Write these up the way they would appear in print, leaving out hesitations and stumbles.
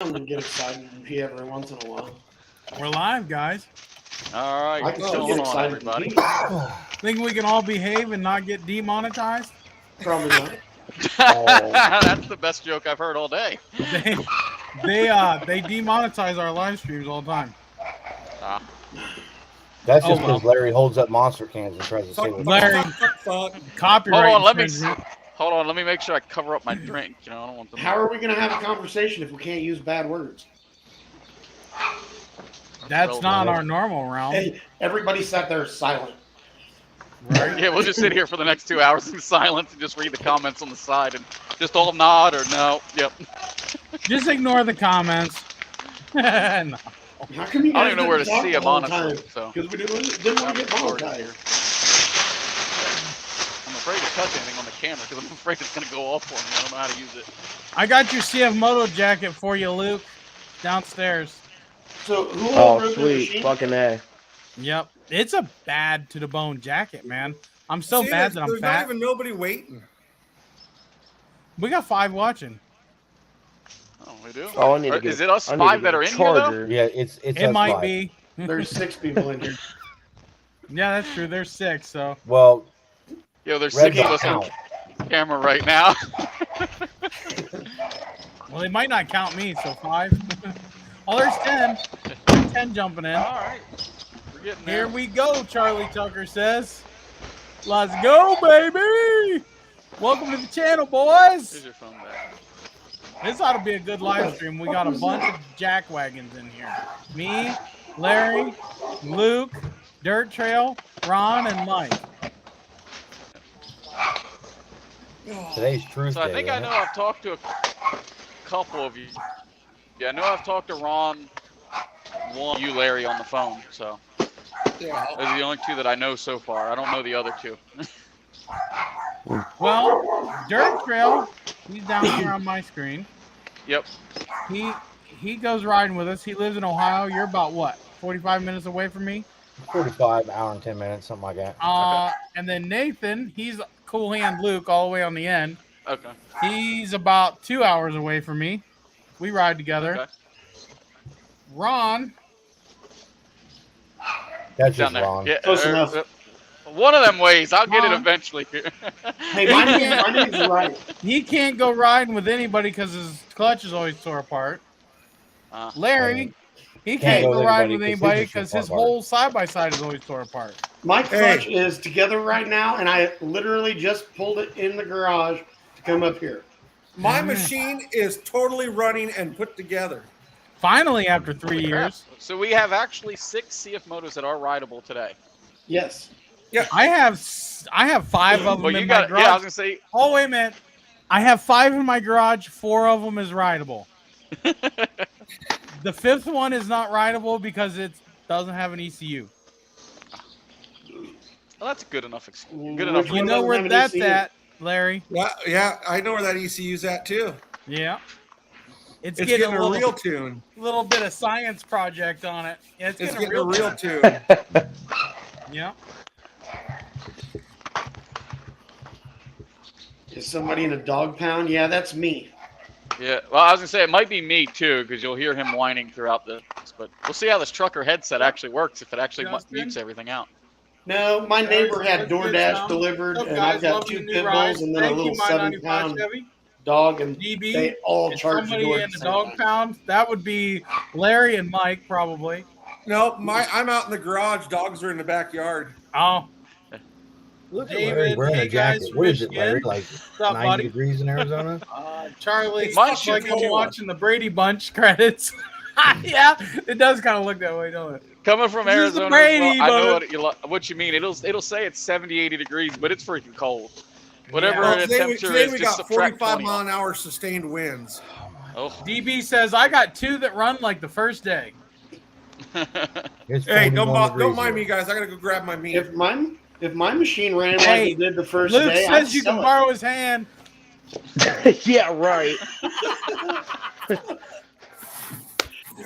and get excited and pee every once in a while. We're live, guys. All right, I can what's still going get on, excited everybody? and pee. Think we can all behave and not get demonetized? Probably not. That's the best joke I've heard all day. They demonetize our live streams all the time. That's Oh, just because well. Larry holds up monster cans and tries to say what's Larry, Hold copyright on, infringement. let me make sure I cover up my drink. You know, I don't want them. How are we going to have a conversation if we can't use bad words? That's not our normal realm. Hey, everybody sat there silent. Right? Yeah, we'll just sit here for the next 2 hours in silence and just read the comments on the side and just all nod or no. Yep. Just ignore the comments. No. How come you I guys don't even know where to didn't talk see the them, whole honestly. time? So Because we didn't want to get monetized. I'm afraid to touch anything on the camera because I'm afraid it's going to go off for me. I don't know how to use it. I got your CF Moto jacket for you, Luke. Downstairs. So who Oh, will rip the sweet. machine? Fucking A. Yep. It's a bad to the bone jacket, man. I'm so bad that I'm there's fat. not even nobody waiting. We got 5 watching. Oh, we do? Oh, I need to get. Is it us I need to 5 get that a are in here, though? charger. Yeah, it's It us might five. be. There's 6 people in here. Yeah, that's true. There's 6, so. Well, Yo, there's Red 6 of don't us on count. camera right now. Well, they might not count me, so 5. Oh, there's 10. There's 10 jumping in. All right. We're getting there. Here we go, Charlie Tucker says. Let's go, baby! Welcome to the channel, boys! Here's your phone back. This ought to be a good live stream. We got a bunch of jack wagons in here. Me, Larry, Luke, Dirt Trail, Ron, and Mike. today's Truth So I Day. think I isn't know it? I've talked to a couple of you. Yeah, I know I've talked to Ron, you, Larry, on the phone. So Yeah. those are the only 2 that I know so far. I don't know the other 2. Well, Dirt Trail, he's down here on my screen. Yep. He goes riding with us. He lives in Ohio. You're about what, 45 minutes away from me? 45, hour and 10 minutes, something like that. And then Nathan, he's Cool Hand Luke all the way on the end. Okay. He's about 2 hours away from me. We ride together. Okay. Ron, That's Down just there. wrong. Yeah, Close enough. One of them ways. I'll get it Ron. eventually. Hey, my name's right. he can't go riding with anybody because his clutch is always tore apart. Larry, he can't go go with riding with anybody anybody 'cause because his is his apart. whole side-by-side is always tore apart. My clutch is together right now, and I literally just pulled it in the garage to come up here. My machine is totally running and put together. Finally, after 3 years. So we have actually 6 CF motos that are rideable today. Yes. I have 5 of them Well, you in my got. garage. Yeah, I was gonna say. Oh, wait a minute. I have 5 in my garage. 4 of them is rideable. The 5th one is not rideable because it doesn't have an ECU. Well, that's good enough. Good enough. You know where that's at, Larry. Yeah, I know where that ECU's at too. Yeah. It's It's getting getting a real tune. little bit of science project on it. Yeah, It's getting a real tune. Yeah. Is somebody in a dog pound? Yeah, that's me. Yeah. Well, I was gonna say it might be me too, because you'll hear him whining throughout this. But we'll see how this trucker headset actually works. If it actually Justin? mutes everything out. No, my neighbor had Let's get DoorDash some. delivered, What's up, and I've guys? got Welcome 2 to New pit Ride. bulls and then a Thank you, little my 7-pound Chevy. dog, and DB, they all Is charge the somebody door in at the the same dog time. pound? That would be Larry and Mike, probably. No, I'm out in the garage. Dogs are in the backyard. Oh, Look at David, Larry wearing hey a jacket. guys from What is it, Larry? Michigan. Like what's up, 90 buddy? degrees in Arizona? Charlie, It's Mine looks should like be I'm too. watching the Brady Bunch credits. Yeah, it does kind of look that way, don't it? Coming from This is Arizona, Brady, as well, I know brother. what you mean. It'll say it's 70, 80 degrees, but it's freaking cold. Whatever Yeah. Well, the temperature today is, we just got subtract 45 20 mile off. an hour sustained winds. Oh. DB says I got 2 that run like the first day. It's Hey, 41 degrees don't mind me, here. guys. I gotta go grab my meat. If my machine ran like Hey, it did the first Luke day, I'd says you sell can it. borrow his hand. Yeah, right.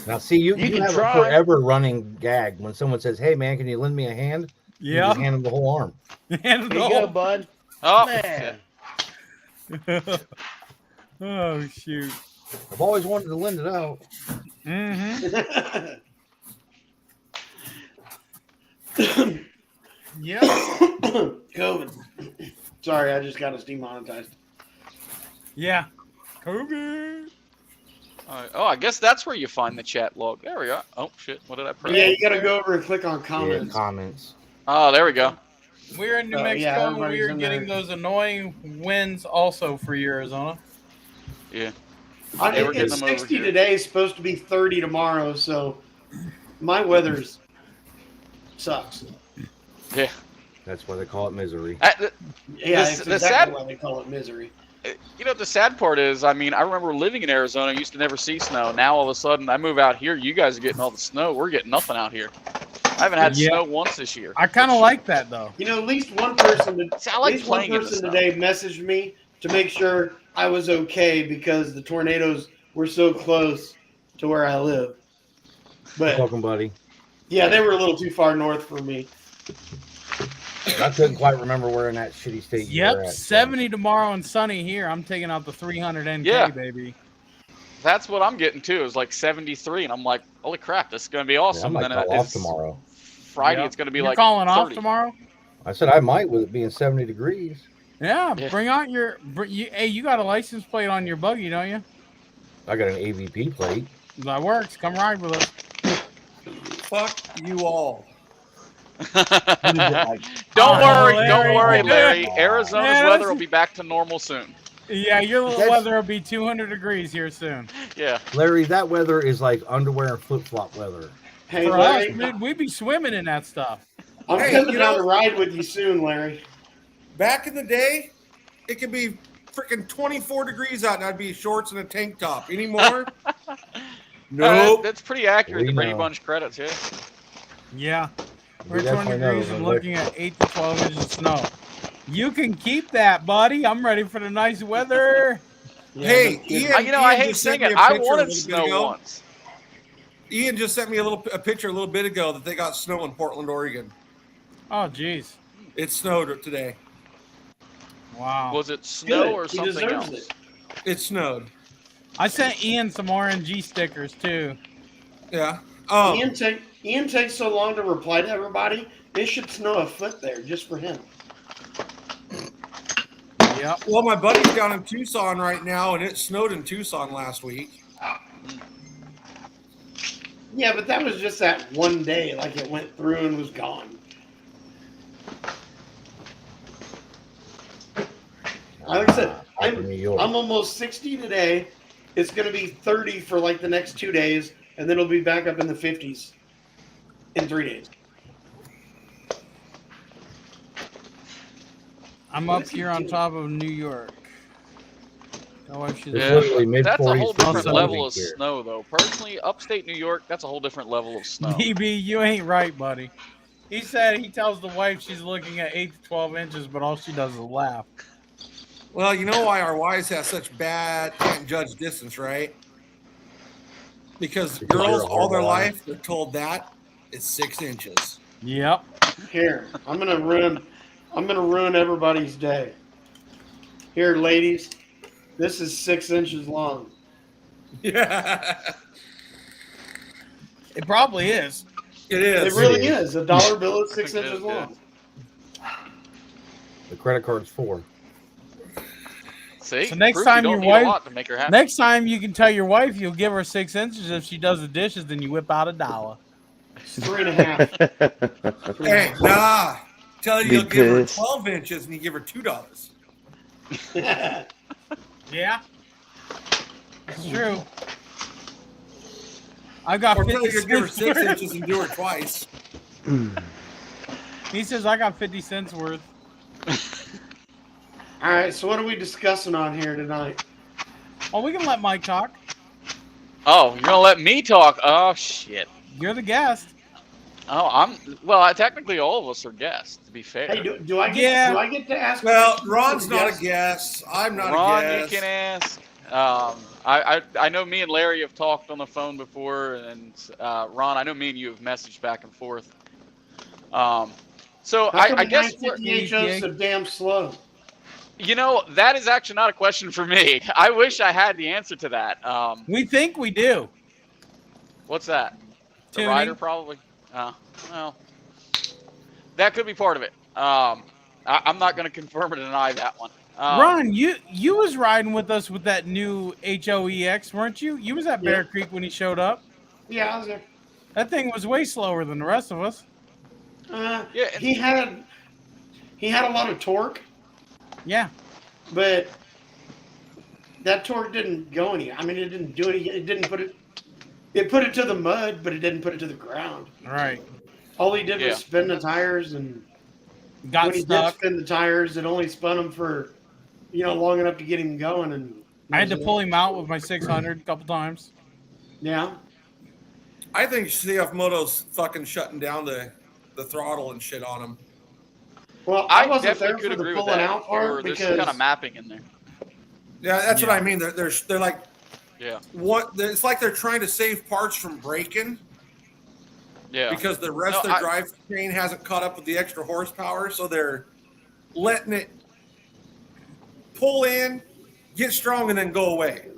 Now, see, you can have try. a forever running gag when someone says, "Hey, man, can you lend me a hand?" You Yeah. just hand them the whole arm. And Here you go, bud. Oh, Man. Oh shoot. I've always wanted to lend it out. Mm-hmm. Yep. COVID. Sorry, I just got us demonetized. Yeah. COVID. Oh, I guess that's where you find the chat log. There we go. Oh shit! What did I press? Yeah, you gotta go over and click on Yeah, comments. comments. Oh, there we go. We're in New Oh, yeah, Mexico. And everybody's we're in getting there. those annoying winds also for Arizona. Yeah. We're getting it's them over 60 here. today, supposed to be 30 tomorrow, so my weather's sucks. Yeah. That's why they call it misery. Yeah, The it's sad- exactly why they call it misery. You know, the sad part is, I mean, I remember living in Arizona. I used to never see snow. Now all of a sudden, I move out here. You guys are getting all the snow. We're getting nothing out here. I haven't had Yeah. snow once this year. I kind of like that though. You know, at least one person, See, I like at least one playing in the person snow. today messaged me to make sure I was okay because the tornadoes were so close to where I live. But Welcome, buddy. yeah, they were a little too far north for me. I couldn't quite remember where in that shitty state you were Yep, at. so. 70 tomorrow and sunny here. I'm taking out the 300 NK, Yeah. baby. That's what I'm getting too. It's like 73, and I'm like, holy crap, this is going to be Yeah, I awesome. might And then call off it's tomorrow. Friday, Yep. it's going to be You're like calling 30. off tomorrow? I said I might with it being 70 degrees. Yeah, Yeah. bring out your. Hey, you got a license plate on your buggy, don't you? I got an AVP plate. That works. Come ride with us. Fuck you all. Don't worry, Larry. don't worry, Larry. Arizona's Yeah, weather this will is- be back to normal soon. Yeah, your That's- weather will be 200 degrees here soon. Yeah. Larry, that weather is like underwear and flip-flop weather. Hey, For us, Larry, we'd be swimming in that stuff. I'm Hey, coming you down know- to ride with you soon, Larry. Back in the day, it could be freaking 24 degrees out and I'd be shorts and a tank top. Anymore? Nope. That's pretty accurate. We The Brady know. Bunch credits, yeah. Yeah, we're We 20 definitely know, degrees and but looking at 8 to 12 inches of snow. You can keep that, buddy. I'm ready for the nice weather. Yeah, Hey, but- Ian, I Ian hate just sent saying me it. a I picture a wanted little bit snow ago. once. Ian just sent me a picture a little bit ago that they got snow in Portland, Oregon. Oh, jeez. It snowed today. Wow. Was it snow Good. or He something deserves else? it. It snowed. I sent Ian some R.N.G stickers, too. Yeah. Ian takes so long to reply to everybody. It should snow a foot there just for him. Yep. Well, my buddy's down in Tucson right now, and it snowed in Tucson last week. Yeah, but that was just that one day. Like it went through and was gone. Like I said, Up in New York. I'm almost 60 today. It's going to be 30 for like the next 2 days, and then it'll be back up in the 50s in 3 days. I'm What up is he here on doing? top of New York. Oh, she's It's Yeah, literally mid-40s. That's a whole different Also- level of here. snow, though. Personally, upstate New York, that's a whole different level of snow. DB, you ain't right, buddy. He said he tells the wife she's looking at 8 to 12 inches, but all she does is laugh. Well, you know why our wives have such bad can't judge distance, right? Because Because you're girls a all their hard life they're told that it's 6 inches. Yep. Here, I'm gonna ruin everybody's day. Here, ladies, this is 6 inches long. Yeah, It probably is. it It is. really is. A dollar bill is 6 It inches is, long. The credit card's 4. See? So next Proof time you your don't need wife- a lot to make her happy. Next time you can tell your wife you'll give her 6 inches if she does the dishes, then you whip out $1. It's 3.5. Hey, nah. Tell you you'll give her Because- 12 inches and you give her $2. Yeah. It's true. I got Or 50 tell you you'll give her cents 6 worth. inches and do her twice. He says I got 50 cents worth. All right, so what are we discussing on here tonight? Oh, we can let Mike talk. Oh, you're gonna let me talk? Oh shit. You're the guest. Oh, technically all of us are guests, to be fair. Hey, do I get Yeah. do I get to ask? Well, questions Ron's to the not a guests? guest. I'm not Ron, a you guest. can ask. I know me and Larry have talked on the phone before, and Ron, I know me and you have messaged back and forth. So How come I guess the 950 HO so damn slow? You know, that is actually not a question for me. I wish I had the answer to that. We think we do. What's that? The Tuning. rider, probably. Well, that could be part of it. I'm not going to confirm or deny that one. Ron, you was riding with us with that new HOEX, weren't you? You was at Bear Creek when he showed up. Yeah, I was there. That thing was way slower than the rest of us. Yeah, He had a lot of torque, Yeah. but that torque didn't go any. I mean, it didn't do any. It didn't put it. It put it to the mud, but it didn't put it to the ground. Right. All he did was spin the tires, and Got when he stuck. did spin the tires, it only spun them for, long enough to get him going. And I had to pull him out with my 600 a couple times. Yeah. I think CF Moto's fucking shutting down the throttle and shit on him. Well, I wasn't there definitely could for the agree with pulling that. out Or part there's because some kind of mapping in there. Yeah, that's what I mean. They're like, Yeah. It's like they're trying to save parts from breaking. Yeah. Because the rest of their drivetrain hasn't caught up with the extra horsepower, so they're letting it pull in, get strong, and then go away.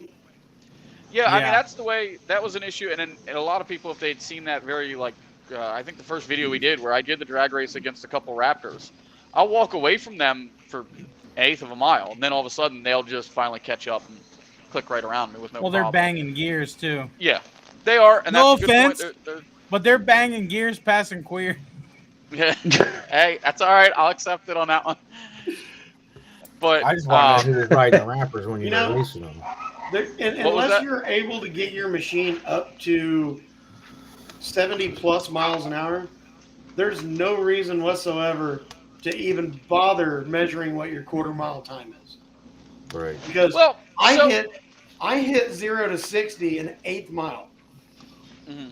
Yeah, I mean, that's the way, that was an issue. And a lot of people, if they'd seen that I think the first video we did where I did the drag race against a couple Raptors, I'll walk away from them for an eighth of a mile. And then all of a sudden, they'll just finally catch up and click right around me with no problem. Well, they're banging gears, too. Yeah, they are. And No that's a good offense, point. but they're banging gears passing queer. Yeah. Hey, that's all right. I'll accept it on that one. But I just want to know who was riding the Rappers when you were racing them. Unless you're able to get your machine up to 70 plus miles an hour, there's no reason whatsoever to even bother measuring what your quarter mile time is. Right. Because I hit 0 to 60 in 1/8 mile. Mm-hmm.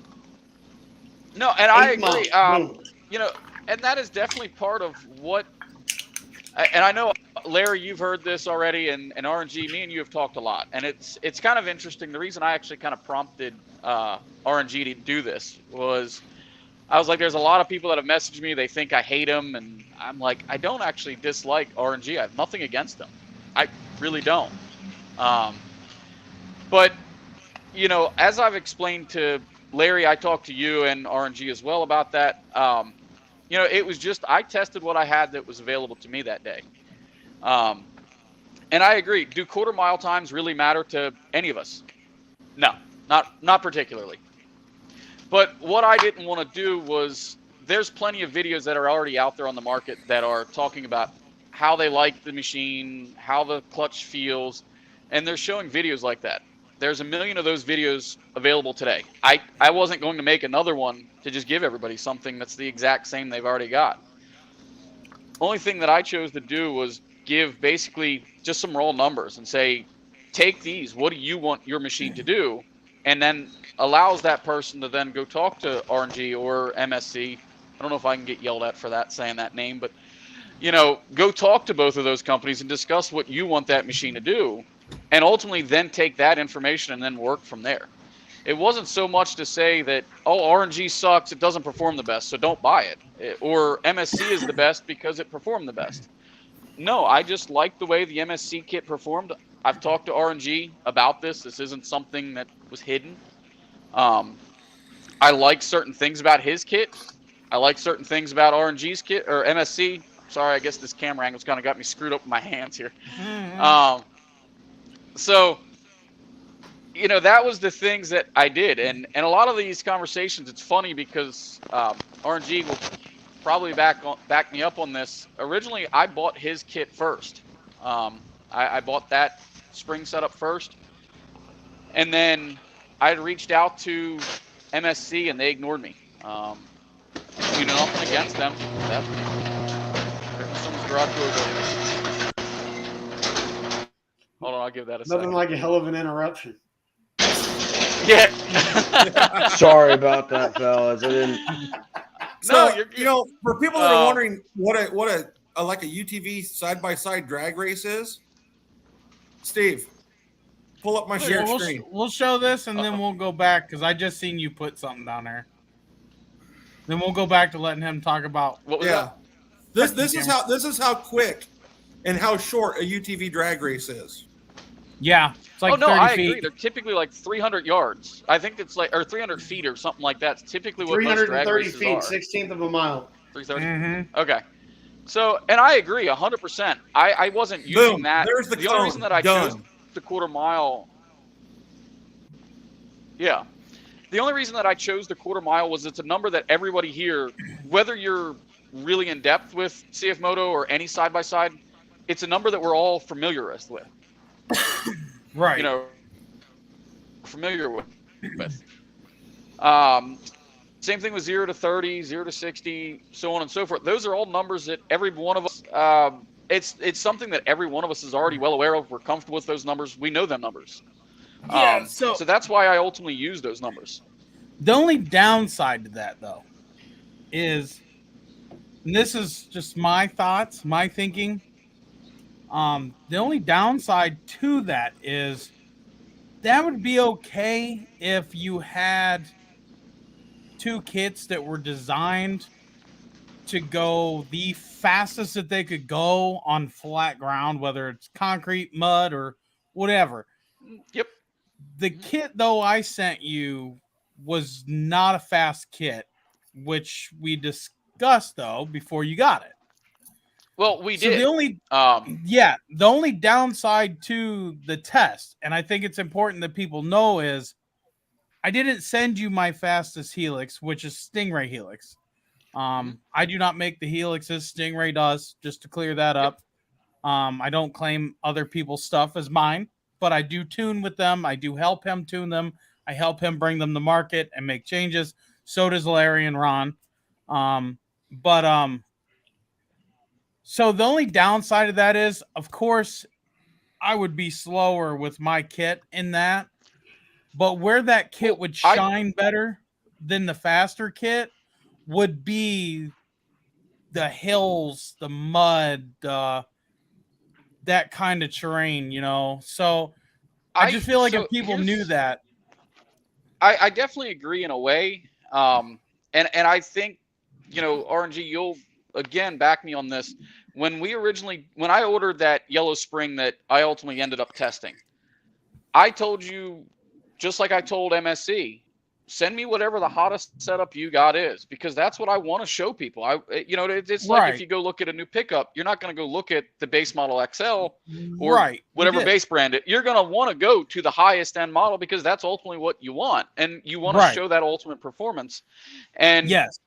No, and I Mile. agree. And that is definitely part of what. And I know, Larry, you've heard this already, and R.N.G, me and you have talked a lot. And it's kind of interesting. The reason I actually kind of prompted R.N.G to do this was I was like, there's a lot of people that have messaged me. They think I hate him. And I'm like, I don't actually dislike R.N.G. I have nothing against him. I really don't. But, as I've explained to Larry, I talked to you and R.N.G as well about that. It was just I tested what I had that was available to me that day. And I agree. Do quarter mile times really matter to any of us? No, not particularly. But what I didn't want to do was there's plenty of videos that are already out there on the market that are talking about how they like the machine, how the clutch feels, and they're showing videos like that. There's a million of those videos available today. I wasn't going to make another one to just give everybody something that's the exact same they've already got. Only thing that I chose to do was give basically just some raw numbers and say, take these, what do you want your machine to do? And then allows that person to then go talk to R.N.G or MSC. I don't know if I can get yelled at for that, saying that name, but go talk to both of those companies and discuss what you want that machine to do. And ultimately then take that information and then work from there. It wasn't so much to say that, R.N.G sucks, it doesn't perform the best, so don't buy it. Or MSC is the best because it performed the best. No, I just liked the way the MSC kit performed. I've talked to R.N.G about this. This isn't something that was hidden. I like certain things about his kit. I like certain things about R.N.G's kit, or MSC. Sorry, I guess this camera angle's kind of got me screwed up with my hands here. So, that was the things that I did. And a lot of these conversations, it's funny because R.N.G will probably back me up on this. Originally, I bought his kit first. I bought that spring setup first. And then I had reached out to MSC, and they ignored me. Nothing against them. Someone's garage door open. Hold on, I'll give that a second. Nothing like a hell of an interruption. Yeah. Sorry about that, fellas. I didn't. So, for people that are wondering what a UTV side-by-side drag race is, Steve, pull up my shared screen. We'll show this, and then we'll go back, because I just seen you put something down there. Then we'll go back to letting him talk about. What was that? This is how quick and how short a UTV drag race is. Yeah, it's like 30 I feet. agree. They're typically like 300 yards. I think it's like, or 300 feet or something like that. It's typically what most drag 330 races feet, are. 16th of a mile. 330. Mm-hmm. Okay. So, and I agree 100%. I wasn't using Boom. that. There's the only cone. reason that I Done. chose the quarter mile. Yeah. The only reason that I chose the quarter mile was it's a number that everybody here, whether you're really in depth with CF Moto or any side by side, it's a number that we're all familiar with. Right. You know, familiar with. Same thing with 0 to 30, 0 to 60, so on and so forth. Those are all numbers that every one of us, it's something that every one of us is already well aware of. We're comfortable with those numbers. We know them numbers. Yeah, So that's why I ultimately use those numbers. The only downside to that, though, is, and this is just my thoughts, my thinking. The only downside to that is that would be okay if you had two kits that were designed to go the fastest that they could go on flat ground, whether it's concrete, mud, or whatever. Yep. The kit, though, I sent you was not a fast kit, which we discussed, though, before you got it. Well, we So did. the only, the only downside to the test, and I think it's important that people know, is I didn't send you my fastest helix, which is Stingray helix. I do not make the helixes. Stingray does, just to clear that up. I don't claim other people's stuff as mine, but I do tune with them. I do help him tune them. I help him bring them to market and make changes. So does Larry and Ron. So the only downside of that is, of course, I would be slower with my kit in that. But where that kit would shine better than the faster kit would be the hills, the mud, that kind of terrain, you know. So I just feel like if people knew that. I definitely agree in a way. And I think, you know, R.N.G, you'll again back me on this. When I ordered that Yellow Spring that I ultimately ended up testing, I told you, just like I told MSC, send me whatever the hottest setup you got is, because that's what I want to show people. It's like if you go look at a new pickup, you're not going to go look at the base model XL or whatever base brand it. You're going to want to go to the highest end model because that's ultimately what you want, and you want to show that ultimate performance. And yes,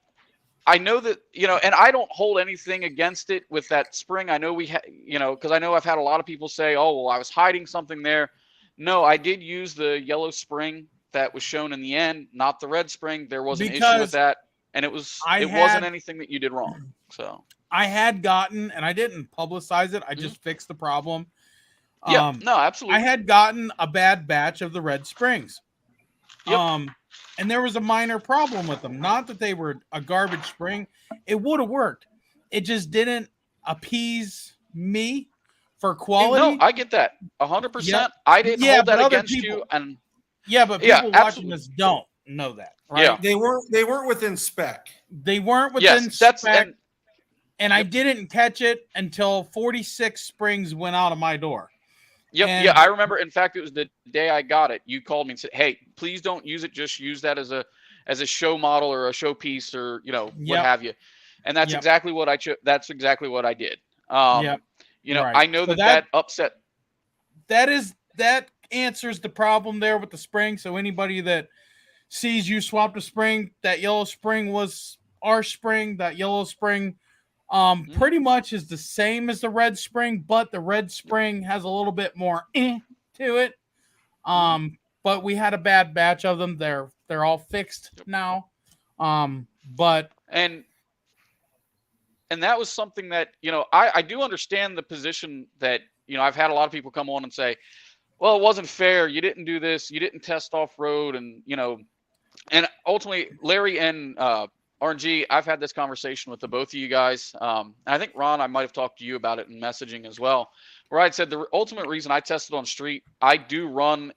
I know that, you know, and I don't hold anything against it with that spring. I know because I know I've had a lot of people say, oh, well, I was hiding something there. No, I did use the yellow spring that was shown in the end, not the red spring. There was an issue with that, and it wasn't anything that you did wrong. So I had gotten, and I didn't publicize it, I just fixed the problem. Yeah, no, absolutely. I had gotten a bad batch of the red springs. Yep. And there was a minor problem with them. Not that they were a garbage spring. It would have worked. It just didn't appease me for quality. No, I get that 100%. I didn't hold that against you. And but people watching this don't know that, right? Yeah. They weren't within spec. They weren't within spec. And I didn't catch it until 46 springs went out of my door. Yep. Yeah, I remember. In fact, it was the day I got it. You called me and said, "Hey, please don't use it. Just use that as a show model or a show piece or what have you." And that's exactly what I That's exactly what I did. I know that upset. That answers the problem there with the spring. So anybody that sees you swap the spring, that yellow spring was our spring. That yellow spring pretty much is the same as the red spring, but the red spring has a little bit more to it. But we had a bad batch of them. They're all fixed now. But and that was something that, I do understand the position that, I've had a lot of people come on and say, well, it wasn't fair. You didn't do this. You didn't test off road. And, and ultimately Larry and, R.N.G, I've had this conversation with the both of you guys. And I think, Ron, I might have talked to you about it in messaging as well, where I'd said the ultimate reason I tested on street, I do run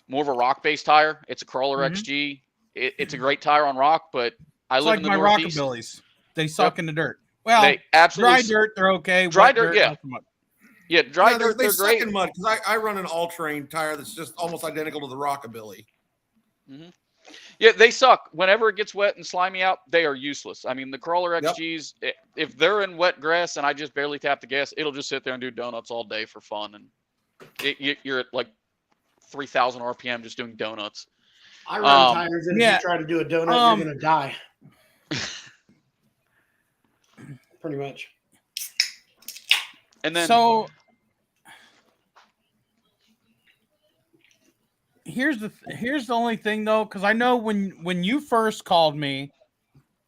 more of a rock-based tire. It's a Crawler XG. It's a great tire on rock, but I live in the Northeast. Rockabillies. They suck in the dirt. Well, They absolutely dry dirt, they're okay. Dry Wet dirt, yeah. not so much. Yeah, dry dirt, they they're suck great. in mud because I run an all-terrain tire that's just almost identical to the Rockabilly. Mm-hmm. Yeah, they suck. Whenever it gets wet and slimy out, they are useless. I mean, the Crawler XGs, if they're in wet grass and I just barely tap the gas, it'll just sit there and do donuts all day for fun. And you're at like 3,000 RPM just doing donuts. I run tires, and if you try to do a donut, you're going to die. Pretty much. And then so here's the only thing though, because I know when you first called me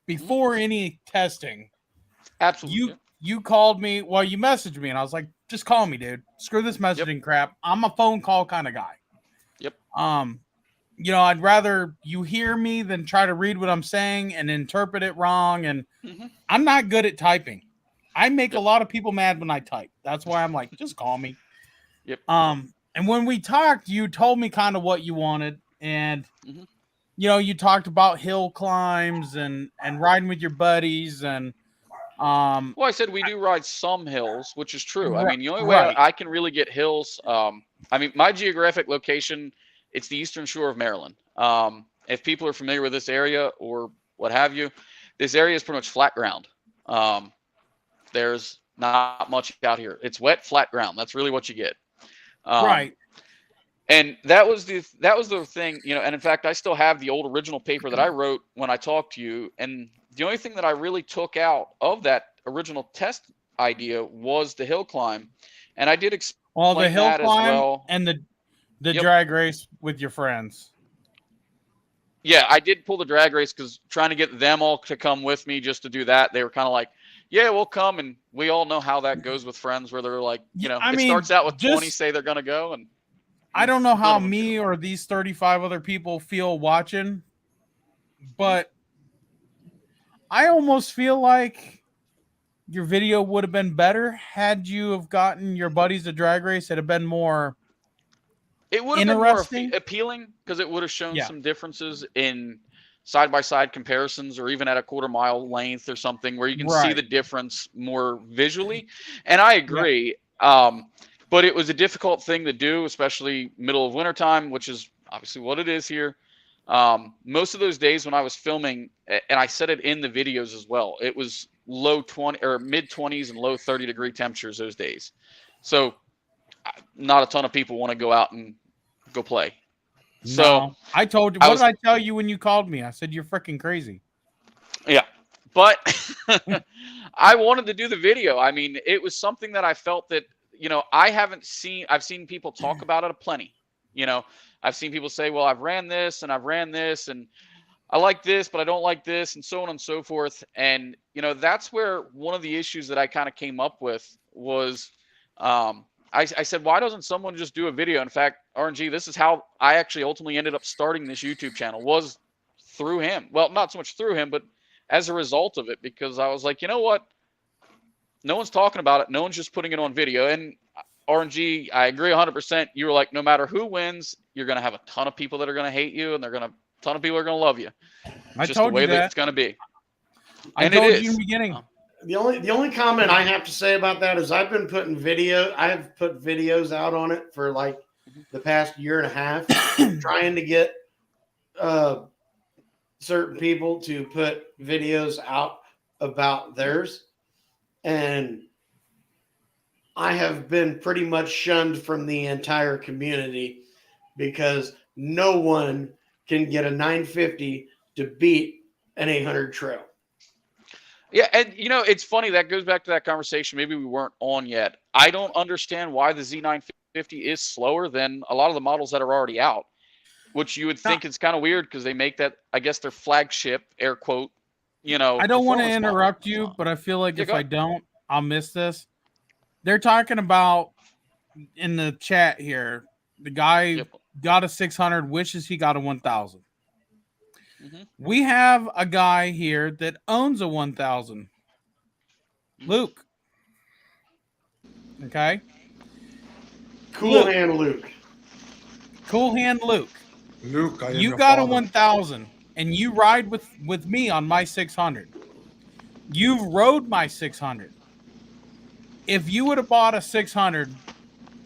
before any testing, absolutely you called me. Well, you messaged me, and I was like, just call me, dude. Screw this messaging crap. I'm a phone call kind of guy. Yep. You know, I'd rather you hear me than try to read what I'm saying and interpret it wrong. And I'm not good at typing. I make a lot of people mad when I type. That's why I'm like, just call me. Yep. And when we talked, you told me kind of what you wanted. And, you know, you talked about hill climbs and riding with your buddies. And, well, I said we do ride some hills, which is true. I mean, the only way I can really get hills, I mean, my geographic location, it's the eastern shore of Maryland. If people are familiar with this area or what have you, this area is pretty much flat ground. There's not much out here. It's wet, flat ground. That's really what you get. Right. And that was the thing, you know, and in fact, I still have the old original paper that I wrote when I talked to you. And the only thing that I really took out of that original test idea was the hill climb. And I did explain the hill that climb as well. And the drag race with your friends. Yeah, I did pull the drag race because trying to get them all to come with me just to do that, they were kind of like, yeah, we'll come. And we all know how that goes with friends where they're like, you know, it starts out with 20 say they're going to go. And I don't know how me or these 35 other people feel watching, but I almost feel like your video would have been better had you have gotten your buddies a drag race. It'd have been more it would have been more appealing because it would have shown some differences in side-by-side comparisons or even at a quarter-mile length or something where you can see the difference more visually. And I agree. But it was a difficult thing to do, especially middle of wintertime, which is obviously what it is here. Most of those days when I was filming, and I said it in the videos as well, it was low 20 or mid 20s and low 30-degree temperatures those days. So not a ton of people want to go out and go play. So I told you, what did I tell you when you called me? I said, you're freaking crazy. Yeah. But I wanted to do the video. I mean, it was something that I felt that, you know, I've seen people talk about it aplenty. You know, I've seen people say, well, I've ran this and I like this, but I don't like this, and so on and so forth. And, you know, that's where one of the issues that I kind of came up with was, I said, why doesn't someone just do a video? In fact, R.N.G, this is how I actually ultimately ended up starting this YouTube channel, was through him. Well, not so much through him, but as a result of it, because I was like, you know what? No one's talking about it. No one's just putting it on video. And R.N.G, I agree 100%. You were like, no matter who wins, you're going to have a ton of people that are going to hate you, and a ton of people are going to love you. It's just the way that it's going to be. I told you in the beginning. The only comment I have to say about that is I've put videos out on it for like the past year and a half, trying to get certain people to put videos out about theirs. And I have been pretty much shunned from the entire community because no one can get a 950 to beat an 800 trail. Yeah, and you know, it's funny, that goes back to that conversation maybe we weren't on yet. I don't understand why the Z950 is slower than a lot of the models that are already out, which you would think is kind of weird because they make that, I guess, their flagship, air quote, you know. I don't want to interrupt you, but I feel like if I don't, I'll miss this. They're talking about in the chat here, the guy got a 600, wishes he got a 1000. We have a guy here that owns a 1000. Luke. Okay. Cool hand Luke. Cool hand Luke. Luke, you got a 1000 and you ride with me on my 600. You've rode my 600. If you would have bought a 600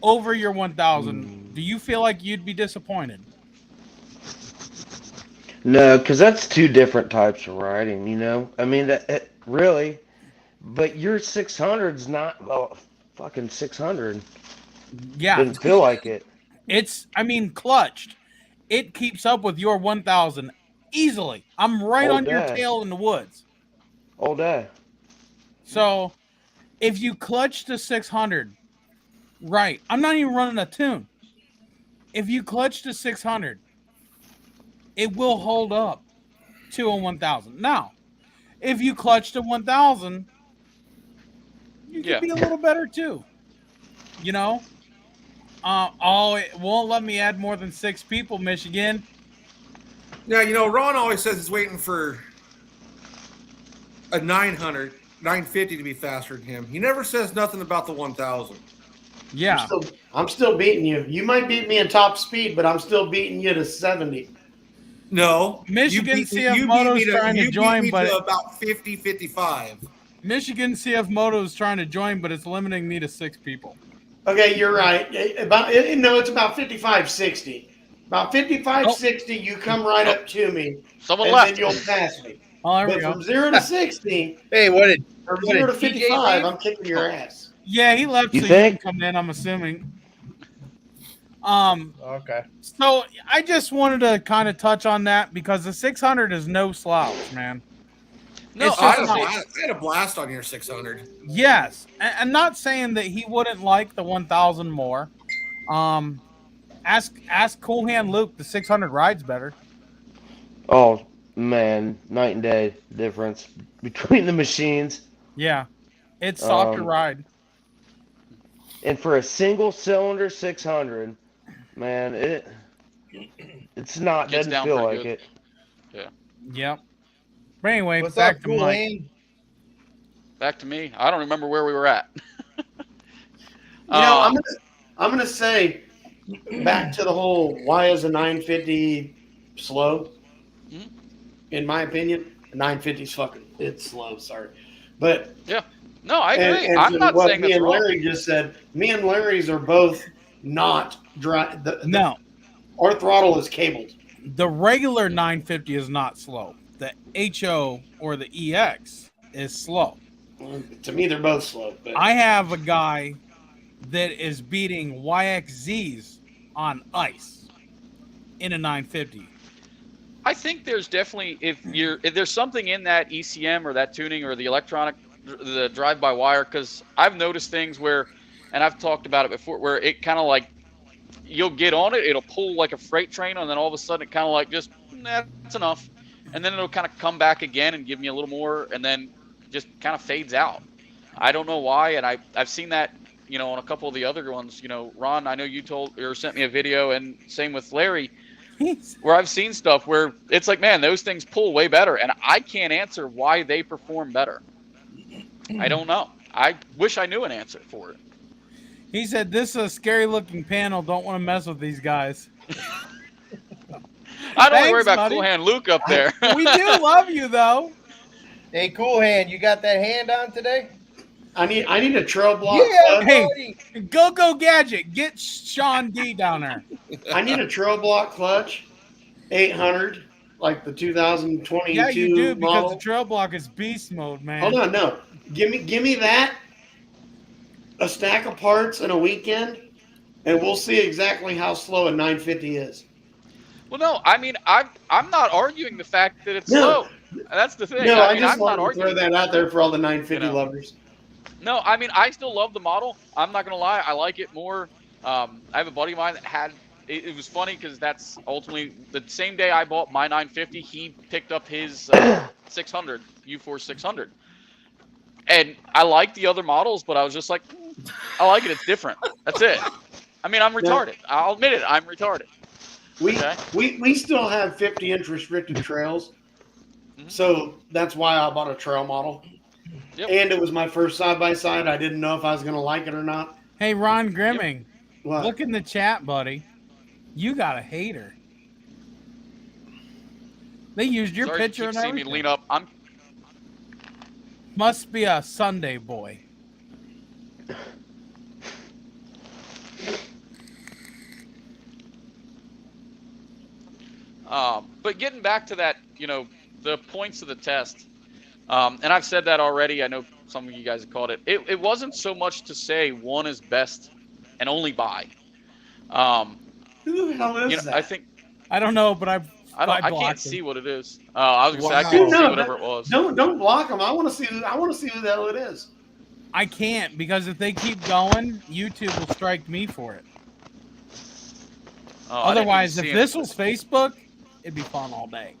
over your 1000, do you feel like you'd be disappointed? No, because that's two different types of riding, you know? I mean, really, but your 600's not fucking 600. Yeah. Didn't feel like it. I mean, clutched. It keeps up with your 1000 easily. I'm right on your tail in the woods. All day. So, if you clutch the 600, right, I'm not even running a tune. If you clutch the 600, it will hold up to a 1000. Now, if you clutch the 1000, you could be a little better too. You know? It won't let me add more than 6 people, Michigan. Yeah, you know, Ron always says he's waiting for a 950 to be faster than him. He never says nothing about the 1000. Yeah. I'm still beating you. You might beat me in top speed, but I'm still beating you to 70. No. Michigan CF Moto's trying to join, but about 50, 55. Michigan CF Moto is trying to join, but it's limiting me to 6 people. Okay, you're right. It's about 55, 60. About 55, 60, you come right up to me. Someone and left. then you'll pass me. Oh, there we But go. from 0 to 60, Hey, from 0 to 55, I'm kicking your ass. Yeah, he left You so think? you can come in, I'm assuming. Okay. So I just wanted to kind of touch on that because the 600 is no slouch, man. No, I had a blast on your 600. Yes, and I'm not saying that he wouldn't like the 1000 more. Ask Cool Hand Luke. The 600 rides better. Oh, man. Night and day difference between the machines. Yeah, it's softer ride. And for a single cylinder 600, man, it's not, Gets doesn't down feel pretty like good. it. Yep. But anyway, What's back up, to Cool Mike. Hand? Back to me. I don't remember where we were at. I'm gonna say back to the whole why is a 950 slow? Mhm. In my opinion, a 950 is it's slow. Sorry, but No, I agree. and I'm to not what saying me that's and wrong. Larry just said. Me and Larry's are both not dry. No, our throttle is cabled. the regular 950 is not slow. The HO or the EX is slow. To me, they're both slow. But I have a guy that is beating YXZs on ice in a 950. I think there's definitely if there's something in that ECM or that tuning or the electronic, the drive-by-wire, because I've noticed things where, and I've talked about it before, where it kind of like you'll get on it, it'll pull like a freight train, and then all of a sudden it kind of like just that's enough, and then it'll kind of come back again and give me a little more, and then just kind of fades out. I don't know why, and I've seen that, you know, on a couple of the other ones. You know, Ron, I know you told or sent me a video, and same with Larry, where I've seen stuff where it's like, man, those things pull way better, and I can't answer why they perform better. I don't know. I wish I knew an answer for it. He said, "This is a scary looking panel. Don't want to mess with these guys." I don't worry Thanks, about buddy. Cool Hand Luke up there. We do love you though. Hey, Cool Hand, you got that hand on today? I need a trail block. Yeah, Hey, go Gadget. Get Sean D down there. I need a trail block clutch, 800, like the 2022 Yeah, you do because model. the trail block is beast mode, man. Hold on, no. Give me that, a stack of parts in a weekend, and we'll see exactly how slow a 950 is. Well, no, I mean, I'm not arguing the fact that it's slow. That's the thing. No, I mean, just I'm not wanted to throw arguing that out there for all the 950 lovers. No, I mean, I still love the model. I'm not going to lie. I like it more. I have a buddy of mine that had – it was funny because that's ultimately – the same day I bought my 950, he picked up his 600, U4 600. And I like the other models, but I was just like, I like it. It's different. That's it. I mean, I'm retarded. I'll admit it. I'm retarded. We still have 50-inch restricted trails, so that's why I bought a trail model. Yep. And it was my first side-by-side. I didn't know if I was going to like it or not. Hey, Ron Grimming, What? look in the chat, buddy. You got a hater. They used your Sorry picture if and you keep seeing everything. me lean up. Must be a Sunday boy. But getting back to that, the points of the test, and I've said that already. I know some of you guys have called it. It wasn't so much to say one is best and only buy. Who the hell is that? I think I don't know, but I can't see what it is. I was gonna say I couldn't see whatever it was. Don't block them. I want to see who the hell it is. I can't, because if they keep going, YouTube will strike me for it. Otherwise, if this was Facebook, it'd be fun all day.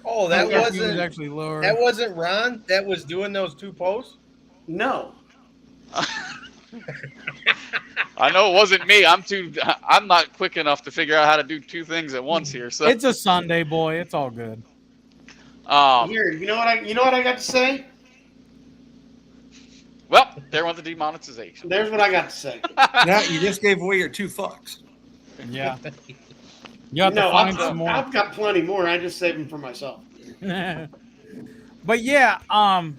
Oh, that was actually lower. That wasn't Ron that was doing those 2 posts? No. I know it wasn't me. I'm not quick enough to figure out how to do 2 things at once here. So it's a Sunday, boy. It's all good. Here, you know what I got to say? Well, there went the demonetization. There's what I got to say. Now you just gave away your 2 fucks. Yeah. You have to find some more. I've got plenty more. I just saved them for myself. But yeah, I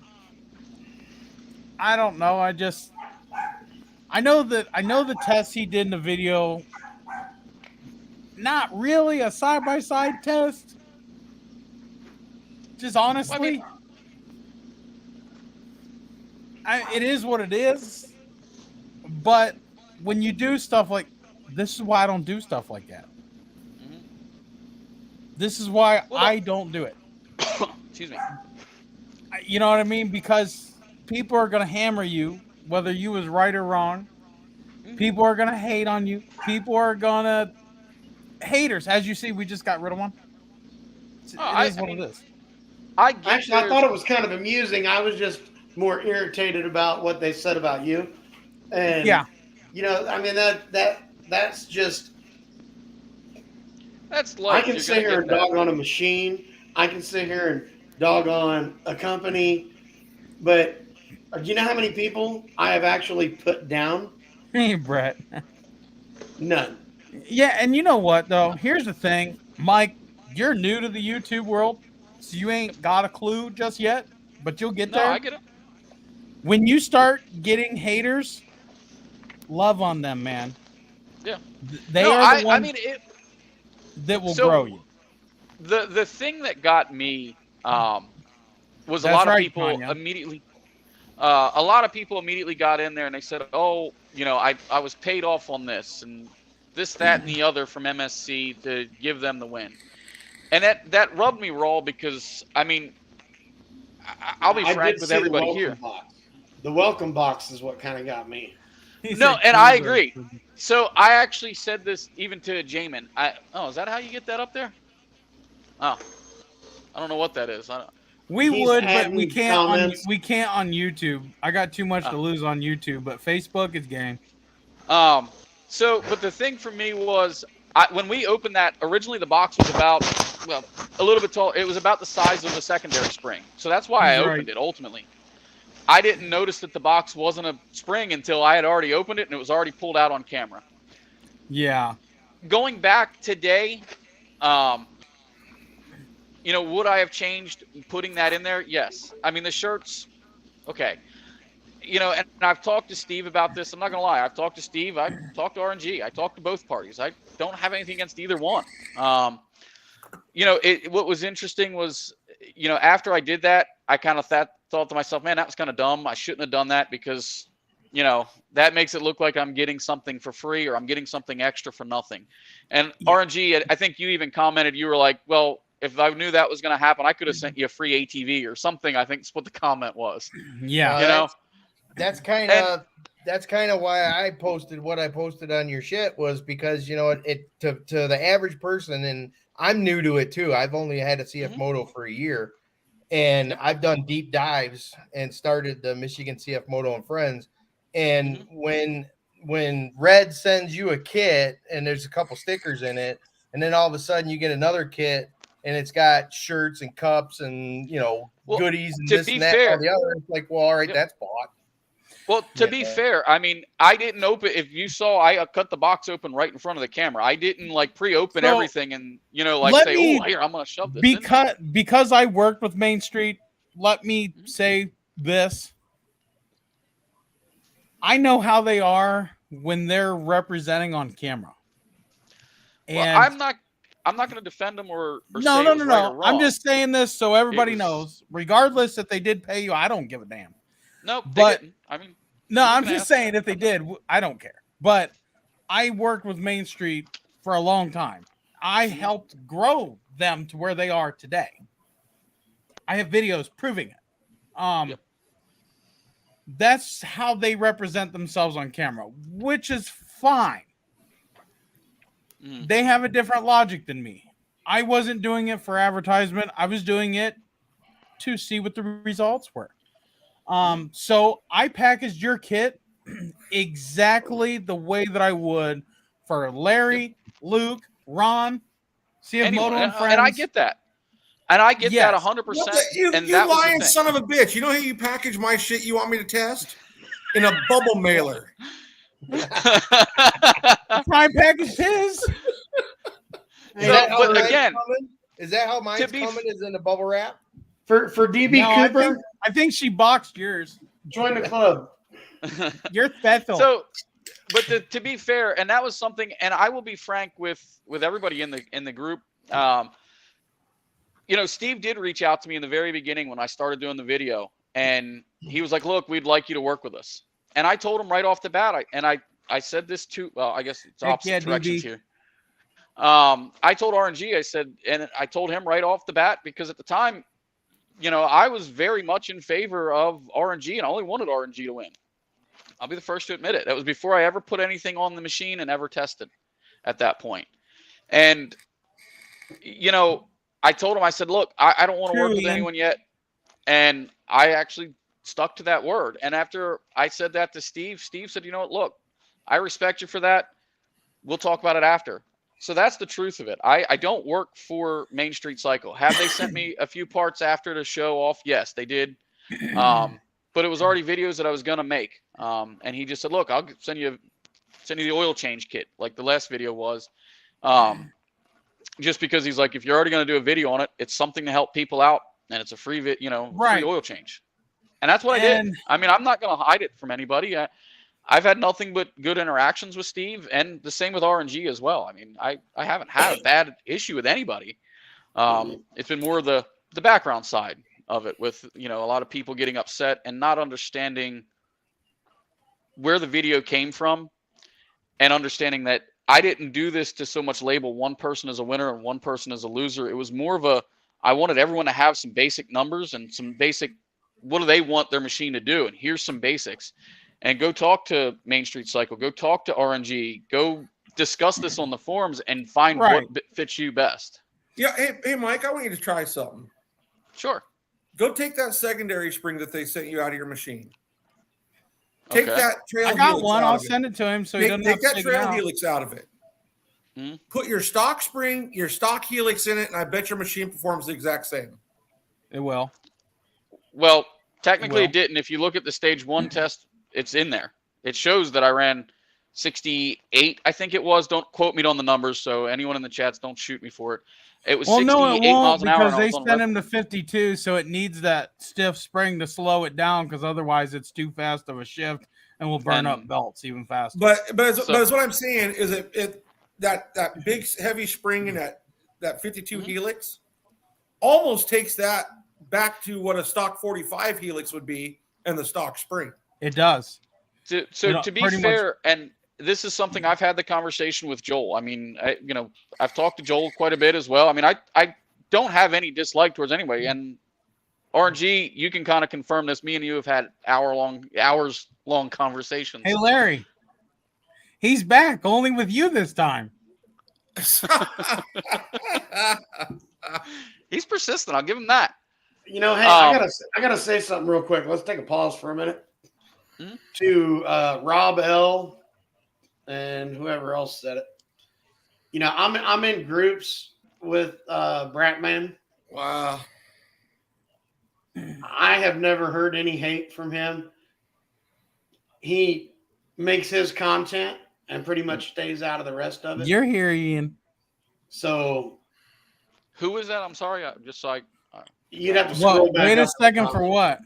don't know. I know the test he did in the video. Not really a side-by-side test. Just honestly, it is what it is. But when you do stuff like this, is why I don't do stuff like that. Mm-hmm. This is why I don't do it. Excuse me. You know what I mean? Because people are gonna hammer you, whether you was right or wrong. People are gonna hate on you. People are gonna haters. As you see, we just got rid of one. It is what it is. I thought it was kind of amusing. I was just more irritated about what they said about you. And yeah, I mean that's just. That's like I can sit here and dog on a machine. I can sit here and dog on a company, but do you know how many people I have actually put down? Hey, Brett. None. Yeah, and you know what though? Here's the thing, Mike. You're new to the YouTube world, so you ain't got a clue just yet, but you'll get there. No, I get it. When you start getting haters, love on them, man. Yeah. They are the ones that will grow you. The thing that got me was That's a lot of right, people Tanya. immediately. A lot of people immediately got in there and they said, "Oh, I was paid off on this and this, that, and the other from MSC to give them the win," and that rubbed me raw because I mean, I'll be frank with everybody here. The welcome box is what kind of got me. No, and I agree. So I actually said this even to Jamin. Is that how you get that up there? Oh, I don't know what that is. We would, but we can't on YouTube. I got too much to lose on YouTube, but Facebook is game. So, but the thing for me was, when we opened that, originally the box was about, a little bit tall. It was about the size of the secondary spring. So that's why I opened it, ultimately. I didn't notice that the box wasn't a spring until I had already opened it and it was already pulled out on camera. Yeah. Going back today, would I have changed putting that in there? Yes. I mean, the shirts, okay. And I've talked to Steve about this. I'm not going to lie. I've talked to Steve. I've talked to R.N.G. I talked to both parties. I don't have anything against either one. What was interesting was, after I did that, I kind of thought to myself, man, that was kind of dumb. I shouldn't have done that because, that makes it look like I'm getting something for free or I'm getting something extra for nothing. And R.N.G., I think you even commented, you were like, well, if I knew that was going to happen, I could have sent you a free ATV or something. I think that's what the comment was. Yeah. That's kind of why I posted what I posted on your shit, was because, it to the average person, and I'm new to it too. I've only had a CF Moto for a year, and I've done deep dives and started the Michigan CF Moto and Friends. And when Red sends you a kit and there's a couple stickers in it, and then all of a sudden you get another kit and it's got shirts and cups and goodies and this and that and all the other, it's like, well, all right, that's bought. Well, to be fair, I mean, I didn't open. If you saw, I cut the box open right in front of the camera. I didn't like pre-open everything and like say, "Oh, here I'm gonna shove this." Because I worked with Main Street. Let me say this: I know how they are when they're representing on camera. Well, I'm not going to defend them or no. Right or wrong. I'm just saying this so everybody knows. Regardless if they did pay you, I don't give a damn. No, they didn't. I mean, no, I'm just saying if they did, I don't care. But I worked with Main Street for a long time. I helped grow them to where they are today. I have videos proving it. That's how they represent themselves on camera, which is fine. They have a different logic than me. I wasn't doing it for advertisement. I was doing it to see what the results were. So I packaged your kit exactly the way that I would for Larry, Luke, Ron, CF Moto and Friends. And I get that. And I get that 100%. You lying son of a bitch. You know how you package my shit you want me to test? In a bubble mailer. I packaged his. But again, is that how mine's coming? Is in a bubble wrap? For DB Cooper? I think she boxed yours. Join the club. You're Bethel. So, but to be fair, and that was something, and I will be frank with everybody in the group. Steve did reach out to me in the very beginning when I started doing the video, and he was like, "Look, we'd like you to work with us." And I told him right off the bat, I said this to, well, I guess it's opposite directions here. I told R.N.G, I told him right off the bat, because at the time, I was very much in favor of R.N.G, and I only wanted R.N.G to win. I'll be the first to admit it. That was before I ever put anything on the machine and ever tested at that point. And, I told him, I said, look, I don't want to work with anyone yet. And I actually stuck to that word. And after I said that to Steve, Steve said, you know what, look, I respect you for that. We'll talk about it after. So that's the truth of it. I don't work for Main Street Cycle. Have they sent me a few parts after to show off? Yes, they did. But it was already videos that I was going to make. And he just said, look, I'll send you the oil change kit like the last video was. Just because he's like, if you're already going to do a video on it, it's something to help people out, and it's a free free oil change. And that's what I did. I mean, I'm not going to hide it from anybody. I've had nothing but good interactions with Steve, and the same with R.N.G as well. I mean, I haven't had a bad issue with anybody. It's been more the background side of it with, a lot of people getting upset and not understanding where the video came from, and understanding that I didn't do this to so much label one person as a winner and one person as a loser. It was more of I wanted everyone to have some basic numbers and some basic, what do they want their machine to do? And here's some basics. And go talk to Main Street Cycle. Go talk to R.N.G. Go discuss this on the forums and find what fits you best. Yeah. Hey, Mike, I want you to try something. Sure. Go take that secondary spring that they sent you out of your machine. Take that trail. I got one. I'll send it to him so he doesn't have to take that trail helix out of it. Put your stock spring, your stock helix in it, and I bet your machine performs the exact same. It will. Well, technically it didn't. If you look at the stage 1 test, it's in there. It shows that I ran 68, I think it was. Don't quote me on the numbers, so anyone in the chats, don't shoot me for it. It was 68 miles an hour. Because they sent him to 52, so it needs that stiff spring to slow it down, because otherwise it's too fast of a shift and will burn up belts even faster. But what I'm saying is that big heavy spring in that 52 helix almost takes that back to what a stock 45 helix would be and the stock spring. It does. So to be fair, and this is something I've had the conversation with Joel. I mean, I've talked to Joel quite a bit as well. I mean, I don't have any dislike towards anybody. And R.N.G, you can kind of confirm this. Me and you have had hours long conversations. Hey, Larry, he's back only with you this time. He's persistent. I'll give him that. Hey, I gotta say something real quick. Let's take a pause for a minute. To Rob L. and whoever else said it. I'm in groups with Bratman. Wow. I have never heard any hate from him. he makes his content and pretty much stays out of the rest of it. You're here, Ian. So Who is that? I'm sorry. Just so you'd have to scroll What? back. Wait a up second for what?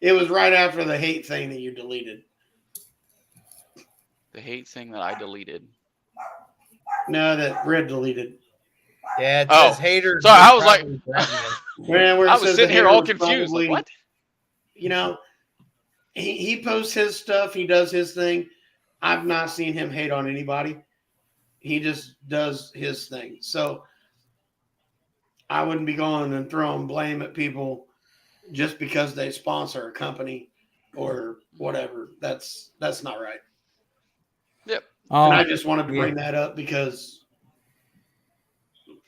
It was right after the hate thing that you deleted. the hate thing that I deleted. No, that Red deleted. Yeah, it Oh. says haters. So I was like, Where it I was says sitting the here all hater was confused. Like, probably- what? You know, he posts his stuff. He does his thing. I've not seen him hate on anybody. He just does his thing. So I wouldn't be going and throwing blame at people just because they sponsor a company or whatever. That's not right. Yep. And I Oh, just wanted to bring that up because,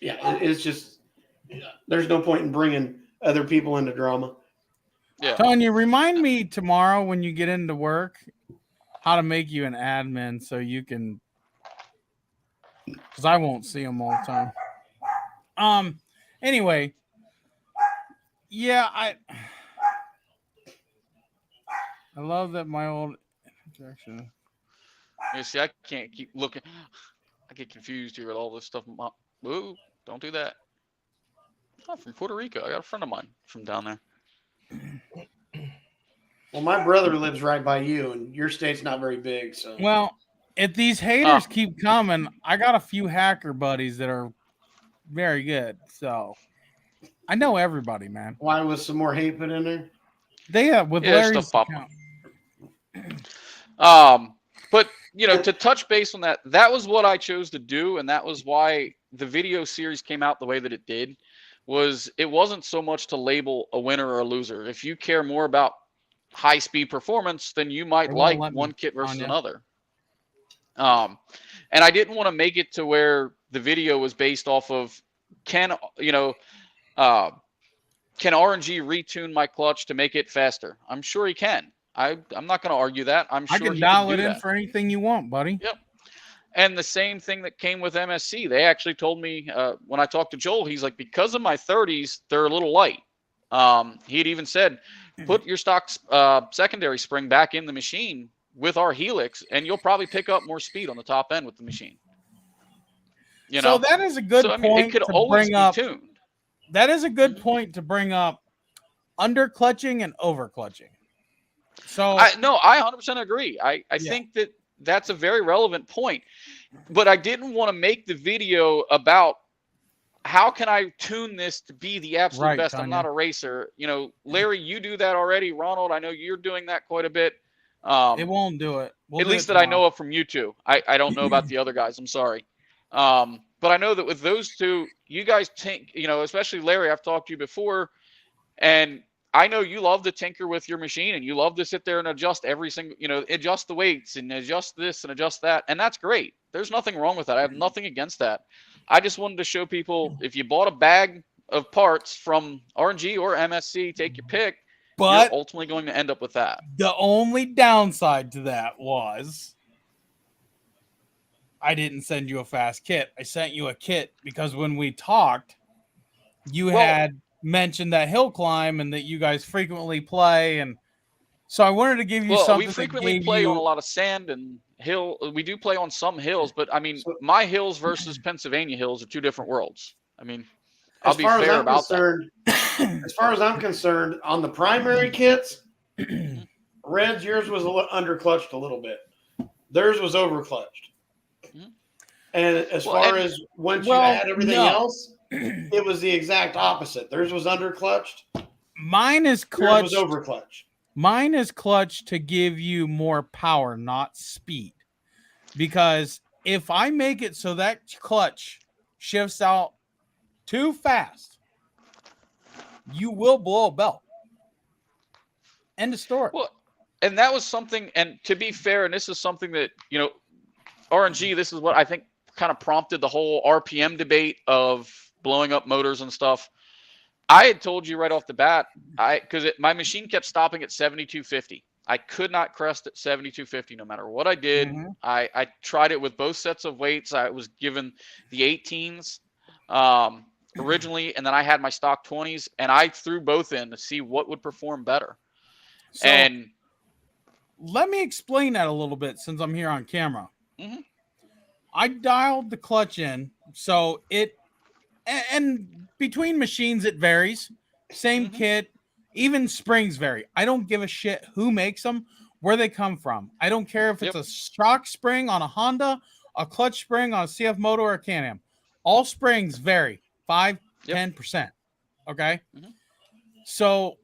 it's just there's no point in bringing other people into drama. Yeah. Tanya, remind me tomorrow when you get into work how to make you an admin so you can, because I won't see them all the time. Anyway, yeah, I love that my old introduction. You see, I can't keep looking. I get confused here with all this stuff. Ooh, don't do that. I'm from Puerto Rico. I got a friend of mine from down there. Well, my brother lives right by you, and your state's not very big. So, Well, if these haters keep coming, I got a few hacker buddies that are very good. So I know everybody, man. why was some more hate put in there? They have with Yeah, Larry's stuff account. But to touch base on that, that was what I chose to do, and that was why the video series came out the way that it did. It wasn't so much to label a winner or a loser. If you care more about high speed performance, then you might like one kit versus another. And I didn't want to make it to where the video was based off of can R.N.G retune my clutch to make it faster? I'm sure he can. I'm not going to argue that. I'm sure I can he dial can it do in that. for anything you want, buddy. Yep. And the same thing that came with MSC. They actually told me when I talked to Joel, he's like, because of my 30s, they're a little light. He had even said, put your stock secondary spring back in the machine with our Helix, and you'll probably pick up more speed on the top end with the machine. So that is a good point it could to always bring be up. tuned. That is a good point to bring up. Under clutching and over clutching. So I 100% agree. I think that's a very relevant point, but I didn't want to make the video about how can I tune this to be the absolute best. Tanya. I'm not a racer. Larry, you do that already. Ronald, I know you're doing that quite a bit. it won't do it. At least that I know of from you two. I don't know about the other guys. I'm sorry. But I know that with those two, you guys especially Larry, I've talked to you before, and I know you love to tinker with your machine and you love to sit there and adjust every single, adjust the weights and adjust this and adjust that. And that's great. There's nothing wrong with that. I have nothing against that. I just wanted to show people, if you bought a bag of parts from R.N.G or MSC, take your pick, but you're ultimately going to end up with that. The only downside to that was I didn't send you a fast kit. I sent you a kit because when we talked, you had mentioned that hill climb and that you guys frequently play, and so I wanted to give you something. We frequently play on a lot of sand and hill. We do play on some hills, but I mean, my hills versus Pennsylvania hills are two different worlds. I mean, I'll be fair about that. As far as I'm concerned, on the primary kits, Red's, yours was under clutched a little bit. Theirs was over clutched. And as far as once you add everything else, it was the exact opposite. Theirs was under clutched. Mine is clutched. Yours was over clutched. Mine is clutched to give you more power, not speed. Because if I make it so that clutch shifts out too fast, you will blow a belt. End of story. Well, and that was something, and to be fair, and this is something that, R.N.G, this is what I think kind of prompted the whole RPM debate of blowing up motors and stuff. I had told you right off the bat, because my machine kept stopping at 7250. I could not crest at 7250 no matter what I did. I tried it with both sets of weights. I was given the 18s originally, and then I had my stock 20s, and I threw both in to see what would perform better. And let me explain that a little bit since I'm here on camera. Mhm. I dialed the clutch in, so and between machines it varies. Same kit, even springs vary. I don't give a shit who makes them, where they come from. I don't care if it's a shock spring on a Honda, a clutch spring on a CF Moto or a Can-Am. All springs vary 5-10%. Okay, so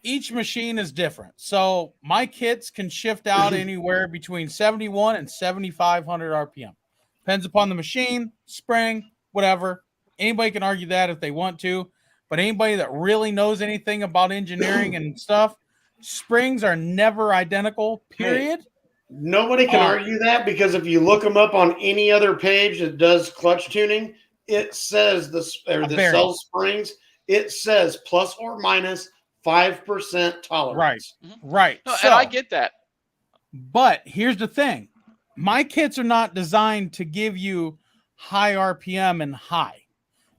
each machine is different. So my kits can shift out anywhere between 71 and 7,500 RPM. Depends upon the machine, spring, whatever. Anybody can argue that if they want to, but anybody that really knows anything about engineering and stuff, springs are never identical, period. Nobody can argue that, because if you look them up on any other page that does clutch tuning, it says that sells springs, it says plus or minus 5% tolerance. Right. No, and I get that. But here's the thing. My kits are not designed to give you high RPM and high.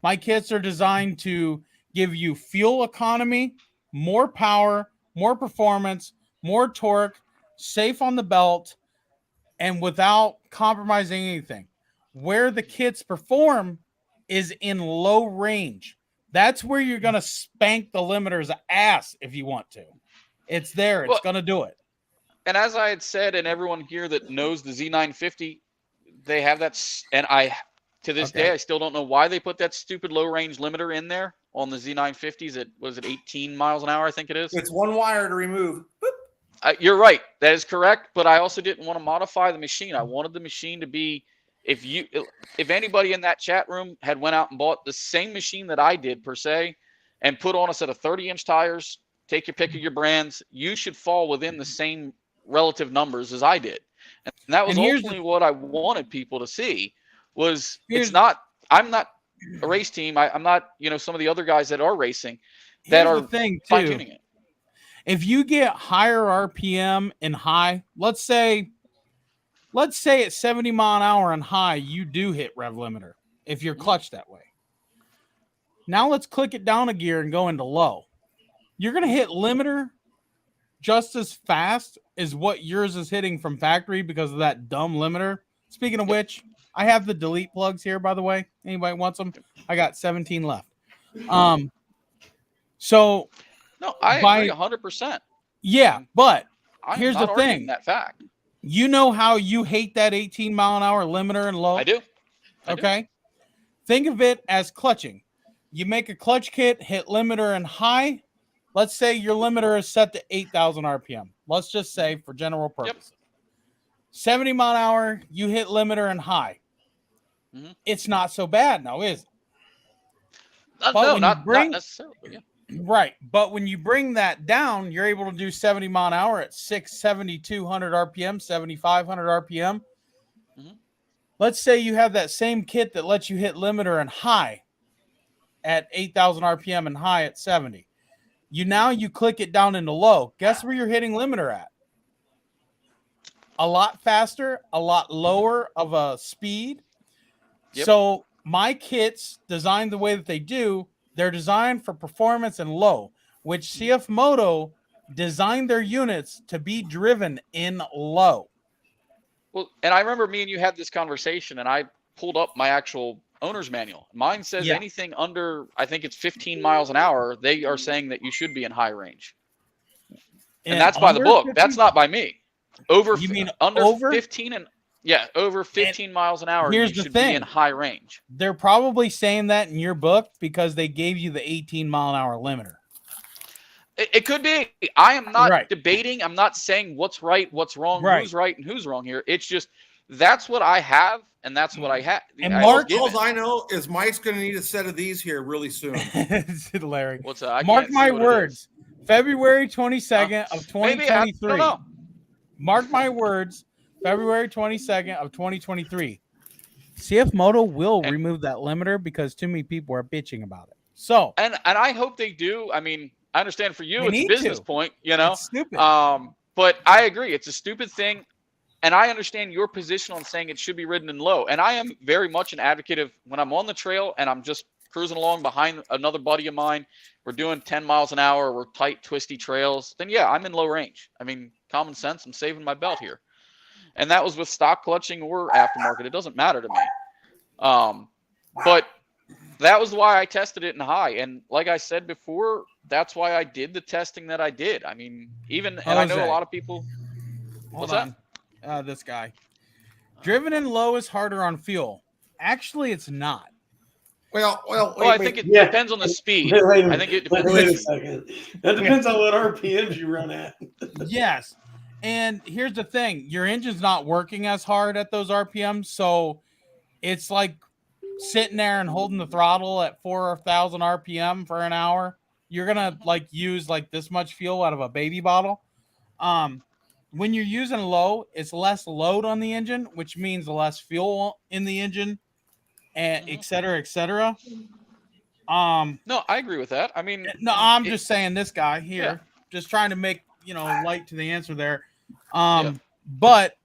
My kits are designed to give you fuel economy, more power, more performance, more torque, safe on the belt, and without compromising anything. Where the kits perform is in low range. That's where you're going to spank the limiter's ass if you want to. It's there. It's going to do it. And as I had said, and everyone here that knows the Z950, they have that. And to this day, I still don't know why they put that stupid low range limiter in there on the Z950s. Was it 18 miles an hour? I think it is. It's one wire to remove. You're right. That is correct. But I also didn't want to modify the machine. I wanted the machine to be, if anybody in that chat room had went out and bought the same machine that I did per se, and put on a set of 30-inch tires, take your pick of your brands, you should fall within the same relative numbers as I did. And that was ultimately what I wanted people to see. I'm not a race team. I'm not, some of the other guys that are racing that are fine-tuning it. If you get higher RPM and high, let's say at 70 mile an hour and high, you do hit rev limiter if you're clutched that way. Now let's click it down a gear and go into low. You're going to hit limiter just as fast as what yours is hitting from factory because of that dumb limiter. Speaking of which, I have the delete plugs here, by the way. Anybody wants them? I got 17 left. So no, I agree 100%. Yeah, but here's the thing. That fact. You know how you hate that 18 mile an hour limiter and low? I do. Okay. Think of it as clutching. You make a clutch kit, hit limiter and high. Let's say your limiter is set to 8,000 RPM. Let's just say for general purposes. 70 mile an hour, you hit limiter and high. It's not so bad now, is it? Not necessarily. Yeah. Right. But when you bring that down, you're able to do 70 mile an hour at 7,200 RPM, 7,500 RPM. Let's say you have that same kit that lets you hit limiter and high at 8,000 RPM and high at 70. You click it down into low. Guess where you're hitting limiter at? A lot faster, a lot lower of a speed. So my kits designed the way that they do, they're designed for performance and low, which CF Moto designed their units to be driven in low. Well, and I remember me and you had this conversation, and I pulled up my actual owner's manual. Mine says anything under, I think it's 15 miles an hour, they are saying that you should be in high range. And that's by the book. 15? That's not by me. Over 15 and over 15 miles an hour, here's you should be in high range. They're probably saying that in your book because they gave you the 18 mile an hour limiter. It could be. I am not debating. I'm not saying what's right, what's wrong, who's right and who's wrong here. It's just that's what I have, and that's what I have. And Mark, all I know is Mike's going to need a set of these here really soon. Larry, what's that? Mark my words. February 22nd of 2023. Mark my words. February 22nd of 2023. CF Moto will remove that limiter because too many people are bitching about it. So and I hope they do. I mean, I understand for you it's a business point, It's stupid. But I agree, it's a stupid thing, and I understand your position on saying it should be ridden in low. And I am very much an advocate of when I'm on the trail and I'm just cruising along behind another buddy of mine, we're doing 10 miles an hour, we're tight, twisty trails, then yeah, I'm in low range. I mean, common sense, I'm saving my belt here. And that was with stock clutching or aftermarket. It doesn't matter to me. But that was why I tested it in high. And like I said before, that's why I did the testing that I did. I mean, and I know a lot of people. Hold on. This guy. Driven in low is harder on fuel. Actually, it's not. Well, I think it depends on the speed. I think it depends. Wait a second. That depends on what RPMs you run at. Yes. And here's the thing. Your engine's not working as hard at those RPMs, so it's like sitting there and holding the throttle at 4,000 RPM for an hour. You're going to like use like this much fuel out of a baby bottle. When you're using low, it's less load on the engine, which means less fuel in the engine, and et cetera, et cetera. No, I agree with that. I mean, no, I'm just saying this guy here, just trying to make, light to the answer there. But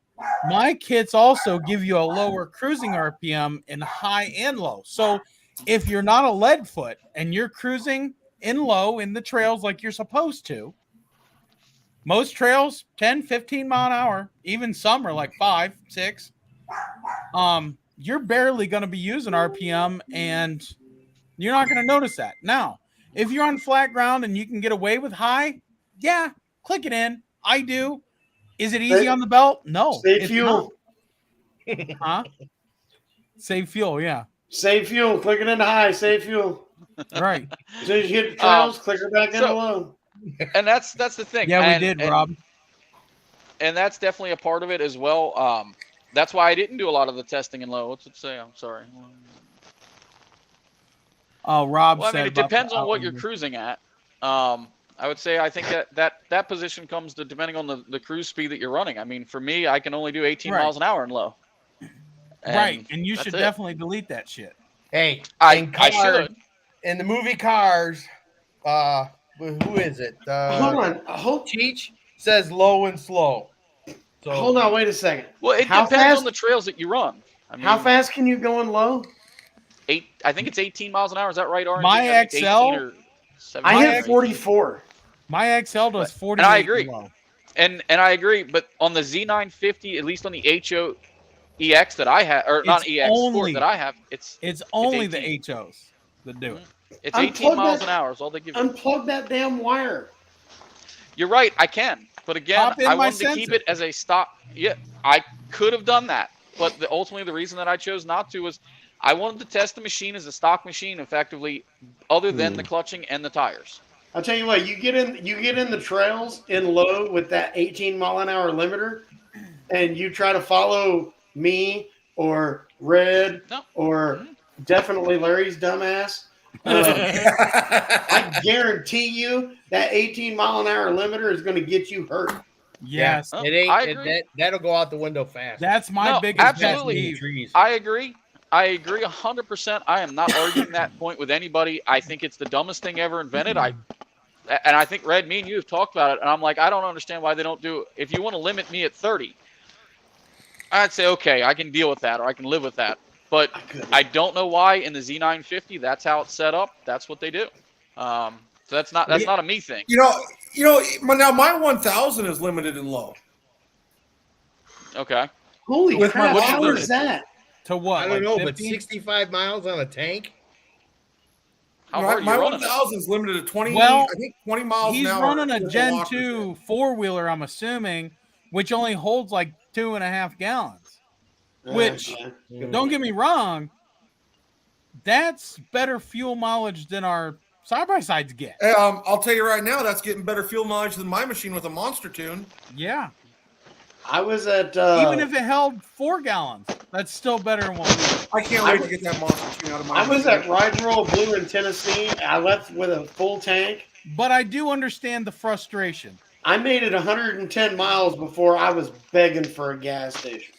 my kits also give you a lower cruising RPM in high and low. So if you're not a lead foot and you're cruising in low in the trails like you're supposed to, most trails 10, 15 mile an hour, even some are like 5, 6. You're barely going to be using RPM and you're not going to notice that. Now, if you're on flat ground and you can get away with high, yeah, click it in. I do. Is it easy on the belt? No. Save fuel. Huh? Save fuel, yeah. Save fuel. Click it into high. Save fuel. Right. As soon as you hit the trails, click it back into low. And that's the thing. Yeah, we did, Rob. And that's definitely a part of it as well. That's why I didn't do a lot of the testing in low. What's it say? I'm sorry. Oh, Rob said. I mean, it depends on what you're here. cruising at. I would say I think that position comes to depending on the cruise speed that you're running. I mean, for me, I can only do 18 miles an hour in low. And you should definitely delete that shit. Hey, I should. In the movie Cars, who is it? Hold on. Cheech says low and slow. So hold on, wait a second. Well, it depends on the trails that you run. I mean, how fast can you go in low? I think it's 18 miles an hour. Is that right, R.N.G? My XL, I hit 44. My XL does 40. And I agree. And I agree, but on the Z950, at least on the HO-EX that I have, or not EX Sport that I have, it's only the HOs that do it. It's 18 miles an hour is all they give you. Unplug that damn wire. You're right, I can. But again, I wanted to keep it as a stock. Yeah, I could have done that. But ultimately, the reason that I chose not to was I wanted to test the machine as a stock machine effectively, other than the clutching and the tires. I'll tell you what, you get in the trails in low with that 18 mile an hour limiter, and you try to follow me or Red or definitely Larry's dumbass. I guarantee you that 18 mile an hour limiter is going to get you hurt. Yes, it ain't. That'll go out the window fast. That's my biggest pet peeve. I agree 100%. I am not arguing that point with anybody. I think it's the dumbest thing ever invented. And I think Red, me and you have talked about it, and I'm like, I don't understand why they don't do it. If you want to limit me at 30, I'd say okay, I can deal with that, or I can live with that. But I don't know why in the Z950 that's how it's set up. That's what they do. So that's not a me thing. Now my 1000 is limited in low. Okay. Holy crap! How is that? To what? I don't know, 50? But 65 miles on a tank. My 1000 is limited to 20. Well, I think 20 miles an hour. He's running a Gen 2 4-wheeler, I'm assuming, which only holds like 2.5 gallons. Which, don't get me wrong, that's better fuel mileage than our side-by-sides get. I'll tell you right now, that's getting better fuel mileage than my machine with a monster tune. Yeah. I was at... even if it held 4 gallons, that's still better than what we... I can't wait to get that monster tune out of my I was at Ride Roll Blue in Tennessee. I left with a full tank. But I do understand the frustration. I made it 110 miles before I was begging for a gas station.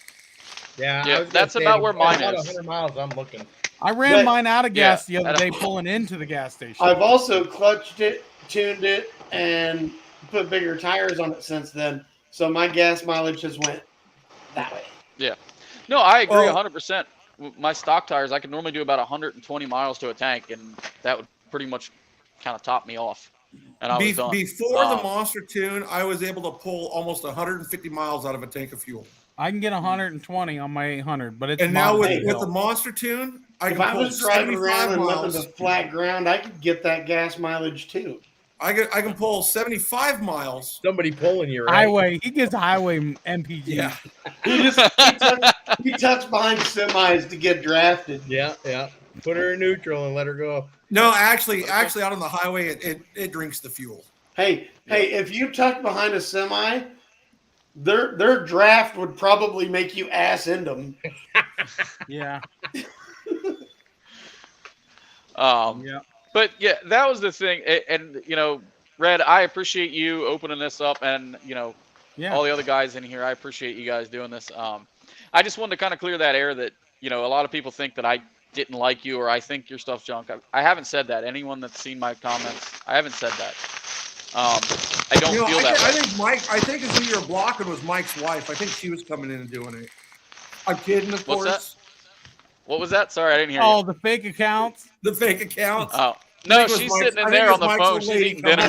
Yeah, that's about where mine is. 100 miles, I'm looking. I ran mine out of gas the other day pulling into the gas station. I've also clutched it, tuned it, and put bigger tires on it since then. So my gas mileage just went that way. Yeah. No, I agree 100%. my stock tires, I could normally do about 120 miles to a tank, and that would pretty much kind of top me off. And I was done. Before the Monster Tune, I was able to pull almost 150 miles out of a tank of fuel. I can get 120 on my 800, but it's And now with mountain the Monster Tune, if I was driving around and nothing but flat ground, I could get that gas mileage too. I can pull 75 miles. Somebody pulling you, right? highway. He gets highway MPG. Yeah. He tucks behind semis to get drafted. Yeah. Put her in neutral and let her go. No, actually, out on the highway, it drinks the fuel. Hey, if you tuck behind a semi, their draft would probably make you ass into them. Yeah. Yeah. But yeah, that was the thing. And Red, I appreciate you opening this up, and all the other guys in here. I appreciate you guys doing this. I just wanted to kind of clear that air that a lot of people think that I didn't like you or I think your stuff's junk. I haven't said that. Anyone that's seen my comments, I haven't said that. I don't feel that way. I think who you're blocking was Mike's wife. I think she was coming in and doing it. I'm kidding, of course. What's that? What was that? Sorry, I didn't hear you. Oh, the fake accounts. The fake accounts. Oh no, she's sitting in there on the phone. She's eating dinner.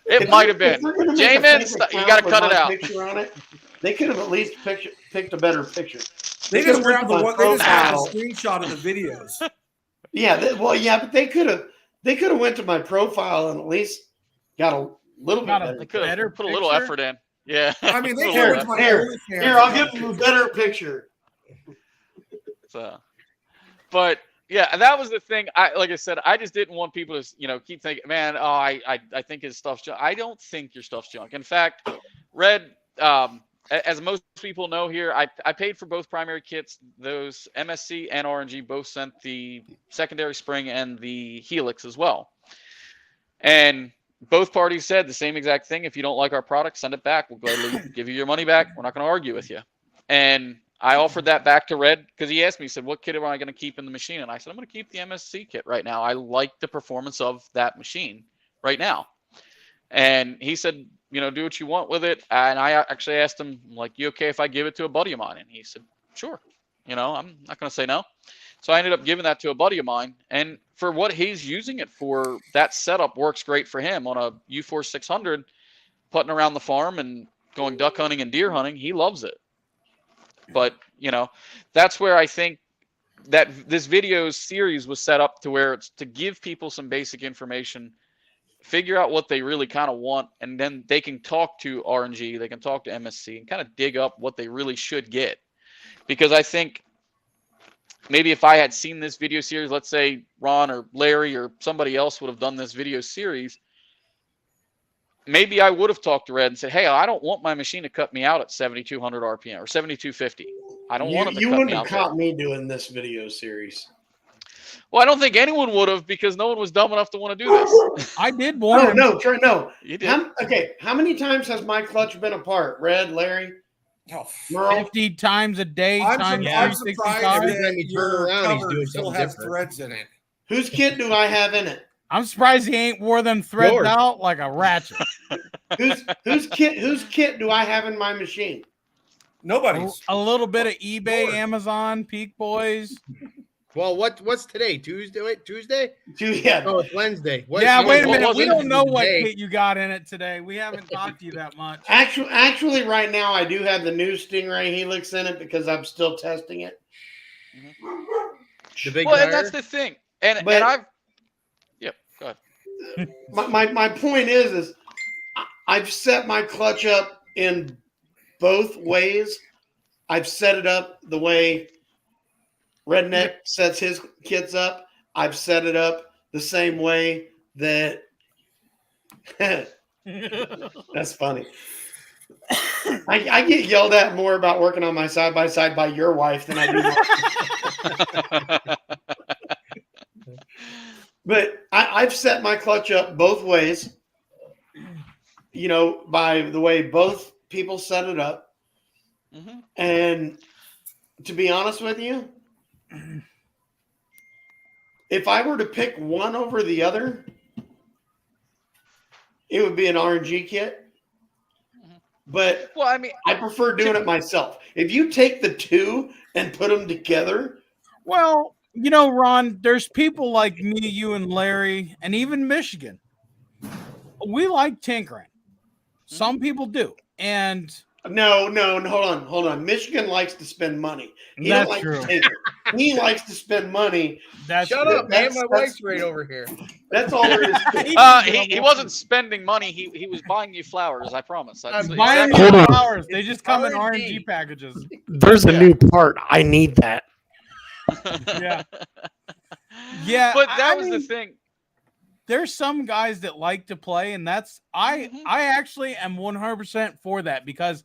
It might have been. Jamin, you got to cut it out. Picture on it. They could have at least picked a better picture. They just grabbed the one. They just grabbed a screenshot of the videos. Yeah, but they could have went to my profile and at least got a little bit They could have put a little effort in. Yeah. I mean, they here, I'll give them a better picture. But yeah, that was the thing. Like I said, I just didn't want people to keep thinking, man, I think his stuff's junk. I don't think your stuff's junk. In fact, Red, as most people know here, I paid for both primary kits. Those MSC and R.N.G both sent the secondary spring and the helix as well. And both parties said the same exact thing. If you don't like our product, send it back. We'll gladly give you your money back. We're not going to argue with you. And I offered that back to Red because he asked me, he said, what kit am I going to keep in the machine? And I said, I'm going to keep the MSC kit right now. I like the performance of that machine right now. And he said, do what you want with it. And I actually asked him, like, you okay if I give it to a buddy of mine? And he said, sure. I'm not going to say no. So I ended up giving that to a buddy of mine. And for what he's using it for, that setup works great for him on a U-Force 600, putting around the farm and going duck hunting and deer hunting. He loves it. But, that's where I think that this video series was set up to where it's to give people some basic information, figure out what they really kind of want, and then they can talk to R.N.G, they can talk to MSC and kind of dig up what they really should get. Because I think maybe if I had seen this video series, let's say Ron or Larry or somebody else would have done this video series, maybe I would have talked to Red and said, hey, I don't want my machine to cut me out at 7,200 RPM or 7,250. I don't want it to cut me out. You wouldn't have caught me doing this video series. Well, I don't think anyone would have because no one was dumb enough to want to do this. I did warn. No, Trey, no. You did. How many times has my clutch been apart? Red, Larry? Oh, Merle? 50 times a day times I'm 365. surprised Every time you turn around, he's doing still something has different. threads in it. Whose kit do I have in it? I'm surprised he ain't wore them threads Yours. out like a ratchet. Whose kit do I have in my machine? Nobody's. A little bit of eBay, Amazon, Peak Boys. Well, what's today? Tuesday? Wait, Tuesday? Yeah. Oh, it's Wednesday. Wait a minute. was We it don't know what today? kit you got in it today. We haven't talked to you that much. Actually, right now I do have the new Stingray Helix in it because I'm still testing it. The big Well, tire? and that's the thing. And I've go ahead. My point is I've set my clutch up in both ways. I've set it up the way Redneck sets his kits up. I've set it up the same way that that's funny. I get yelled at more about working on my side-by-side by your wife than I do. But I've set my clutch up both ways, by the way both people set it up. Mm-hmm. And to be honest with you, if I were to pick one over the other, it would be an R.N.G kit. But well, I mean, I prefer doing it myself. If you take the two and put them together, Well, you know, Ron, there's people like me, you, and Larry, and even Michigan. We like tinkering. Some people do, and No, hold on. Michigan likes to spend money. He don't that's like true. to take it. He likes to spend money. That's Shut true. up, man. My wife's right over here. That's all there is to it. He wasn't spending money. He was buying you flowers. I promise. That's I'm Buying exactly- you Hold on. flowers. They just come in R&G. R&G packages. There's a Yeah. new part. I need that. Yeah. Yeah, But that I was the mean, thing. there's some guys that like to play, and that's I actually am 100% for that because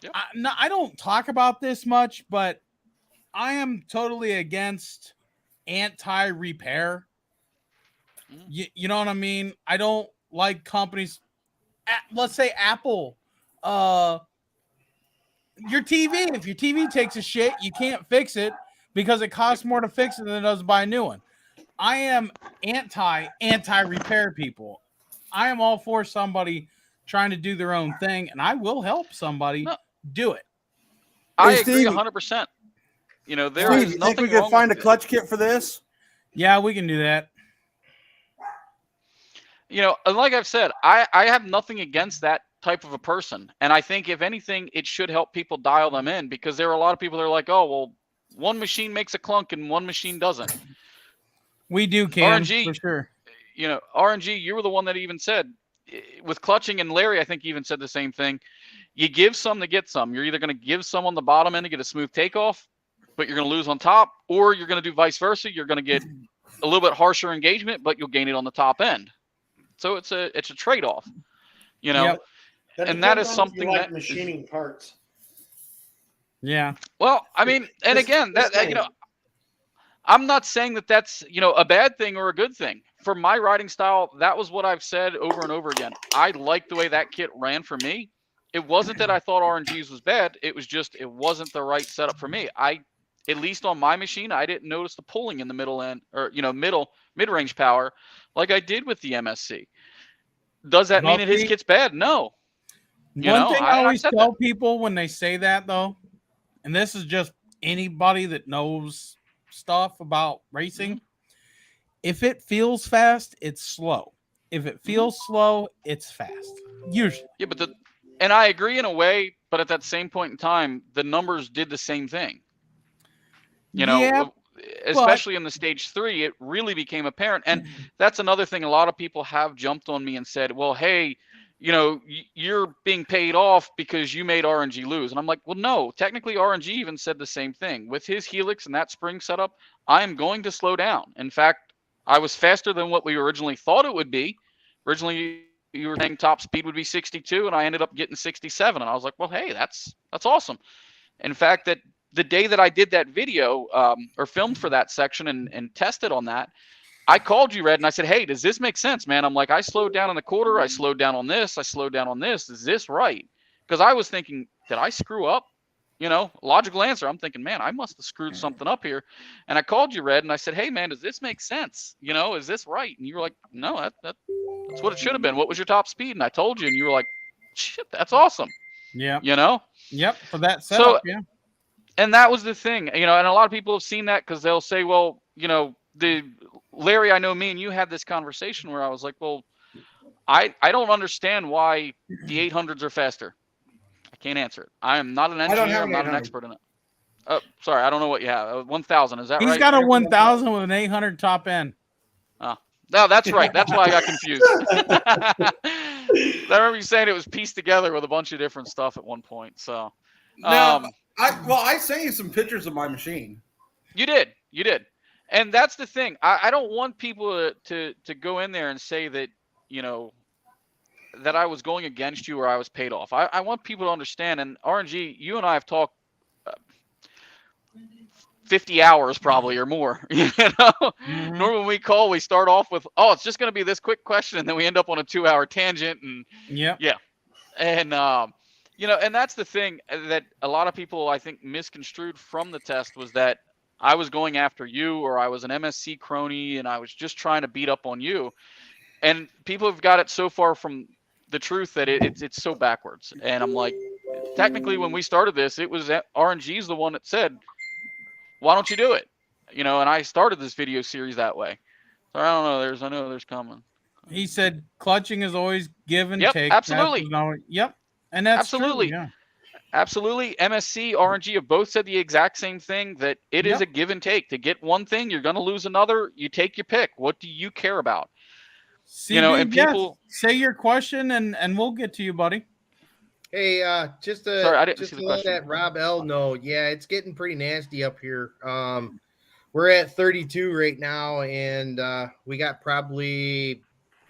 Yep. I don't talk about this much, but I am totally against anti-repair. You know what I mean? I don't like companies. Let's say Apple. Your TV. If your TV takes a shit, you can't fix it because it costs more to fix it than it does to buy a new one. I am anti-repair people. I am all for somebody trying to do their own thing, and I will help somebody do it. I Hey, agree Steve. 100%. You know, there Steve, is you nothing think we could wrong find a with it. clutch kit for this? Yeah, we can do that. You know, and like I've said, I have nothing against that type of a person. And I think if anything, it should help people dial them in because there are a lot of people that are like, oh, well, one machine makes a clunk and one machine doesn't. We do, Cam, R.N.G. for sure. You know, R.N.G., you were the one that even said, with clutching, and Larry, I think, even said the same thing. You give some to get some. You're either going to give some on the bottom end to get a smooth takeoff, but you're going to lose on top, or you're going to do vice versa. You're going to get a little bit harsher engagement, but you'll gain it on the top end. So it's a trade-off, you know. Yep. And that depends is on if you something like that machining parts. Yeah. Well, I mean, and again, that you know, I'm not saying that that's, you know, a bad thing or a good thing. For my riding style, that was what I've said over and over again. I liked the way that kit ran for me. It wasn't that I thought R.N.G's was bad. It was just it wasn't the right setup for me. At least on my machine, I didn't notice the pulling in the middle end or, you know, mid-range power like I did with the MSC. Does that mean that his kit's bad? No. One thing I always accept tell that. people when they say that, though, and this is just anybody that knows stuff about racing, if it feels fast, it's slow. If it feels slow, it's fast. Usually. Yeah, but and I agree in a way, but at that same point in time, the numbers did the same thing. You know, Yeah, especially in the stage 3, it really became apparent. And that's another thing. A lot of people have jumped on me and said, well, hey, you know, you're being paid off because you made R.N.G. lose. And I'm like, well, no, technically R.N.G. even said the same thing. With his helix and that spring setup, I am going to slow down. In fact, I was faster than what we originally thought it would be. Originally, you were saying top speed would be 62, and I ended up getting 67. And I was like, well, hey, that's awesome. In fact, that the day that I did that video or filmed for that section and tested on that, I called you, Red, and I said, hey, does this make sense, man? I'm like, I slowed down in the quarter. I slowed down on this. I slowed down on this. Is this right? Because I was thinking, did I screw up? You know, logical answer. I'm thinking, man, I must have screwed something up here. And I called you, Red, and I said, hey, man, does this make sense? You know, is this right? And you were like, no, that's what it should have been. What was your top speed? And I told you, and you were like, shit, that's awesome. Yeah. You know? Yep. For that setup, yeah. And that was the thing, you know, and a lot of people have seen that because they'll say, well, you know, Larry, I know me and you had this conversation where I was like, well, I don't understand why the 800s are faster. I can't answer it. I am not an engineer. I'm not an expert in it. Oh, sorry. I don't know what you have. 1000. Is that right? He's got a 1000 with an 800 top end. Oh, no, that's right. That's why I got confused. I remember you saying it was pieced together with a bunch of different stuff at one point. So, now, I sent you some pictures of my machine. You did. And that's the thing. I don't want people to go in there and say that, you know, that I was going against you or I was paid off. I want people to understand. And R.N.G., you and I have talked 50 hours probably or more. You know, normally when we call, we start off with, oh, it's just going to be this quick question, and then we end up on a 2-hour tangent. And yeah, and you know, and that's the thing that a lot of people I think misconstrued from the test was that I was going after you or I was an MSC crony and I was just trying to beat up on you. And people have got it so far from the truth that it's so backwards. And I'm like, technically when we started this, it was R.N.G's the one that said, why don't you do it? You know, and I started this video series that way. So I don't know. I know there's coming. He said clutching is always give and Yep, take. absolutely. Yep, and that's Absolutely. true. Yeah. Absolutely. MSC, R.N.G have both said the exact same thing, that it is a give and take. To get one thing, you're going to lose another. You take your pick. What do you care about? CB, You know, and people say your question and we'll get to you, buddy. Hey, just to Sorry, I didn't see the let question. that Rob L know. Yeah, it's getting pretty nasty up here. We're at 32 right now, and we got probably,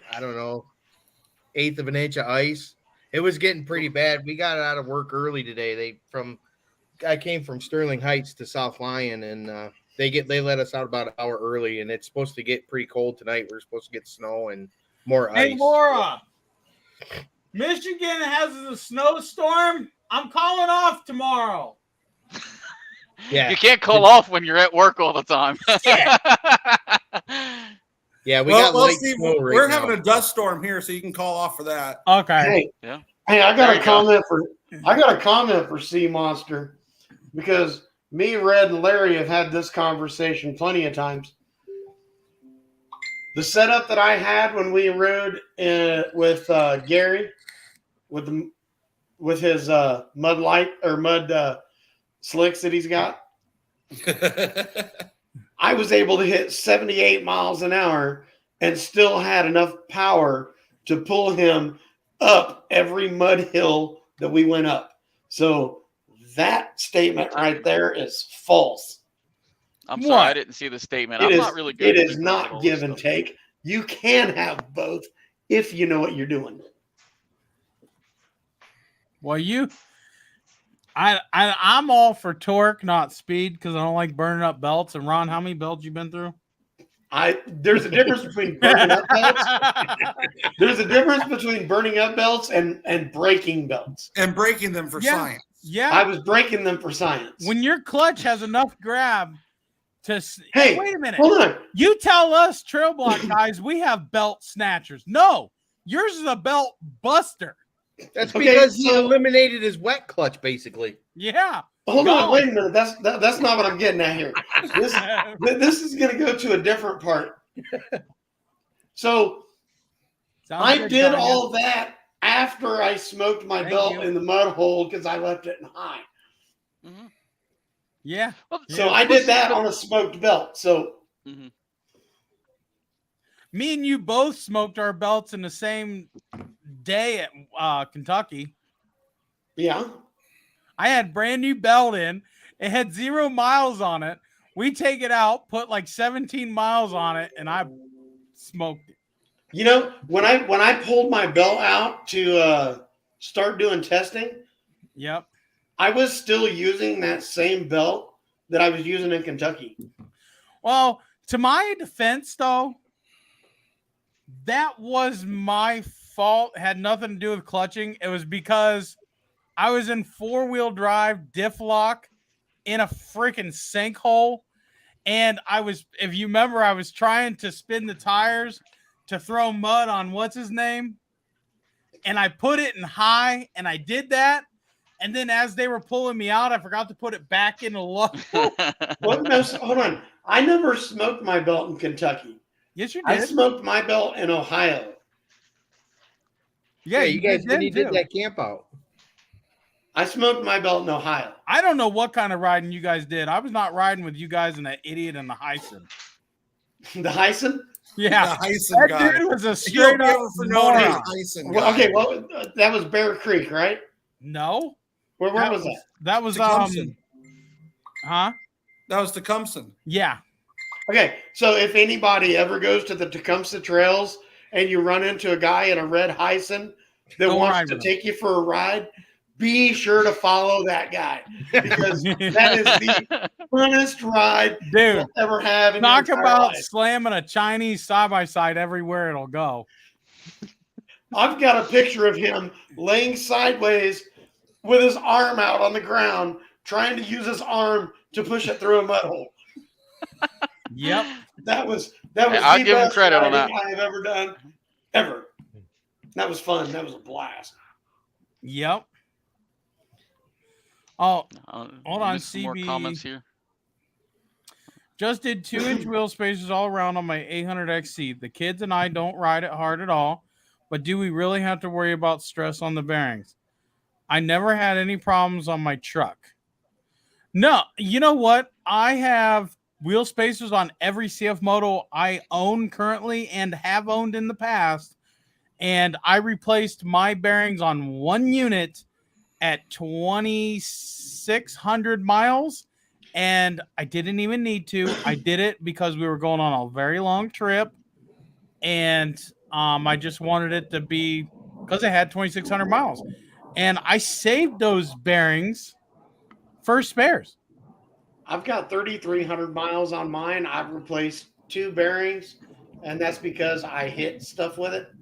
I don't know, 1/8 of an inch of ice. It was getting pretty bad. We got out of work early today. I came from Sterling Heights to South Lyon, and they let us out about an hour early, and it's supposed to get pretty cold tonight. We're supposed to get snow and more ice. Hey, Laura, Michigan has a snowstorm. I'm calling off tomorrow. Yeah, You can't call off when you're at work all the time. Yeah, we got light Steve, snow we're right having now. a dust storm here, so you can call off for that. Okay. Hey, Yeah. I got There a you comment for Sea Monster, because me, Red, and Larry have had this conversation plenty of times. The setup that I had when we rode with Gary, with his mud slicks that he's got, I was able to hit 78 miles an hour and still had enough power to pull him up every mud hill that we went up. So that statement right there is false. I'm sorry, I didn't see the statement. I'm not really good. It at is figuring out not all give this and stuff. take. You can have both if you know what you're doing. Well, I'm all for torque, not speed, because I don't like burning up belts. And Ron, how many belts you been through? There's a difference between burning up belts. There's a difference between burning up belts and breaking belts. And breaking them for science. Yeah. I was breaking them for science. When your clutch has enough grab to Hey, wait a minute. Hold on. You tell us trail block guys we have belt snatchers. No, yours is a belt buster. That's because he eliminated his wet clutch, basically. Yeah. Hold on, wait a minute. That's not what I'm getting at here. This is going to go to a different part. So I did all that after I smoked my belt in the mud hole because I left it in high. Mm-hmm. Yeah. So I did that on a smoked belt. So me and you both smoked our belts in the same day at Kentucky. Yeah. I had brand new belt in. It had 0 miles on it. We take it out, put like 17 miles on it, and I smoked it. You know, when I pulled my belt out to start doing testing, yep, I was still using that same belt that I was using in Kentucky. Well, to my defense, though, that was my fault. It had nothing to do with clutching. It was because I was in 4-wheel drive diff lock in a freaking sinkhole. And if you remember, I was trying to spin the tires to throw mud on what's his name. And I put it in high, and I did that. And then as they were pulling me out, I forgot to put it back in low. Hold on. I never smoked my belt in Kentucky. Yes, you did. I smoked my belt in Ohio. Yeah, you guys did that camp out. I smoked my belt in Ohio. I don't know what kind of riding you guys did. I was not riding with you guys and that idiot in the Hyson. The Hyson? Yeah. The Hyson that guy. dude was a straight up moron. Well, okay, well, that was Bear Creek, right? No. Where was that? That was Tecumseh. Huh? That was Tecumseh. Yeah. Okay, so if anybody ever goes to the Tecumseh Trails and you run into a guy in a red Hyson that wants to take you for a ride, be sure to follow that guy, because that is the funnest ride you'll ever have in talk your entire about life. Slamming a Chinese side-by-side everywhere it'll go. I've got a picture of him laying sideways with his arm out on the ground, trying to use his arm to push it through a mud hole. Yep. That was I'll the give him best credit on riding that. I have ever done, ever. That was fun. That was a blast. Yep. Oh, hold on, some more CB. comments here. Just did 2-inch wheel spacers all around on my 800XC. The kids and I don't ride it hard at all, but do we really have to worry about stress on the bearings? I never had any problems on my truck. No, you know what? I have wheel spacers on every CF Moto I own currently and have owned in the past, and I replaced my bearings on one unit at 2,600 miles. And I didn't even need to. I did it because we were going on a very long trip, and I just wanted it to be because it had 2,600 miles, and I saved those bearings for spares. I've got 3,300 miles on mine. I've replaced 2 bearings, and that's because I hit stuff with it,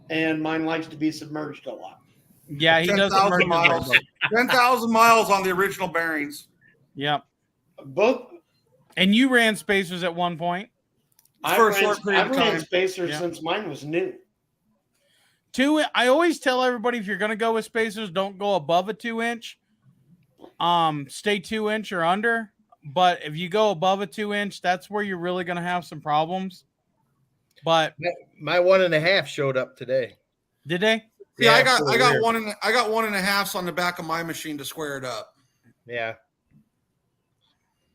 and mine likes to be submerged a lot. Yeah, he does. 10,000 miles. 10,000 miles on the original bearings. Yep. Both. And you ran spacers at one point. For a short period I've of ran time. spacers since mine was new. I always tell everybody, if you're going to go with spacers, don't go above a 2-inch. Stay 2-inch or under. But if you go above a 2-inch, that's where you're really going to have some problems. But my 1.5 showed up today. Did they? Yeah, I got 1.5s on the back of my machine to square it up. Yeah.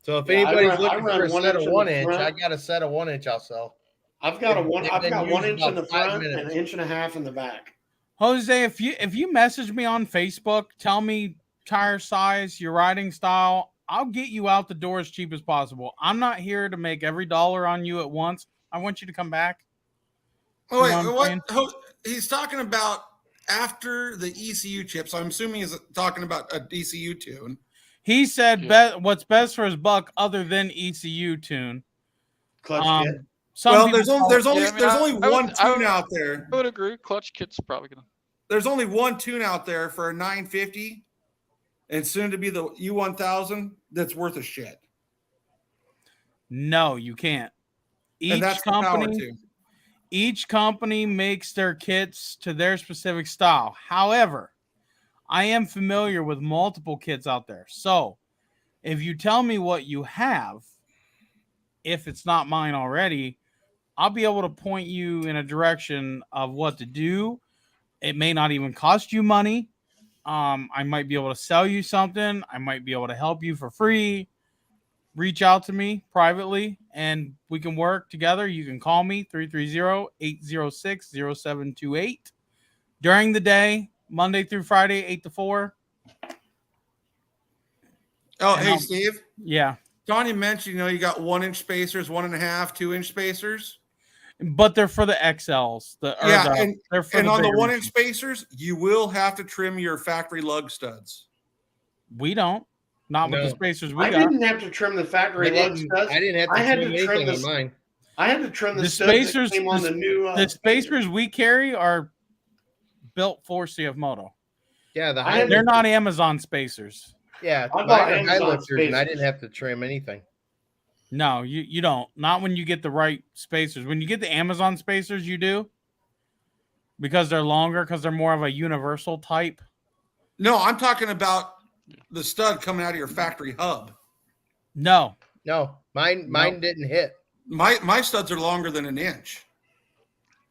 So if anybody's looking for a set of 1-inch, I got a set of 1-inch I'll sell. I've got 1 inch in the front and 1.5 inches in the back. Jose, if you message me on Facebook, tell me tire size, your riding style, I'll get you out the door as cheap as possible. I'm not here to make every dollar on you at once. I want you to come back. Oh, wait, what? He's talking about after the ECU chips. I'm assuming he's talking about a DCU tune. He said what's best for his buck other than ECU tune. Clutch kit. Well, there's only one tune out there. I would agree. Clutch kit's probably gonna. There's only one tune out there for a 950, and soon to be the U1000. That's worth a shit. No, you can't. Each company makes their kits to their specific style. However, I am familiar with multiple kits out there. So if you tell me what you have, if it's not mine already, I'll be able to point you in a direction of what to do. It may not even cost you money. I might be able to sell you something. I might be able to help you for free. Reach out to me privately and we can work together. You can call me 330-806-0728 during the day, Monday through Friday, 8 to 4. Oh, hey, Steve. Yeah. Tony mentioned, you got 1-inch spacers, 1.5, 2-inch spacers. But they're for the XLs. And on the 1-inch spacers, you will have to trim your factory lug studs. We don't. Not with the spacers we got. I didn't have to trim the factory lug studs. I didn't have to trim anything on mine. I had to trim the spacers. That came on the new. The spacers we carry are built for CF Moto. Yeah, they're not Amazon spacers. Yeah, I looked through and I didn't have to trim anything. No, you don't. Not when you get the right spacers. When you get the Amazon spacers, you do. Because they're longer, because they're more of a universal type. No, I'm talking about the stud coming out of your factory hub. No, mine didn't hit. My studs are longer than 1 inch.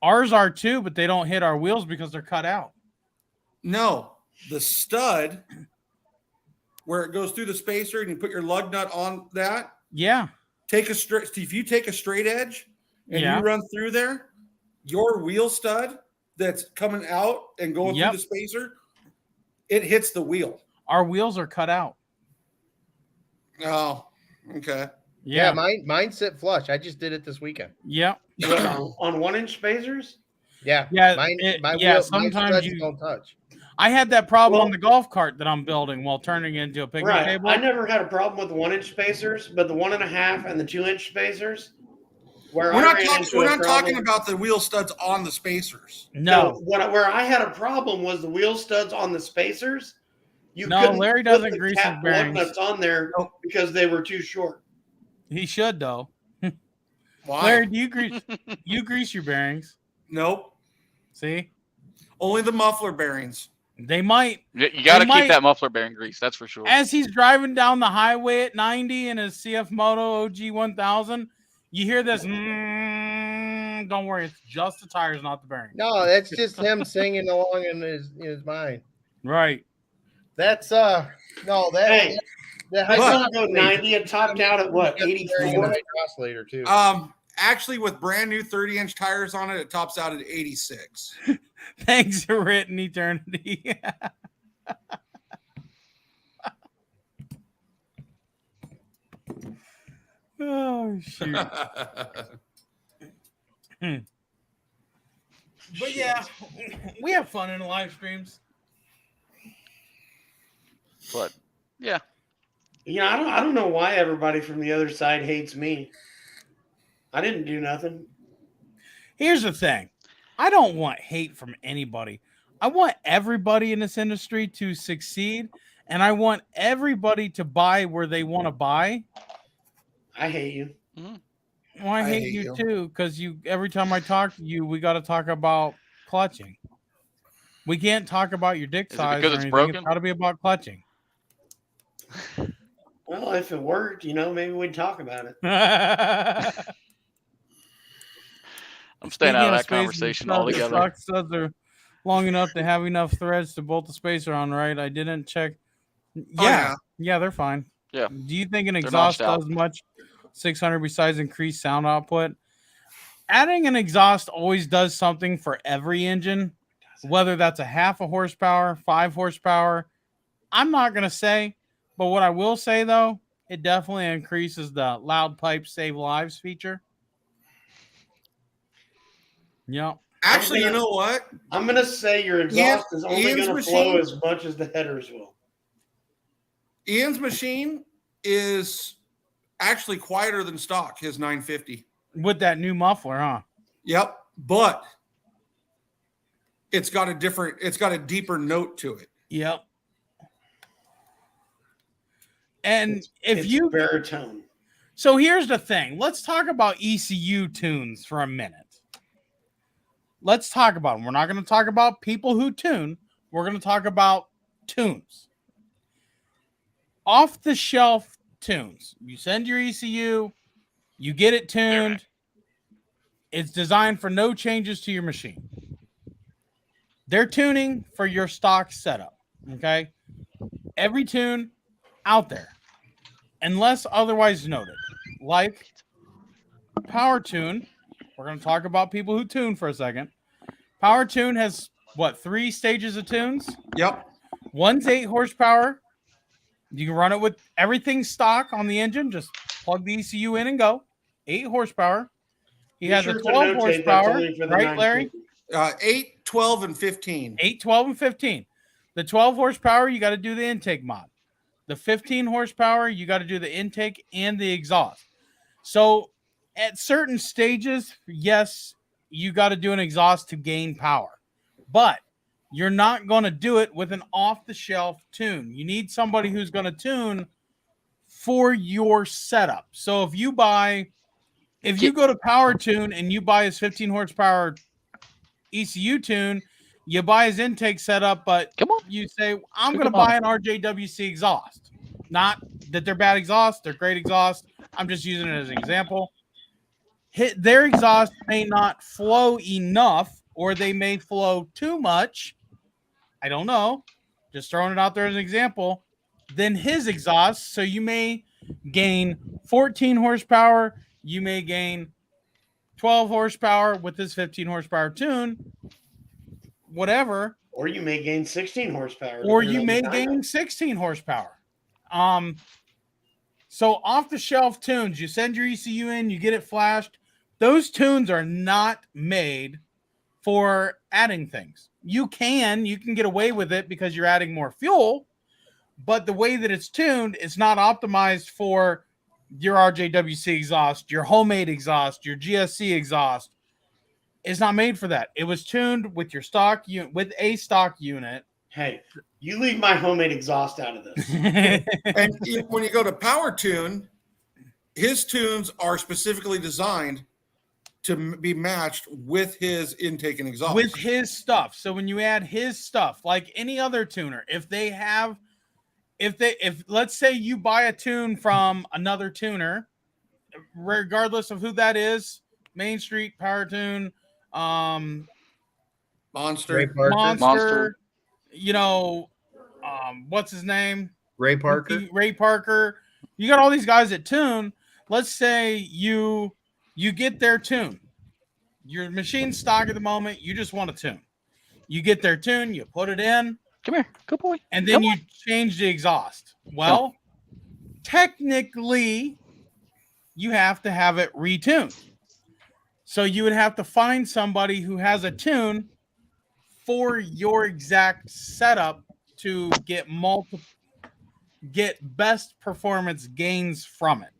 Ours are too, but they don't hit our wheels because they're cut out. No, the stud where it goes through the spacer and you put your lug nut on that. Yeah. If you take a straight edge and you run through there, your wheel stud that's coming out and going through the spacer, it hits the wheel. Our wheels are cut out. Oh, okay. Yeah, mine sit flush. I just did it this weekend. Yeah. On 1-inch spacers? Yeah. Sometimes you don't touch. I had that problem on the golf cart that I'm building while turning it into a picnic table. I never had a problem with the 1-inch spacers, but the 1.5 and the 2-inch spacers. We're not talking about the wheel studs on the spacers. No. Where I had a problem was the wheel studs on the spacers. Larry doesn't grease his bearings. Nuts on there because they were too short. He should though. Why? Larry, do you grease your bearings? Nope. See? Only the muffler bearings. They might. You got to They might- keep that muffler bearing grease. That's for sure. As he's driving down the highway at 90 in his CF Moto OG 1000, you hear this. Don't worry, it's just the tires, not the bearing. No, that's just him singing along in his mind. Right. That's no that. Hey, that I But- saw go 90 and topped out at what, 84? Later too. Actually, with brand new 30-inch tires on it, it tops out at 86. Thanks for written eternity. Oh shoot. But yeah, we have fun in the live streams. But yeah, You know, I don't know why everybody from the other side hates me. I didn't do nothing. Here's the thing. I don't want hate from anybody. I want everybody in this industry to succeed, and I want everybody to buy where they want to buy. I hate you. Well, I hate you too, because every time I talk to you, we got to talk about clutching. We can't talk about your dick Is it size because or it's anything. broken? It's got to be about clutching. Well, if it worked, maybe we'd talk about it. I'm staying out of that Speaking of conversation space, altogether. Stock studs are long enough to have enough threads to bolt the spacer on, right? I didn't check. Yeah, they're fine. Yeah. Do you think an They're exhaust notched out. does much 600 besides increased sound output? Adding an exhaust always does something for every engine, whether that's a half a horsepower, 5 horsepower. I'm not going to say, but what I will say, though, it definitely increases the loud pipe save lives feature. Yep. Actually, you know what? I'm going to say your exhaust is only Ian's going to flow machine- as much as the headers will. Ian's machine is actually quieter than stock, his 950. With that new muffler, huh? Yep. But it's got a deeper note to it. Yep. And It's baritone. So here's the thing. Let's talk about ECU tunes for a minute. Let's talk about them. We're not going to talk about people who tune. We're going to talk about tunes. Off-the-shelf tunes. You send your ECU, you get it tuned. It's designed for no changes to your machine. They're tuning for your stock setup, okay? Every tune out there, unless otherwise noted. Like Power Tune, we're going to talk about people who tune for a second. Power Tune has, 3 stages of tunes? Yep. One's 8 horsepower. You can run it with everything stock on the engine. Just plug the ECU in and go. 8 horsepower. He has a 12 horsepower, right, Larry? 8, 12, and 15. 8, 12, and 15. The 12 horsepower, you got to do the intake mod. The 15 horsepower, you got to do the intake and the exhaust. So at certain stages, yes, you got to do an exhaust to gain power. But you're not going to do it with an off-the-shelf tune. You need somebody who's going to tune for your setup. So if you go to Power Tune and you buy his 15 horsepower ECU tune, you buy his intake setup, but you say, I'm going to buy an RJWC exhaust. Not that they're bad exhaust, they're great exhaust. I'm just using it as an example. Their exhaust may not flow enough, or they may flow too much. I don't know. Just throwing it out there as an example. Then his exhaust, so you may gain 14 horsepower, you may gain 12 horsepower with this 15 horsepower tune, whatever. Or you may gain 16 horsepower. Or you may gain 16 horsepower. So off-the-shelf tunes, you send your ECU in, you get it flashed. Those tunes are not made for adding things. You can get away with it because you're adding more fuel, but the way that it's tuned, it's not optimized for your RJWC exhaust, your homemade exhaust, your GSC exhaust. It's not made for that. It was tuned with your stock unit, with a stock unit. Hey, you leave my homemade exhaust out of this. And when you go to Power Tune, his tunes are specifically designed to be matched with his intake and exhaust. With his stuff. So when you add his stuff, like any other tuner, if let's say you buy a tune from another tuner, regardless of who that is, Main Street, Power Tune, Monster. Monster. You know, what's his name? Ray Parker. Ray Parker. You got all these guys that tune. Let's say you get their tune. Your machine's stock at the moment. You just want a tune. You get their tune. You put it in. Come here. Good boy. And then you change the exhaust. Well, technically, you have to have it retuned. So you would have to find somebody who has a tune for your exact setup to get best performance gains from it.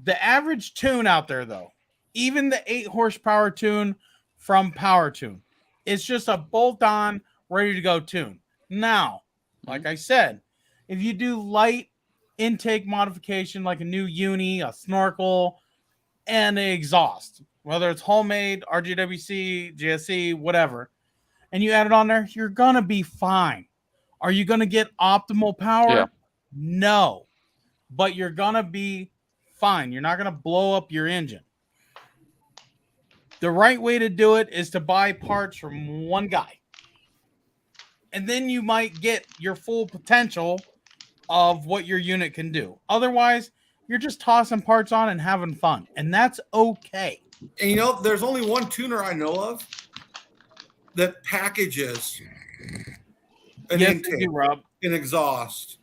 The average tune out there, though, even the 8 horsepower tune from Power Tune, it's just a bolt-on, ready to go tune. Now, like I said, if you do light intake modification like a new uni, a snorkel, and an exhaust, whether it's homemade, RGWC, GSC, whatever, and you add it on there, you're going to be fine. Are you going to get optimal power? Yeah. No. But you're going to be fine. You're not going to blow up your engine. The right way to do it is to buy parts from one guy. And then you might get your full potential of what your unit can do. Otherwise, you're just tossing parts on and having fun. And that's okay. And you know, there's only one tuner I know of that packages an intake, an exhaust.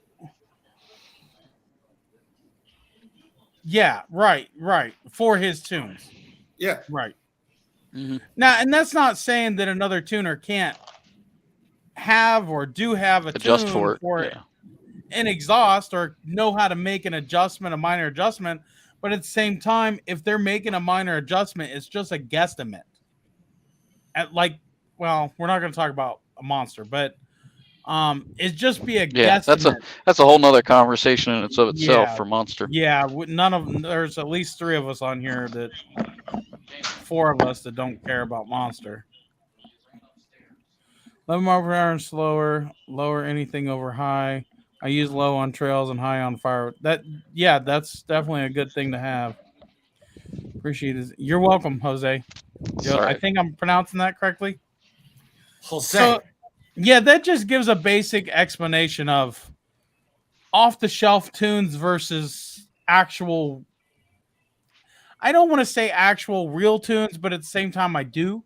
Yeah, right. For his tunes. Yeah. Right. Mm-hmm. Now, and that's not saying that another tuner can't have or do have a adjust tune for it. An exhaust or know how to make an adjustment, a minor adjustment. But at the same time, if they're making a minor adjustment, it's just a guesstimate. Well, we're not going to talk about a monster, but it's just be a guesstimate. That's a whole nother conversation in itself for Monster. Yeah, there's at least 3 of us on here 4 of us that don't care about Monster. 11 miles per hour and slower, lower anything over high. I use low on trails and high on fire. That's definitely a good thing to have. Appreciate it. You're welcome, Jose. I think I'm pronouncing that correctly. Jose. So, yeah, that just gives a basic explanation of off-the-shelf tunes versus actual. I don't want to say actual real tunes, but at the same time, I do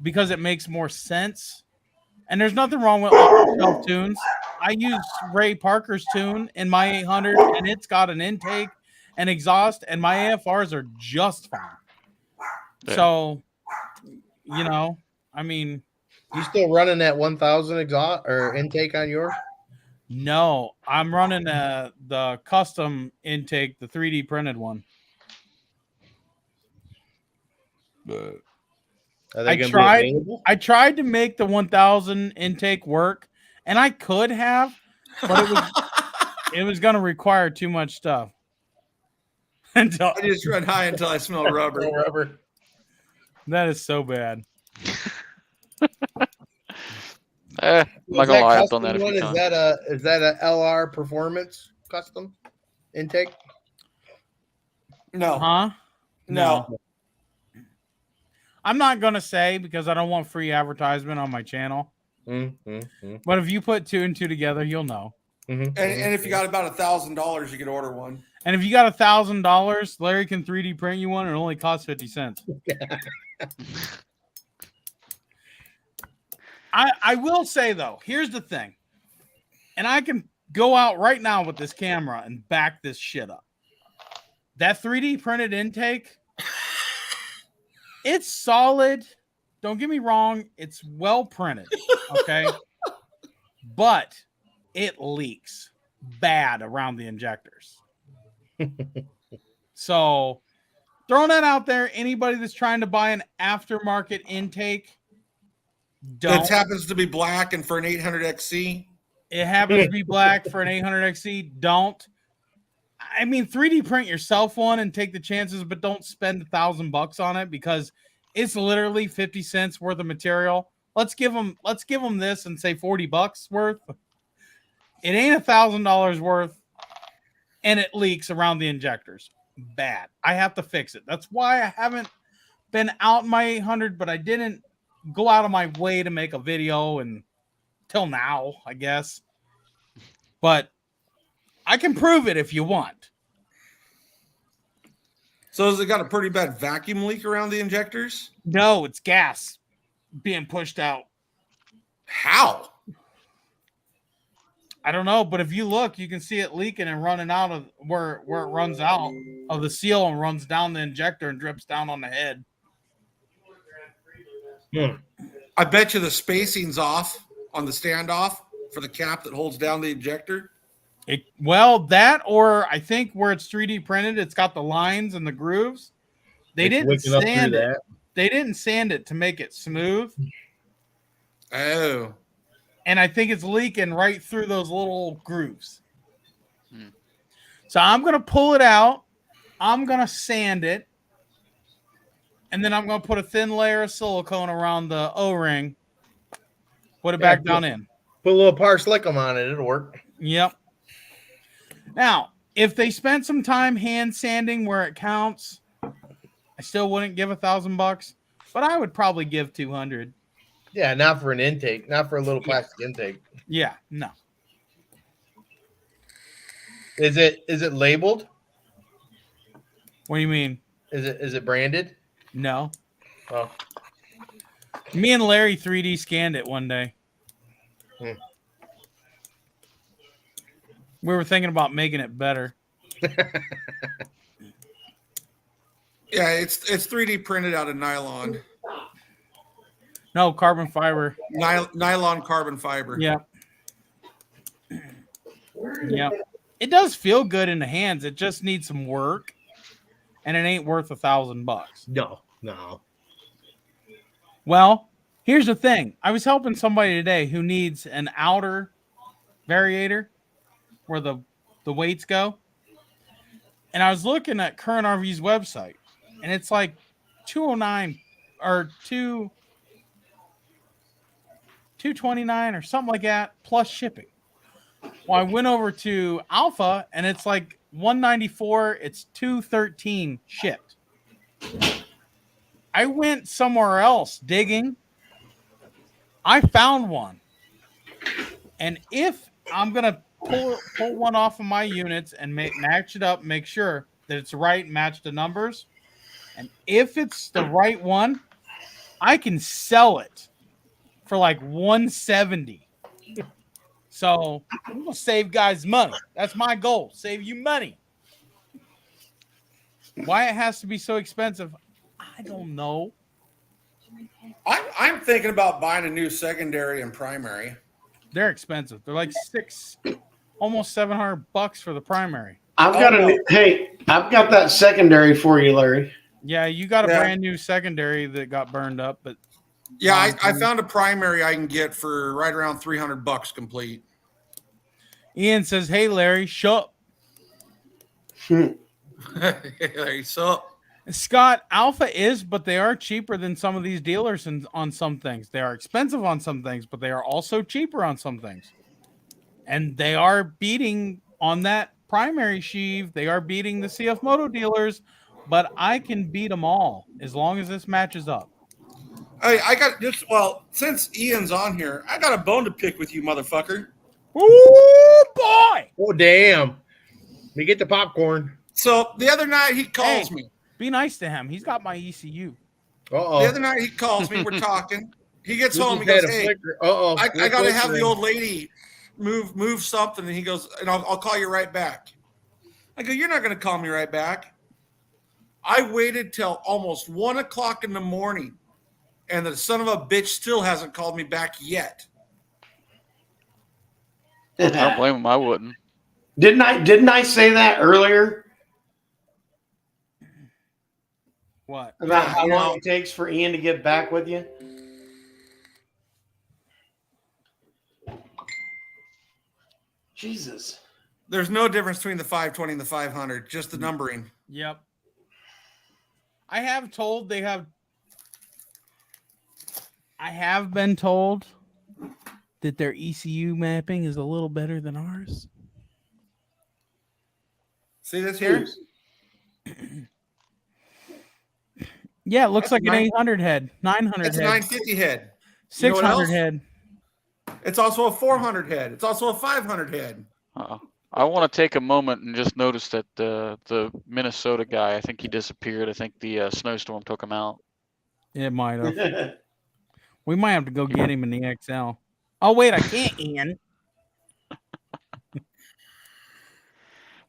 because it makes more sense. And there's nothing wrong with off-the-shelf tunes. I use Ray Parker's tune in my 800, and it's got an intake and exhaust, and my AFRs are just fine. Yeah. So, I mean, you still running that 1000 exhaust or intake on yours? No, I'm running the custom intake, the 3D printed one. I tried to make the 1000 intake work, and I could have, but it was going to require too much stuff. I just run high until I smell rubber. That is so bad. I'm not gonna lie, I've done that a few times. Is that a LR Performance custom intake? No. Huh? No. I'm not gonna say because I don't want free advertisement on my channel. But if you put 2 and 2 together, you'll know. And if you got about $1,000, you could order one. And if you got $1,000, Larry can 3D print you one. And it only costs 50 cents. I will say though, here's the thing, and I can go out right now with this camera and back this shit up. That 3D printed intake, it's solid. Don't get me wrong, it's well printed, okay? But it leaks bad around the injectors. So, throwing that out there, anybody that's trying to buy an aftermarket intake, don't. It happens to be black and for an 800XC. It happens to be black for an 800XC. Don't. I mean, 3D print yourself one and take the chances, but don't spend $1,000 on it because it's literally 50 cents worth of material. Let's give them this and say $40 worth. It ain't $1,000 worth, and it leaks around the injectors. Bad. I have to fix it. That's why I haven't been out in my 800, but I didn't go out of my way to make a video until now, I guess. But I can prove it if you want. So has it got a pretty bad vacuum leak around the injectors? No, it's gas being pushed out. How? I don't know, but if you look, you can see it leaking and running out of where it runs out of the seal and runs down the injector and drips down on the head. I bet you the spacing's off on the standoff for the cap that holds down the injector. That, or I think where it's 3D printed, it's got the lines and the grooves. They didn't sand it. They didn't sand it to make it smooth. Oh. And I think it's leaking right through those little grooves. So I'm going to pull it out. I'm going to sand it. And then I'm going to put a thin layer of silicone around the O-ring. Put it back down in. Put a little Parslicum on it. It'll work. Yep. Now, if they spent some time hand sanding where it counts, I still wouldn't give $1,000, but I would probably give 200. Yeah, not for an intake, not for a little plastic intake. Yeah, no. Is it labeled? What do you mean? Is it branded? No. Oh. Me and Larry 3D scanned it one day. We were thinking about making it better. Yeah, it's 3D printed out of nylon. No, carbon fiber. Nylon carbon fiber. Yeah. Yeah. It does feel good in the hands. It just needs some work. And it ain't worth $1,000. No. Well, here's the thing. I was helping somebody today who needs an outer variator where the weights go. And I was looking at Current RV's website, and it's like $209 or $229 or something like that plus shipping. Well, I went over to Alpha, and it's like $194. It's $213 shipped. I went somewhere else digging. I found one, and if I'm gonna pull one off of my units and match it up, make sure that it's right, match the numbers, and if it's the right one, I can sell it for like $170. So I'm gonna save guys money. That's my goal. Save you money. Why it has to be so expensive, I don't know. I'm thinking about buying a new secondary and primary. They're expensive. They're like almost $700 for the primary. I've got that secondary for you, Larry. Yeah, you got a brand new secondary that got burned up, but yeah, I found a primary I can get for right around $300 complete. Ian says, "Hey, Larry, shut up." Larry, so Scott, Alpha is, but they are cheaper than some of these dealers on some things. They are expensive on some things, but they are also cheaper on some things. And they are beating on that primary sheave. They are beating the CF Moto dealers, but I can beat them all as long as this matches up. I got just since Ian's on here, I got a bone to pick with you, motherfucker. Ooh, boy! Oh, damn. Let me get the popcorn. So the other night he calls me. Be nice to him. He's got my ECU. Uh-oh. The other night he calls me. We're talking. He gets home. He goes, "Hey, I got to have the old lady move something." And he goes, "And I'll call you right back." I go, "You're not going to call me right back." I waited till almost 1 o'clock in the morning, and the son of a bitch still hasn't called me back yet. I don't blame him. I wouldn't. Didn't I say that earlier? What? About how long it takes for Ian to get back with you? Jesus. There's no difference between the 520 and the 500, just the numbering. Yep. I have been told that their ECU mapping is a little better than ours. See this here? Yeah, it looks That's like an 800 head, 900 It's a head, 950 head. 600 head. It's also a 400 head. It's also a 500 head. I want to take a moment and just notice that the Minnesota guy, I think he disappeared. I think the snowstorm took him out. It might have. We might have to go get him in the XL. Oh, wait, I can't, Ian.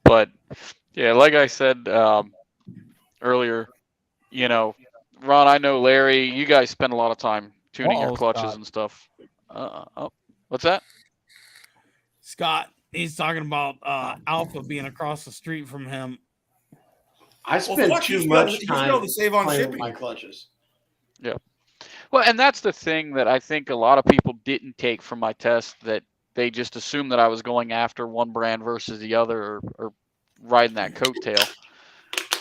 But, yeah, like I said earlier, you know, Ron, I know Larry, you guys spend a lot of time tuning your clutches Scott. and stuff. What's that? Scott, he's talking about Alpha being across the street from him. I spend too much time to save on playing with shipping. my clutches. Yeah. Well, and that's the thing that I think a lot of people didn't take from my test, that they just assumed that I was going after one brand versus the other, or riding that coattail.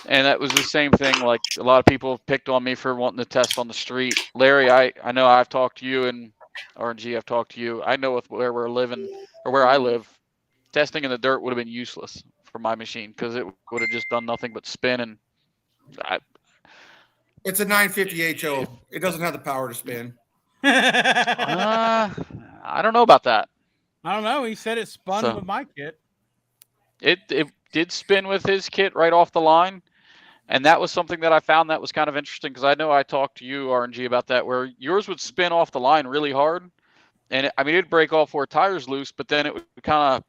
And that was the same thing. Like, a lot of people have picked on me for wanting to test on the street. Larry, I know I've talked to you, and R.N.G, I've talked to you. I know with where we're living, or where I live, testing in the dirt would have been useless for my machine, because it would have just done nothing but spin. And It's a 950 HO. It doesn't have the power to spin. I don't know about that. I don't know. He said it spun with my kit. It did spin with his kit right off the line. And that was something that I found that was kind of interesting, because I know I talked to you, R.N.G, about that, where yours would spin off the line really hard. And it'd break all four tires loose, but then it would kind of,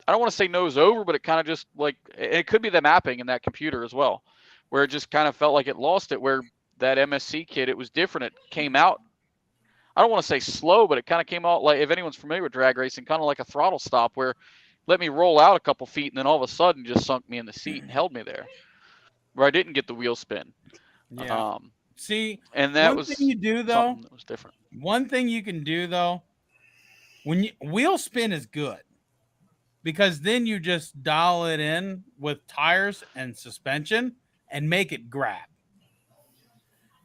I don't want to say nose over, but it kind of just like, it could be the mapping in that computer as well, where it just kind of felt like it lost it, where that MSC kit, it was different. It came out, I don't want to say slow, but it kind of came out like, if anyone's familiar with drag racing, kind of like a throttle stop, where let me roll out a couple feet and then all of a sudden just sunk me in the seat and held me there, where I didn't get the wheel spin. Yeah. See, and that one thing you do though, that was different. One thing you can do though, when wheel spin is good, because then you just dial it in with tires and suspension and make it grab.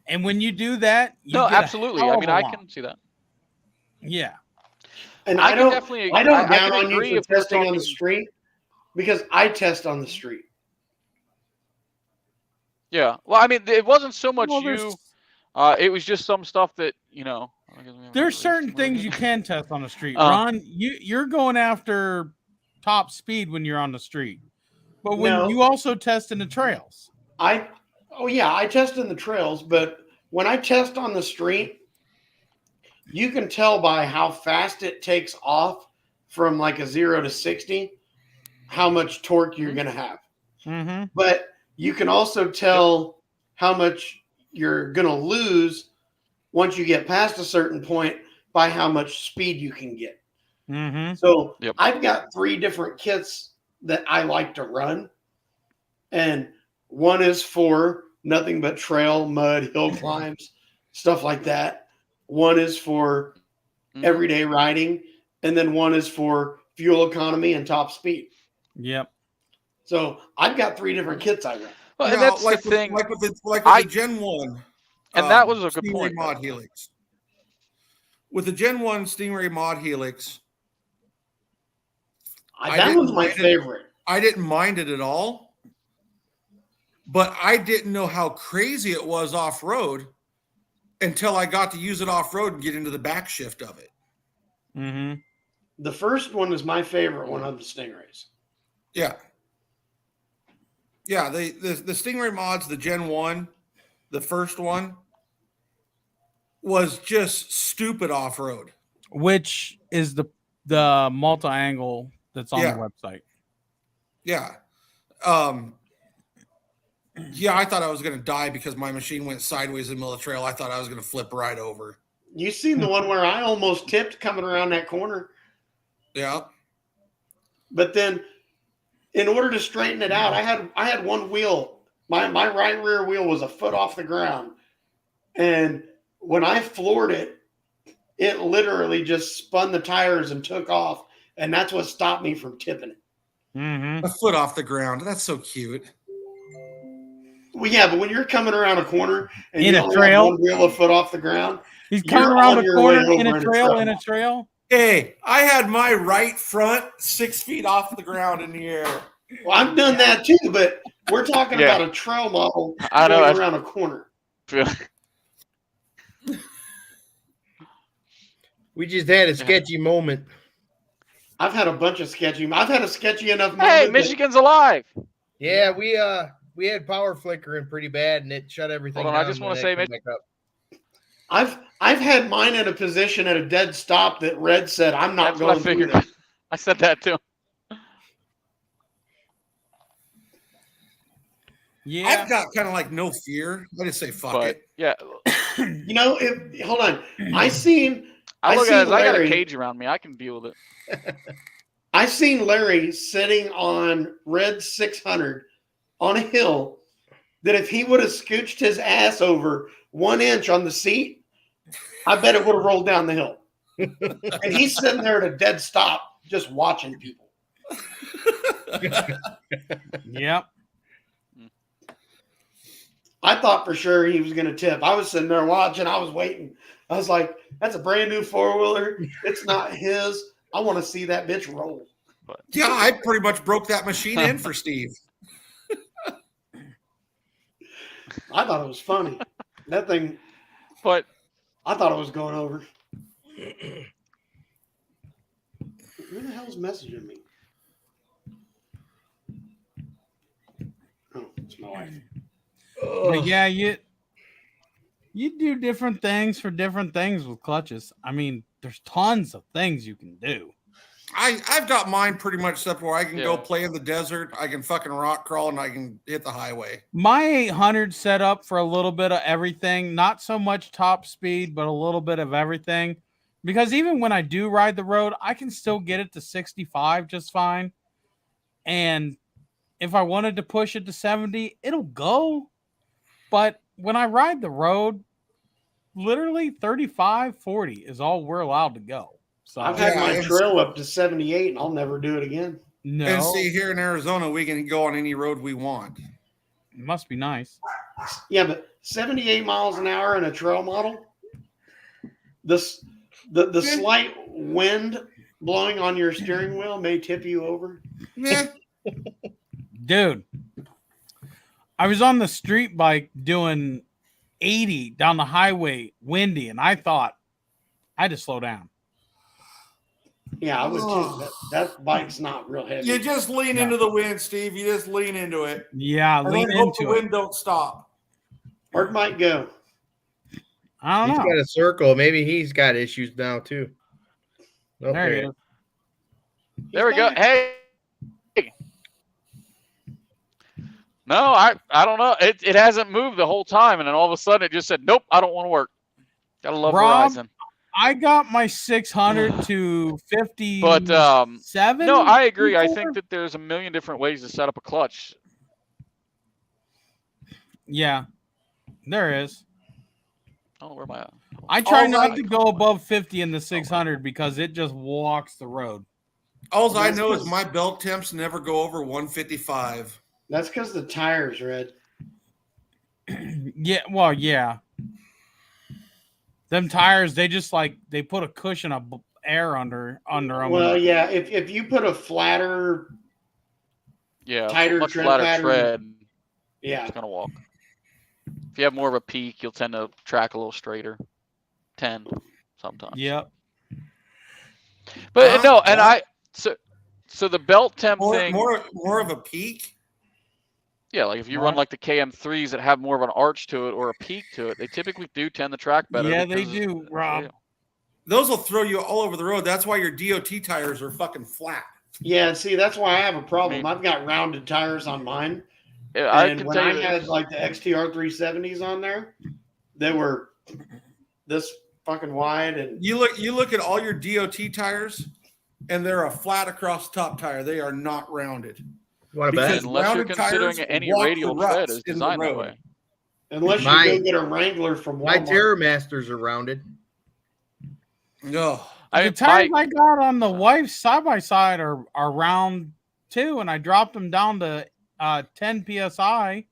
And when you do that, you get absolutely. I mean, I can see that. Yeah. And I don't down on you for testing on the street, because I test on the street. Yeah. Well, I mean, it wasn't so much you. It was just some stuff that, you know. There's certain things you can test on the street. Ron, you're going after top speed when you're on the street. But when you also test in the trails. I test in the trails, but when I test on the street, you can tell by how fast it takes off from like a 0 to 60, how much torque you're going to have. Mm-hmm. But you can also tell how much you're going to lose once you get past a certain point by how much speed you can get. Mm-hmm. So I've got 3 different kits that I like to run. And one is for nothing but trail, mud, hill climbs, stuff like that. One is for everyday riding. And then one is for fuel economy and top speed. Yep. So I've got 3 different kits I run. Well, and that's like the thing. Like with the Gen 1. And that was a good Stingray point. Mod Helix. With the Gen 1 Stingray Mod Helix, that was my favorite. I didn't mind it at all, but I didn't know how crazy it was off-road until I got to use it off-road and get into the back shift of it. Mm-hmm. The first one is my favorite one of the Stingrays. Yeah. Yeah, the Stingray mods, the Gen 1, the first one, was just stupid off-road. Which is the multi-angle that's on the website. Yeah. Yeah, I thought I was going to die because my machine went sideways in the middle of the trail. I thought I was going to flip right over. You seen the one where I almost tipped coming around that corner? Yeah. But then, in order to straighten it out, I had one wheel. My right rear wheel was a foot off the ground, and when I floored it, it literally just spun the tires and took off, and that's what stopped me from tipping it. Mm-hmm. A foot off the ground. That's so cute. Well, yeah, but when you're coming around a corner and In you a only trail? have one wheel a foot off the ground, He's you're coming around on a your corner way in over a trail. Hey, I had my right front 6 feet off the ground in the air. Well, I've done that too, but we're talking Yeah. about a trail model I know, going that's- around a corner. We just had a sketchy moment. I've had a bunch of sketchy. I've had a sketchy enough Hey, moment. that- Michigan's alive. Yeah, we had power flickering pretty bad, and it shut everything Hold on, I down. just wanna when say, it come back up. I've had mine in a position at a dead stop that Red said I'm not That's what I going through figured. that. I said that too. Yeah. I've got kind of like no fear. I just say fuck But it. yeah, You know, hold on. I seen I look seen at it as I got a Larry- cage around me. I can deal with it. I seen Larry sitting on Red 600 on a hill that if he would have scooched his ass over 1 inch on the seat, I bet it would have rolled down the hill. And he's sitting there at a dead stop just watching people. Yep. I thought for sure he was going to tip. I was sitting there watching. I was waiting. I was like, that's a brand new four-wheeler. It's not his. I want to see that bitch roll. Yeah, I pretty much broke that machine in for Steve. I thought it was funny. That thing, But I thought it was going over. Who the hell's messaging me? Oh, it's my wife. But yeah, you do different things for different things with clutches. I mean, there's tons of things you can do. I've got mine pretty much set where I can go Yeah. play in the desert, I can fucking rock crawl, and I can hit the highway. My 800 set up for a little bit of everything, not so much top speed, but a little bit of everything. Because even when I do ride the road, I can still get it to 65 just fine. And if I wanted to push it to 70, it'll go. But when I ride the road, literally 35, 40 is all we're allowed to go. So I've had Yeah, my and- trail up to 78, and I'll never do it again. no, And see, here in Arizona, we can go on any road we want. it must be nice. Yeah, but 78 miles an hour in a trail model, the slight wind blowing on your steering wheel may tip you over. Yeah. Dude, I was on the street bike doing 80 down the highway, windy, and I thought I had to slow down. Yeah, I would too. That bike's not real heavy. You just lean No. into the wind, Steve. You just lean into it. Yeah, And lean then hope the into it. wind don't stop. Where'd Mike go? I He's don't know. got a circle. Maybe he's got issues now too. There he Okay. is. there we go. back. Hey. No, I don't know. It hasn't moved the whole time, and then all of a sudden it just said, "Nope, I don't want to work." Gotta love Rob, Verizon. I got my 600 to 57. But no, I agree. I before. think that there's a million different ways to set up a clutch. Yeah, there is. Oh, where am I at? I try All not I- to go above 50 in the 600 because it just walks the road. All I That's know is because- my belt temps never go over 155. That's because the tires, Red. Yeah, well, yeah. Them tires, they just they put a cushion of air under them. Well, yeah. If you put a flatter, Yeah, Tighter much tread flatter pattern. tread. yeah, It's gonna walk. If you have more of a peak, you'll tend to track a little straighter. Sometimes. Yep. But no, and what? so the belt temp More, thing. more of a peak. Yeah, like if you run What? like the KM3s that have more of an arch to it or a peak to it, they typically do tend to track better. Yeah, they because- do, Rob. yeah. Those will throw you all over the road. That's why your DOT tires are fucking flat. yeah. See, that's why I have a problem. I I've got rounded tires on mine, Yeah, I and can when tell I you. had like the XTR 370s on there, they were this fucking wide, and You look at all your DOT tires, and they're a flat across top tire. They are not rounded. You want to Because bet? Unless you're rounded considering tires any walk the radial ruts tread is in the designed that road. way. unless you My- go get a Wrangler from My Walmart. Terramasters are rounded. No. The tires I got on the wife's side by side are round too, and I dropped them down to 10 psi.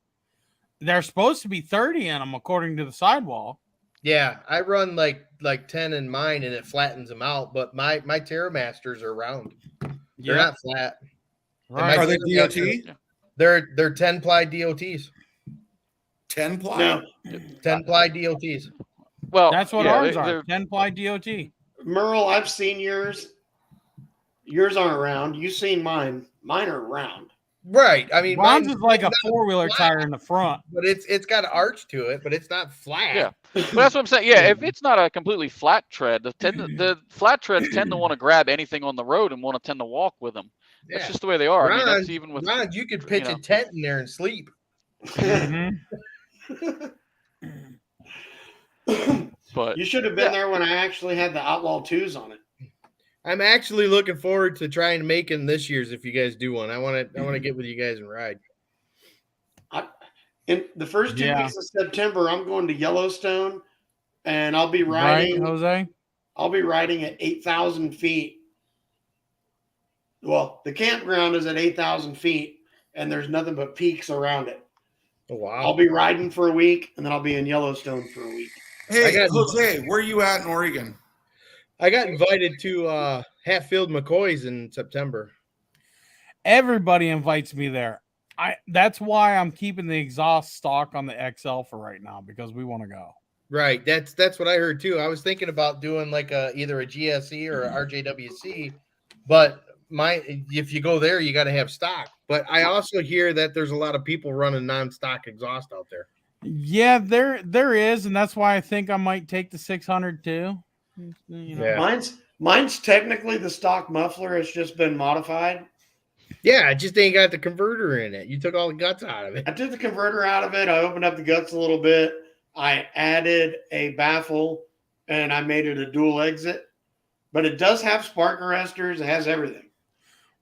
They're supposed to be 30 in them according to the sidewall. Yeah, I run like 10 in mine, and it flattens them out. But my TerraMasters are round. They're not flat. Right. Are they DOT? They're 10 ply DOTs. 10 ply? No, 10 ply DOTs. Well, That's what ours are. 10 ply DOT. Merle, I've seen yours. Yours aren't round. You've seen mine. Mine are round. Right. I mean, mine's is like a 4-wheeler tire in the front, but it's got an arch to it, but it's not flat. Yeah, but that's what I'm saying. Yeah, if it's not a completely flat tread, the flat treads tend to want to grab anything on the road and want to tend to walk with them. That's just the way they are. I mean, that's even with Ron, you could pitch a tent in there and sleep. But you should have been there when I actually had the Outlaw 2s on it. I'm actually looking forward to trying to make them this year's. If you guys do one, I want to get with you guys and ride. In the first 2 weeks of September, I'm going to Yellowstone, and I'll be riding. Right, Jose? I'll be riding at 8,000 feet. Well, the campground is at 8,000 feet, and there's nothing but peaks around it. Oh, wow. I'll be riding for a week, and then I'll be in Yellowstone for a week. Hey, Jose, where are you at in Oregon? I got invited to Hatfield McCoy's in September. Everybody invites me there. That's why I'm keeping the exhaust stock on the XL for right now, because we want to go. Right. That's what I heard too. I was thinking about doing like either a GSE or a RJWC, but if you go there, you got to have stock. But I also hear that there's a lot of people running non-stock exhaust out there. Yeah, there is, and that's why I think I might take the 600 too. You know. Yeah. Mine's technically the stock muffler. It's just been modified. Yeah, it just ain't got the converter in it. You took all the guts out of it. I took the converter out of it. I opened up the guts a little bit. I added a baffle, and I made it a dual exit. But it does have spark arresters. It has everything.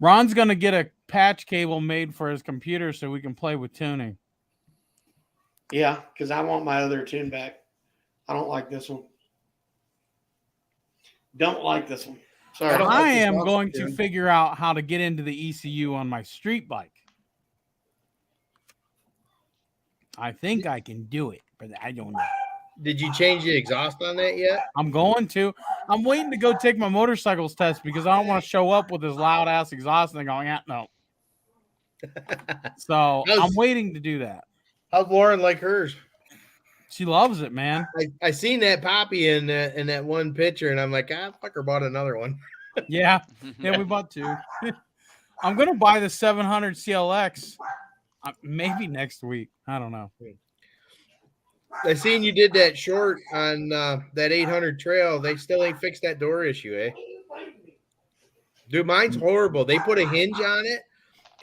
Ron's going to get a patch cable made for his computer so we can play with tuning. Yeah, because I want my other tune back. I don't like this one. Don't like this one. Sorry. I am going to figure out how to get into the ECU on my street bike. I think I can do it, but I don't know. Did you change the exhaust on that yet? I'm going to. I'm waiting to go take my motorcycles test because I don't want to show up with this loud ass exhaust and going, yeah, no. So I'm waiting to do that. How's Lauren like hers? She loves it, man. I seen that Poppy in that one picture, and I'm like, fucker bought another one. Yeah, we bought 2. I'm gonna buy the 700 CLX maybe next week. I don't know. I seen you did that short on that 800 trail. They still ain't fixed that door issue, eh? Dude, mine's horrible. They put a hinge on it,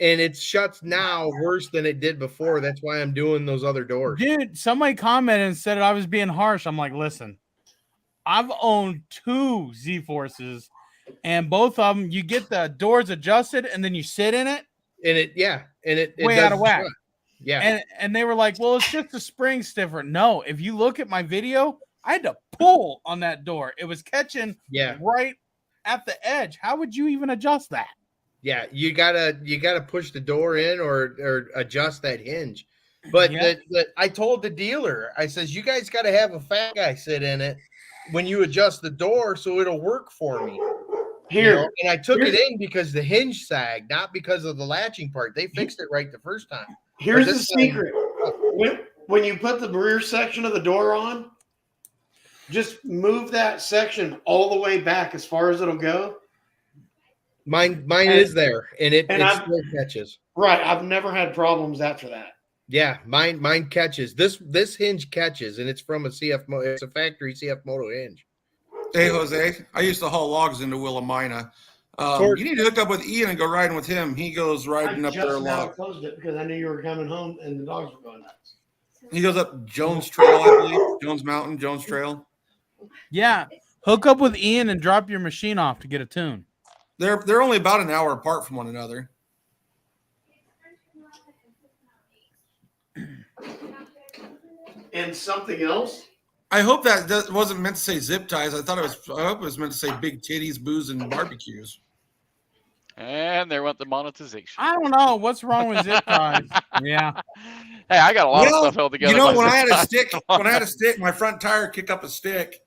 and it shuts now worse than it did before. That's why I'm doing those other doors. Dude, somebody commented and said I was being harsh. I'm like, listen, I've owned 2 Z-Forces, and both of them, you get the doors adjusted, and then you sit in it. And it way out of whack. Shut. Yeah. And they were like, well, it's just the spring's different. No, if you look at my video, I had to pull on that door. It was catching right at the edge. How would you even adjust that? Yeah, you gotta push the door in or adjust that hinge. But I told the dealer, I says, you guys got to have a fat guy sit in it when you adjust the door so it'll work for me. Here, and I took it in because the hinge sagged, not because of the latching part. They fixed it right the first time. Here's the secret: when you put the rear section of the door on, just move that section all the way back as far as it'll go. Mine is there, and it still catches. Right, I've never had problems after that. Yeah, mine catches. This hinge catches, and it's from a CF. It's a factory CF Moto hinge. Hey Jose, I used to haul logs into Willamina. You need to hook up with Ian and go riding with him. He goes riding up there a lot. I closed it because I knew you were coming home and the dogs were going nuts. He goes up Jones Trail, I believe. Jones Mountain, Jones Trail. Yeah, hook up with Ian and drop your machine off to get a tune. They're only about an hour apart from one another. And something else? I hope that wasn't meant to say zip ties. I hope it was meant to say big titties, booze, and barbecues. And there went the monetization. I don't know what's wrong with zip ties. Yeah. Hey, I got a lot of stuff held together. You know, by when zip I had a ties. stick, my front tire kicked up a stick,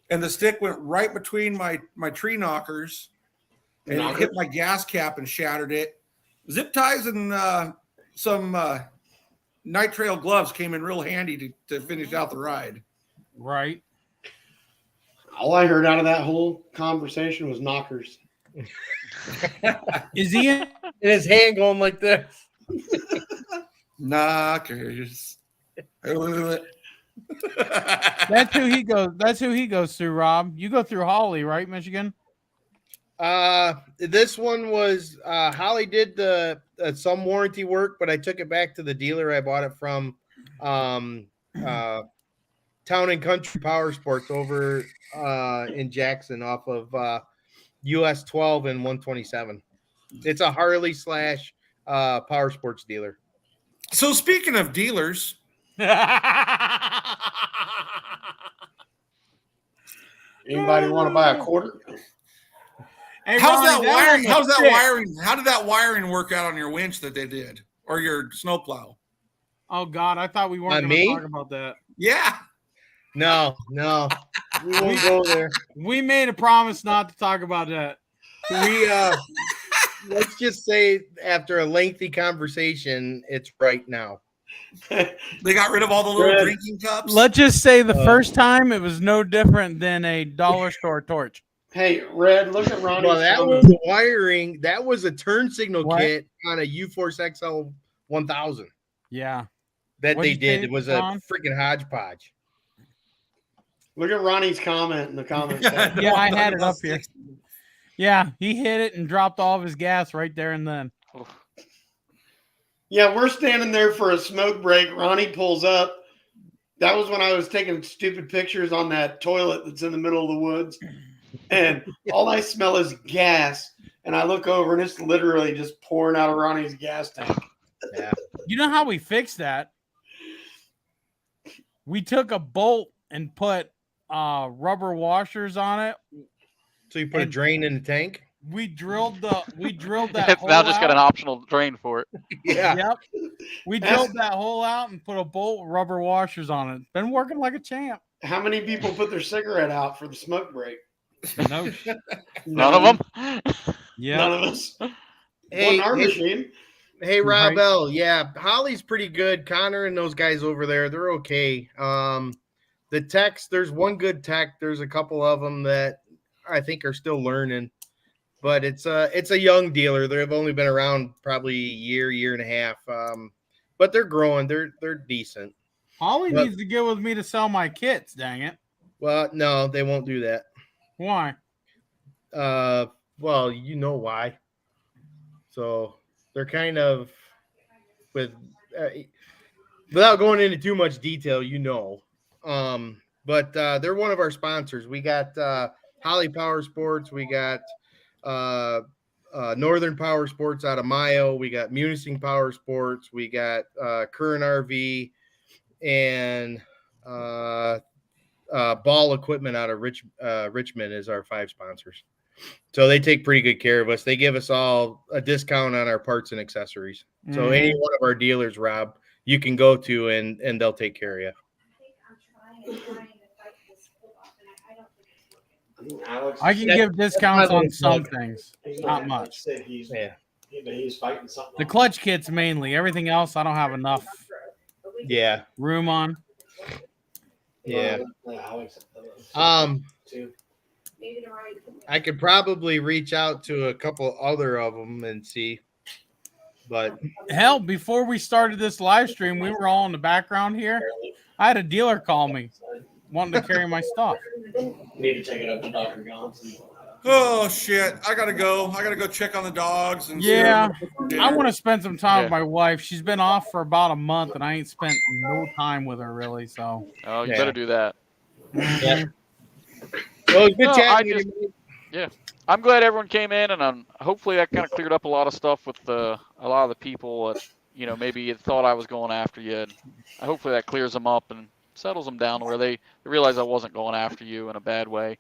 and the stick went right between my tree knockers, and it hit my gas cap and shattered it. Zip ties and some night trail gloves came in real handy to finish out the ride. Right. All I heard out of that whole conversation was knockers. Is he in? And his hand going like this. Knockers. That's who he goes. That's who he goes through, Rob. You go through Holly, right, Michigan? This one was Holly did the some warranty work, but I took it back to the dealer I bought it from. Town and Country Power Sports over in Jackson off of US 12 and 127. It's a Harley / Power Sports dealer. So speaking of dealers, Anybody want to buy a quarter? Hey, how's Ronnie, that wiring? How did that wiring work out on your winch that they did, or your snowplow? Oh God, I thought we weren't going to talk about that. Yeah. No, we won't go there. We made a promise not to talk about that. We let's just say after a lengthy conversation, it's right now. They got rid of all the little drinking cups. Let's just say the first time it was no different than a dollar store torch. Hey, Red, look at Ronnie. Well, that was wiring. That was a turn signal kit on a U-Force XL 1000. Yeah. That What'd they you did. say, It was John? a freaking hodgepodge. Look at Ronnie's comment in the comments. section. Yeah, I had it up here. Yeah, he hit it and dropped all of his gas right there and then. Yeah, we're standing there for a smoke break. Ronnie pulls up. That was when I was taking stupid pictures on that toilet that's in the middle of the woods. And all I smell is gas. And I look over and it's literally just pouring out of Ronnie's gas tank. Yeah. You know how we fixed that? We took a bolt and put rubber washers on it. So you put a drain in the tank? We drilled that It's hole now just got out. an optional drain for it. Yeah. Yep. We drilled that hole out and put a bolt rubber washers on it. Been working like a champ. How many people put their cigarette out for the smoke break? No. None of them. Yeah. None of us. Hey, On our machine. Hey, Rob Right. L. Yeah, Holly's pretty good. Connor and those guys over there, they're okay. The techs, there's one good tech. There's a couple of them that I think are still learning, but it's a young dealer. They've only been around probably a year and a half. But they're growing. They're decent. Holly But- needs to get with me to sell my kits. Dang it. Well, no, they won't do that. Why? Well, you know why. So they're kind of with without going into too much detail, you know. But they're one of our sponsors. We got Holly Power Sports. We got Northern Power Sports out of Mayo. We got Munising Power Sports. We got Current RV and Ball Equipment out of Richmond is our 5 sponsors. So they take pretty good care of us. They give us all a discount on our parts and accessories. So Mhm. any one of our dealers, Rob, you can go to and they'll take care of you. I can give discounts on some things. Not much. Yeah. He's fighting something. The clutch kits mainly. Everything else I don't have enough Yeah. room on. Yeah. I could probably reach out to a couple other of them and see, but Hell, before we started this live stream, we were all in the background here. I had a dealer call me wanting to carry my stuff. Need to take it up to Dr. Johnson. Oh shit! I gotta go. I gotta go check on the dogs and Yeah. see what they're I doing. want to spend some time Yeah. with my wife. She's been off for about a month, and I ain't spent no time with her really. So, Oh, you Yeah. better do that. yeah. Well, good No, chatting. I with you, man. I'm glad everyone came in, and hopefully that kind of cleared up a lot of stuff with a lot of the people that maybe you thought I was going after you. And hopefully that clears them up and settles them down to where they realize I wasn't going after you in a bad way.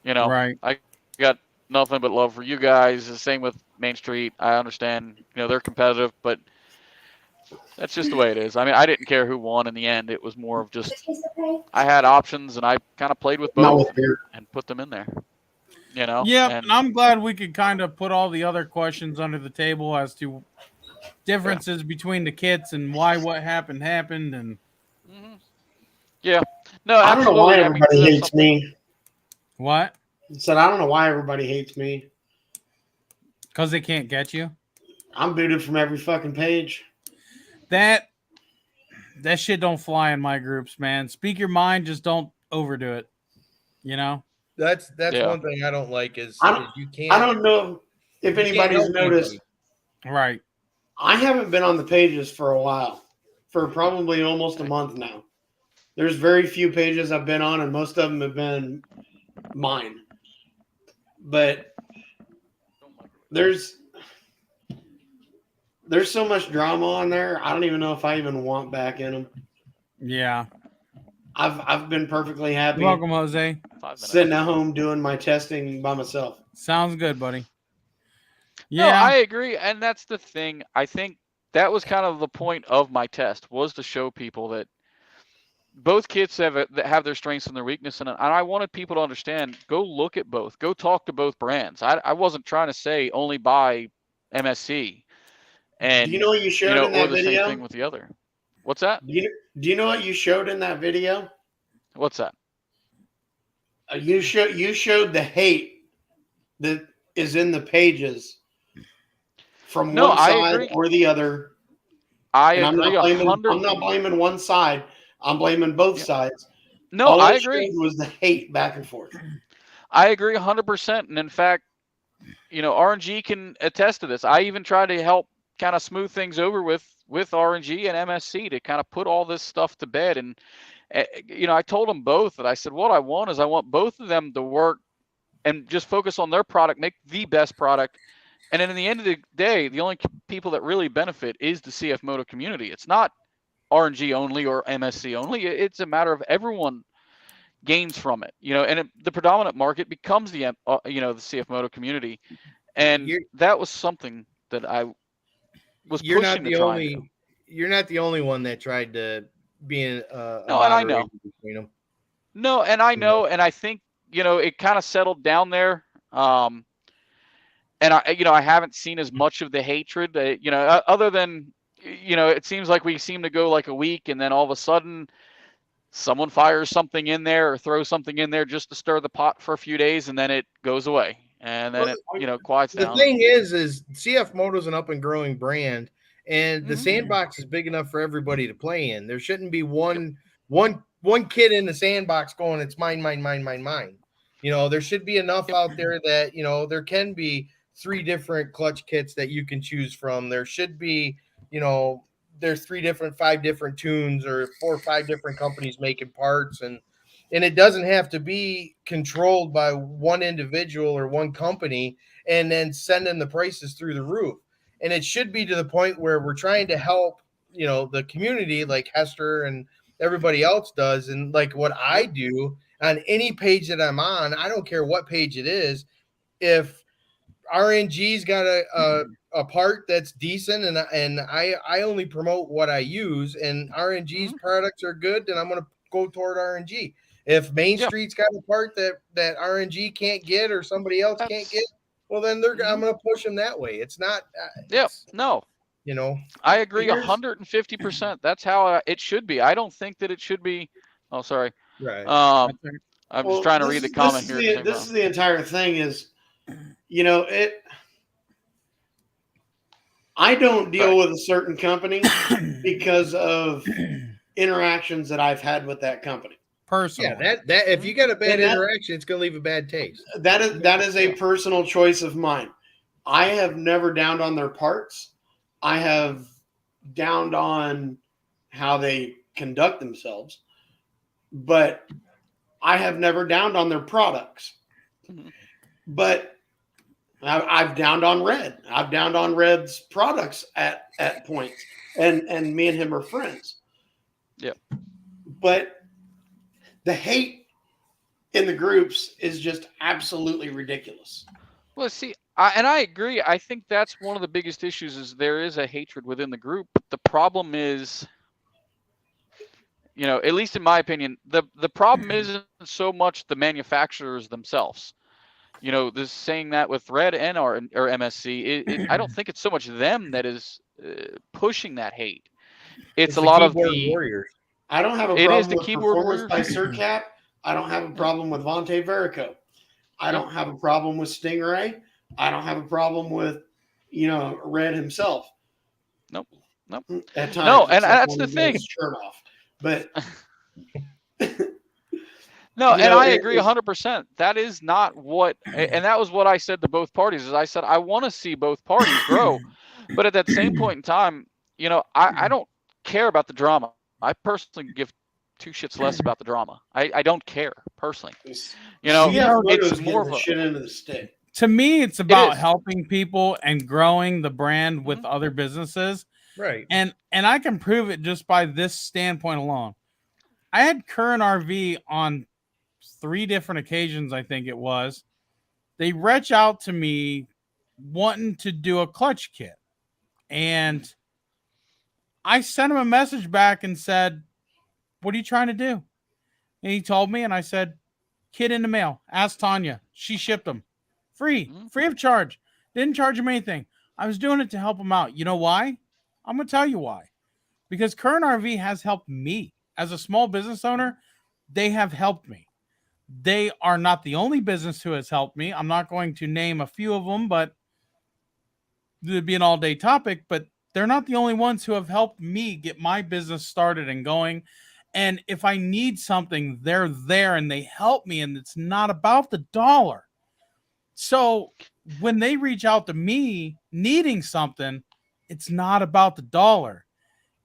right. I got nothing but love for you guys. The same with Main Street. I understand, they're competitive, but that's just the way it is. I mean, I didn't care who won in the end. It was more of just I had options, and I kind of played with both and put them in there. Yeah, And and I'm glad we could kind of put all the other questions under the table as to differences between the kits and why what happened, and yeah, no, I don't know why absolutely. everybody hates me. what? Said I don't know why everybody hates me. Because they can't get you. I'm booted from every fucking page. That shit don't fly in my groups, man. Speak your mind, just don't overdo it. That's Yeah. one thing I don't like is you can't. I don't know if anybody's noticed. Right. I haven't been on the pages for a while, for probably almost a month now. There's very few pages I've been on, and most of them have been mine. But there's so much drama on there. I don't even know if I even want back in them. Yeah. I've been perfectly happy. You're welcome, Jose. Sitting at home doing my testing by myself. Sounds good, buddy. Yeah, Yeah, no, I agree, and that's the thing. I think that was kind of the point of my test, was to show people that both kits have their strengths and their weaknesses, and I wanted people to understand. Go look at both. Go talk to both brands. I wasn't trying to say only buy MSC. And do you know what you showed in that or the video? same thing with the other. What's that? Do you know what you showed in that video? What's that? You showed the hate that is in the pages from one side or the other. I agree 100%. I'm not blaming one side. I'm blaming both sides. No, All I it agree. showed was the hate back and forth. I agree 100%. And in fact, R.N.G can attest to this. I even tried to help kind of smooth things over with R.N.G and MSC to kind of put all this stuff to bed. And, I told them both that I said, what I want both of them to work and just focus on their product, make the best product. And then in the end of the day, the only people that really benefit is the CF Moto community. It's not R.N.G only or MSC only. It's a matter of everyone gains from it, and the predominant market becomes the CF Moto community. And that was something that I was You're pushing not to try and do. You're not the only one that tried to be in no, and I know. No, and I know, and I think it kind of settled down there. And I haven't seen as much of the hatred, other than it seems like we seem to go like a week, and then all of a sudden someone fires something in there or throws something in there just to stir the pot for a few days, and then it goes away, and then it quiets down. The thing is CF Moto's an up and growing brand, and the sandbox is big enough for everybody to play in. There shouldn't be one kid in the sandbox going, it's mine. There should be enough out there that there can be 3 different clutch kits that you can choose from. There should be there's 5 different tunes, or 4 or 5 different companies making parts, and it doesn't have to be controlled by one individual or one company and then sending the prices through the roof. And it should be to the point where we're trying to help the community, like Hester and everybody else does. And like what I do on any page that I'm on, I don't care what page it is, if R.N.G's got a part that's decent, and I only promote what I use, and R.N.G's products are good, then I'm going to go toward R.N.G. If Main Street's got a part that R.N.G can't get or somebody else can't get, well, then I'm going to push them that way. It's not. No. I agree 150%. That's how it should be. I don't think that it should be. Oh, sorry. Right. I'm just trying to read the comment here. This is the entire thing is, I don't deal with a certain company because of interactions that I've had with that company. Personally. Yeah, that if you got a bad interaction, it's going to leave a bad taste. That is a personal choice of mine. I have never downed on their parts. I have downed on how they conduct themselves, but I have never downed on their products. But I've downed on Red. I've downed on Red's products at points, and me and him are friends. Yeah. But the hate in the groups is just absolutely ridiculous. Well, see, I agree. I think that's one of the biggest issues is there is a hatred within the group. But the problem is, at least in my opinion, the problem isn't so much the manufacturers themselves. This saying that with Red and or MSC, I don't think it's so much them that is pushing that hate. It's a the lot of keyboard the warriors. I don't have a It is problem the with keyboard Performance by warriors. Surcap. I don't have a problem with Vontae Verico. I don't have a problem with Stingray. I don't have a problem with, Red himself. Nope. At times, No, and except that's when the he thing. gets his shirt off. But No, and I it- agree 100%. That is not what, and that was what I said to both parties. Is I said I want to see both parties grow, but at that same point in time, I don't care about the drama. I personally give two shits less about the drama. I don't care personally. CF it's Moto's more getting of the a, shit into the stick. To me, it's about is. helping people and growing the brand with other businesses. Right. And I can prove it just by this standpoint alone. I had Current RV on 3 different occasions, I think it was. They reach out to me wanting to do a clutch kit. And I sent him a message back and said, "What are you trying to do?" And he told me, and I said, "Kit in the mail. Ask Tanya. She shipped them. Free of charge. Didn't charge him anything. I was doing it to help him out. You know why? I'm going to tell you why. Because Current RV has helped me. As a small business owner, they have helped me. They are not the only business who has helped me. I'm not going to name a few of them, but it'd be an all-day topic, but they're not the only ones who have helped me get my business started and going. And if I need something, they're there and they help me, and it's not about the dollar. So when they reach out to me needing something, it's not about the dollar.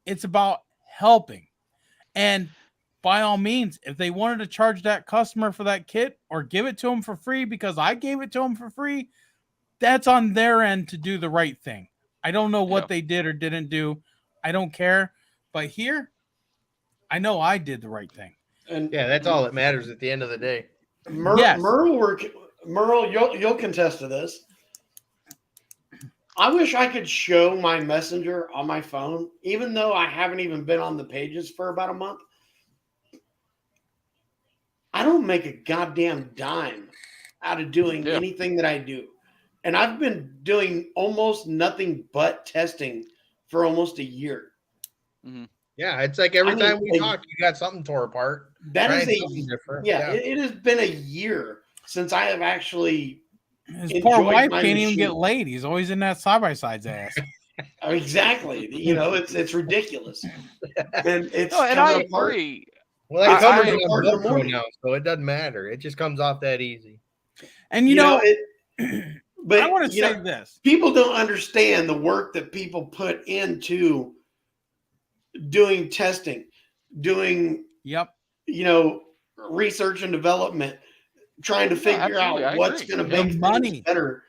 It's about helping. And by all means, if they wanted to charge that customer for that kit or give it to them for free because I gave it to them for free, that's on their end to do the right thing. I don't know what they did or didn't do. I don't care. But here, I know I did the right thing. And yeah, that's all that matters at the end of the day. Merle, you'll contest to this. I wish I could show my messenger on my phone, even though I haven't even been on the pages for about a month. I don't make a goddamn dime out of doing anything that I do. And I've been doing almost nothing but testing for almost a year. Mm-hmm. Yeah, it's like every time we talk, you got something tore apart. That is something different. Yeah, it has been a year since I have actually. His poor wife can't even get laid. He's always in that side-by-side's ass. Exactly. It's ridiculous. And it's and I agree. Well, it comes on Velcro now, so it doesn't matter. It just comes off that easy. And but I want to say this. People don't understand the work that people put into doing testing, doing research and development, trying to figure out what's going to make money better.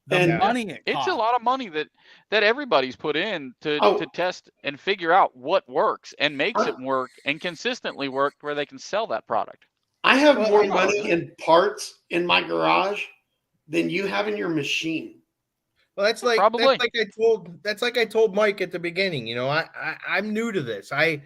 It's a lot of money that everybody's put in to test and figure out what works and makes it work and consistently work where they can sell that product. I have more money in parts in my garage than you have in your machine. Well, that's like I told Mike at the beginning. I'm new to this. We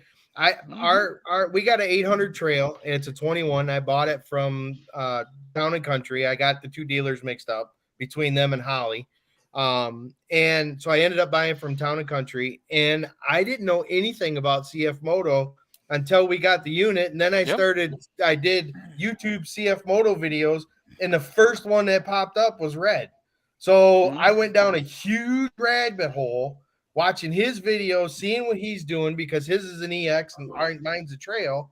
got an 800 trail and it's a 21. I bought it from Town and Country. I got the 2 dealers mixed up between them and Holly. And so I ended up buying from Town and Country, and I didn't know anything about CF Moto until we got the unit. And then I did YouTube CF Moto videos, and the first one that popped up was Red. So I went down a huge rabbit hole watching his videos, seeing what he's doing, because his is an EX and mine's a trail.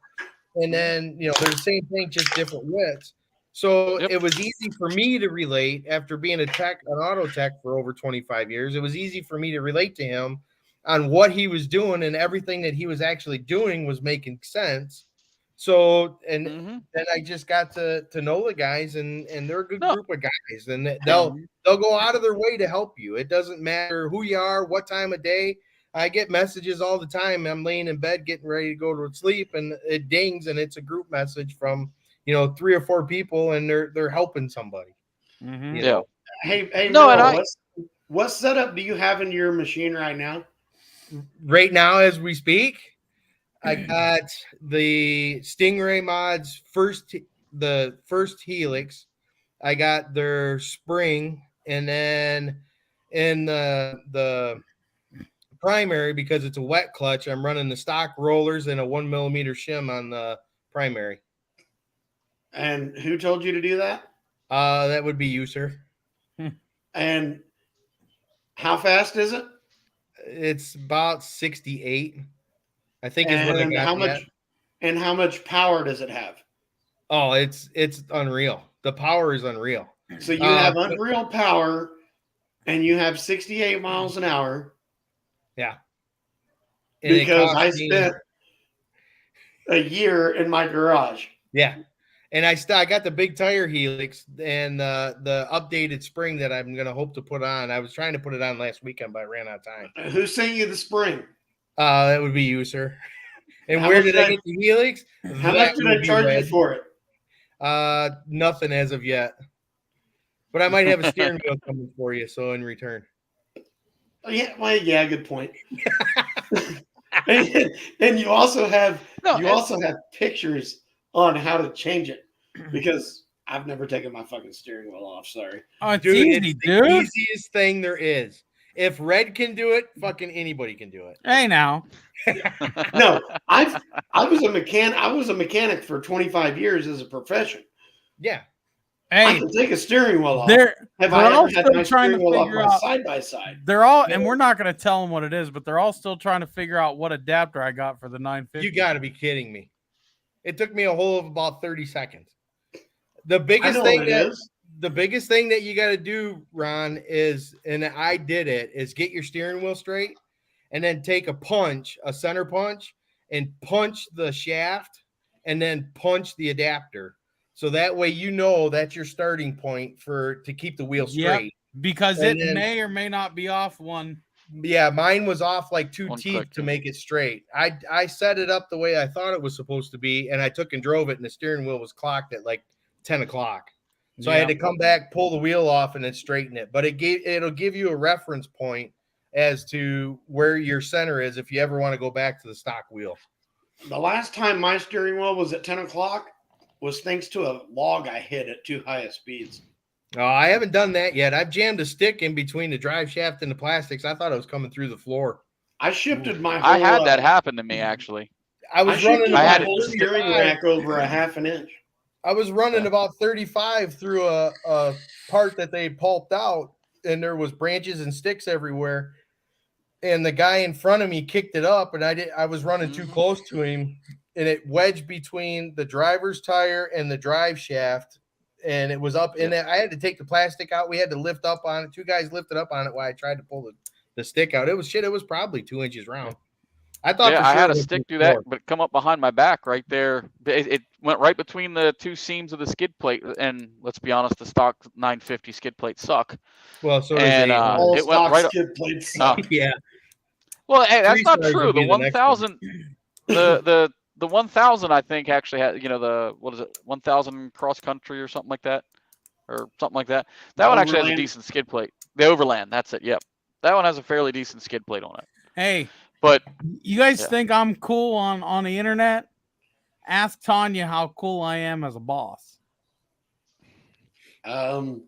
And then, they're the same thing, just different widths. So it was easy for me to relate after being an auto tech for over 25 years. It was easy for me to relate to him on what he was doing, and everything that he was actually doing was making sense. So, and then I just got to know the guys, and they're a good group of guys, and they'll go out of their way to help you. It doesn't matter who you are, what time of day. I get messages all the time. I'm laying in bed getting ready to go to sleep, and it dings, and it's a group message from 3 or 4 people, and they're helping somebody. Hey, No, and Merle, what setup do you have in your machine right now? Right now, as we speak, I got the Stingray Mods the first Helix. I got their spring, and then in the primary, because it's a wet clutch, I'm running the stock rollers and a 1mm shim on the primary. And who told you to do that? That would be you, sir. And how fast is it? It's about 68. I think is what I And got. how much power does it have? Oh, it's unreal. The power is unreal. So you have unreal power, and you have 68 miles an hour. Yeah. And because I spent a year in my garage. Yeah. And I got the big tire Helix and the updated spring that I'm going to hope to put on. I was trying to put it on last weekend, but I ran out of time. Who sent you the spring? That would be you, sir. And where did I get the Helix? How much did I charge you for it? Nothing as of yet. But I might have a steering wheel coming for you, so in return. Oh, yeah, well, yeah, good point. and you also have pictures on how to change it, because I've never taken my fucking steering wheel off. Sorry. Oh, it's easy, it's dude. The easiest thing there is. If Red can do it, fucking anybody can do it. Hey, now. No, I was a mechanic for 25 years as a profession. Yeah. Hey, I can take a steering wheel off. Have I ever had my steering wheel off my side by side? They're all, and we're not going to tell them what it is, but they're all still trying to figure out what adapter I got for the 950. You got to be kidding me! It took me a whole of about 30 seconds. The biggest thing that you got to do, Ron, is, and I did it, is get your steering wheel straight, and then take a center punch, and punch the shaft, and then punch the adapter. So that way, you know, that's your starting point to keep the wheel straight. Yep, because it may or may not be off one. Yeah, mine was off like 2 teeth to make it straight. I set it up the way I thought it was supposed to be, and I took and drove it, and the steering wheel was clocked at like 10 o'clock. So I had to come back, pull the wheel off, and then straighten it. But it'll give you a reference point as to where your center is if you ever want to go back to the stock wheel. The last time my steering wheel was at 10 o'clock was thanks to a log I hit at too high of speeds. Oh, I haven't done that yet. I've jammed a stick in between the drive shaft and the plastics. I thought it was coming through the floor. I shifted my I had that happen to me, actually. I had a whole steering rack over a half an inch. I was running about 35 through a part that they pulped out, and there was branches and sticks everywhere. And the guy in front of me kicked it up, and I was running too close to him, and it wedged between the driver's tire and the drive shaft, and it was up in it. I had to take the plastic out. We had to lift up on it. 2 guys lifted up on it while I tried to pull the stick out. It was probably 2 inches round. I thought I had a stick do that, but come up behind my back right there. It went right between the 2 seams of the skid plate, and let's be honest, the stock 950 skid plates suck. Well, so and it went right skid plates suck. Yeah. Well, hey, that's not true. The 1000, the 1000, I think actually had, the 1000 cross country or something like that, That one actually has a decent skid plate. The Overland, that's it. Yep, that one has a fairly decent skid plate on it. Hey, but you guys think I'm cool on the internet? Ask Tanya how cool I am as a boss. Well,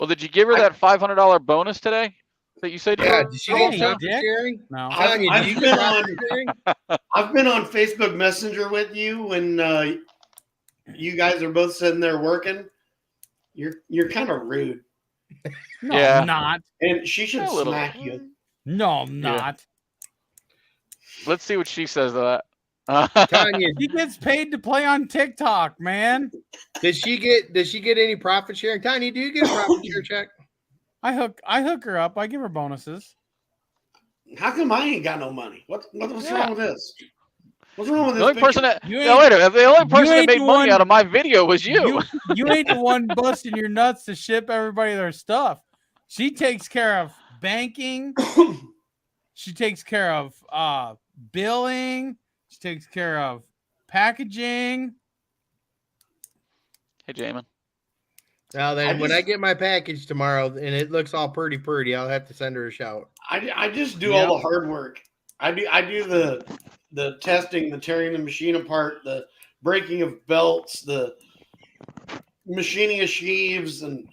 did you give her that $500 bonus today that you said? Yeah, did she get profit sharing? No. Tanya, I've been on Facebook Messenger with you when you guys are both sitting there working. You're kind of rude. No, I'm not. And she should smack you. No, I'm not. Let's see what she says to that. Tanya, she gets paid to play on TikTok, man. Does she get any profit sharing? Tanya, do you get a profit share check? I hook her up. I give her bonuses. How come I ain't got no money? What's wrong with this? What's wrong with this? The only person that made money out of my video was you. You ain't the one busting your nuts to ship everybody their stuff. She takes care of banking. She takes care of billing. She takes care of packaging. Hey, Jamin. Now then, when I just- get my package tomorrow and it looks all pretty, I'll have to send her a shout. I just do all the hard work. I do the testing, the tearing the machine apart, the breaking of belts, the machining of sheaves, and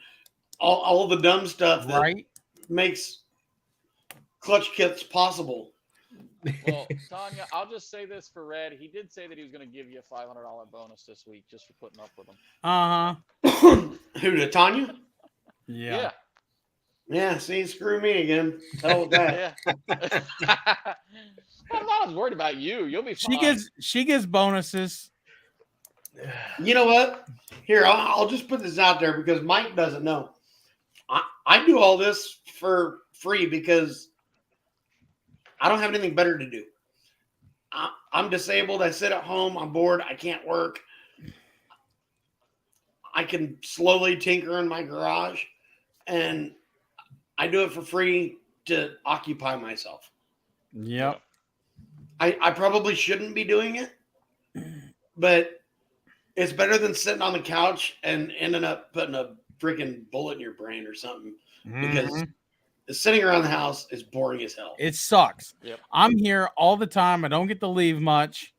all the dumb stuff that Right? makes clutch kits possible. Well, Tanya, I'll just say this for Red. He did say that he was going to give you a $500 bonus this week just for putting up with him. Uh-huh. Who, to Tanya? Yeah. Yeah, see, screw me again. Hell with that. Yeah. I'm not as worried about you. You'll be fine. She gets bonuses. You know what? Here, I'll just put this out there because Mike doesn't know. I do all this for free because I don't have anything better to do. I'm disabled. I sit at home. I'm bored. I can't work. I can slowly tinker in my garage, and I do it for free to occupy myself. Yep. I probably shouldn't be doing it, but it's better than sitting on the couch and ending up putting a freaking bullet in your brain or something, because sitting around the house is boring as hell. It sucks. Yep. I'm here all the time. I don't get to leave much.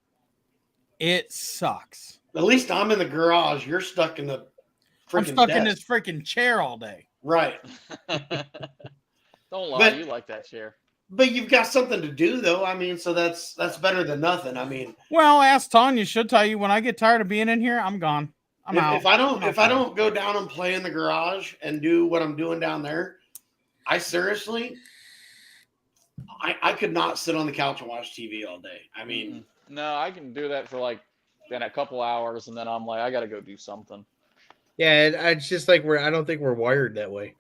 It sucks. At least I'm in the garage. You're stuck in the freaking I'm stuck in desk. this freaking chair all day. Right. Don't lie. But- You like that chair. But you've got something to do, though. I mean, so that's better than nothing. I mean, Well, ask Tanya. She'll tell you when I get tired of being in here, I'm gone. I'm out. if I don't go down and play in the garage and do what I'm doing down there, I seriously, I could not sit on the couch and watch TV all day. I mean, No, I can do that for like then a couple hours, and then I'm like, I got to go do something. Yeah, it's just like I don't think we're wired that way.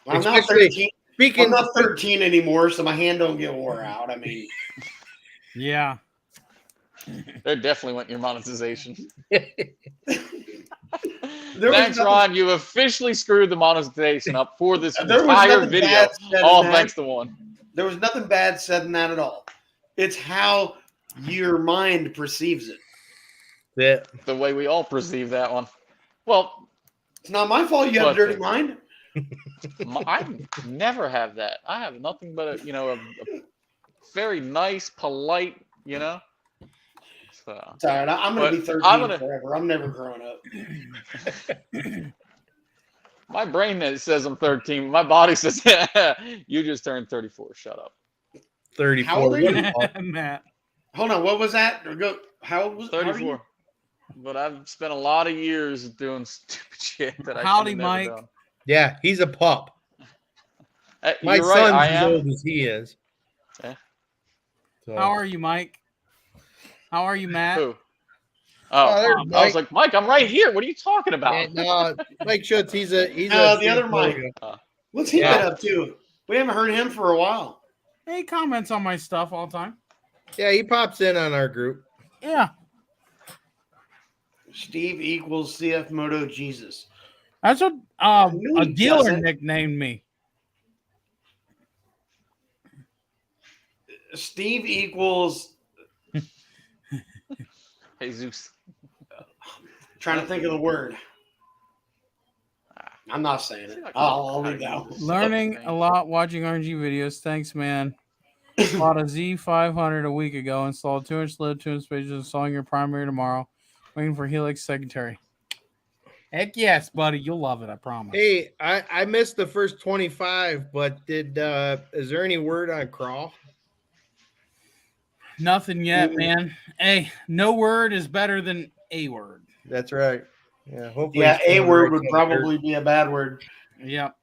I'm not Especially 13. Speaking, I'm not 13 anymore, so my hand don't get wore out. I mean, Yeah. They definitely went your monetization. there Thanks, was Ron. You officially screwed the monetization up for this There was entire nothing video. bad said in All that. thanks to one. There was nothing bad said in that at all. It's how your mind perceives it. yeah, The way we all perceive that one. Well, It's not my fault you have a But- dirty mind. I never have that. I have nothing but a very nice, polite, So It's all right. I'm going But to be 13 I'm gonna- forever. I'm never growing up. my brain says I'm 13. My body says you just turned 34. Shut up. 34. How old are you? Matt. Hold on. What was that? How old was how old are you? 34. But I've spent a lot of years doing stupid shit that I Howdy, should've never Mike. done. Yeah, he's a pup. My You're son's right, I as am. old as he is. Yeah. So, How are you, Mike? How are you, Matt? Who? Oh, there's I was Mike. like, Mike, I'm right here. What are you talking about? and, Mike Schutz, he's a the other Mike. What's he Yeah. been up to? We haven't heard him for a while. He comments on my stuff all the time. Yeah, he pops in on our group. Yeah. Steve equals CF Moto Jesus. That's what knew a he dealer doesn't. nicknamed me. Steve equals. Jesus. Trying to think of the word. I'm not saying it. Like I'll leave that one. Learning a lot watching R.N.G videos. Thanks, man. Bought a Z500 a week ago. Installed 2-inch load, 2-inch spaces. Installing your primary tomorrow. Waiting for Helix secondary. Heck yes, buddy. You'll love it. I promise. Hey, I missed the first 25, but is there any word on crawl? Nothing yet, man. Hey, no word is better than a word. That's right. Yeah, hopefully. Yeah, it's a going word right would to probably be a bad word. Yep.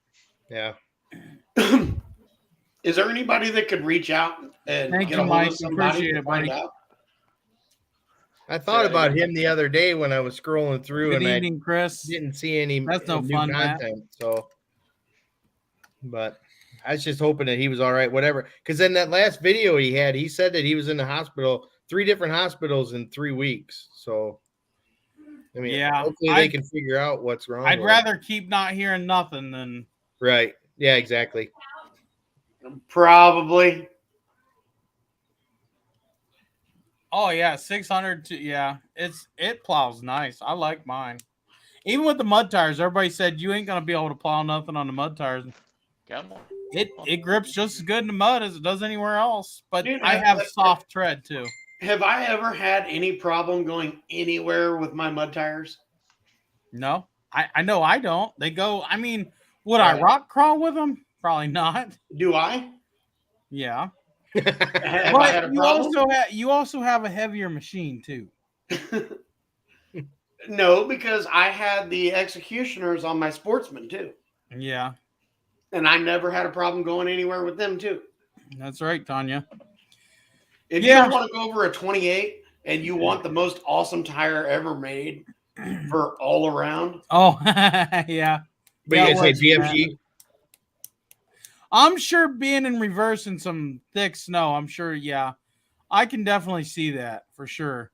Yeah. Is there anybody that could reach out and Thank get you, a hold Mike. of somebody Appreciate to it, find buddy. out? I thought Yeah, about yeah. him the other day when I was scrolling through Good and evening, Chris. I didn't see any That's no new fun, Matt. content. So, but I was just hoping that he was all right, whatever. Because in that last video he had, he said that he was in the hospital, 3 different hospitals in 3 weeks. So, I mean, Yeah, hopefully they can figure out what's wrong. I'd with rather keep not hearing nothing than. him. Right. Yeah, exactly. Probably. Oh yeah, 600. Yeah, it plows nice. I like mine. Even with the mud tires, everybody said you ain't gonna be able to plow nothing on the mud tires. It grips just as good in the mud as it does anywhere else. But Dude, I have soft tread too. Have I ever had any problem going anywhere with my mud tires? No, I know I don't. They go. I mean, would I rock crawl with them? Probably not. Do I? Yeah. Have I had a problem? You also have a heavier machine too. No, because I had the executioners on my Sportsman too. Yeah. And I never had a problem going anywhere with them too. That's right, Tanya. If you want to go over a 28 and you want the most awesome tire ever made for all around. Oh, yeah. But you guys say BFG? I'm sure being in reverse in some thick snow, I'm sure, yeah. I can definitely see that for sure.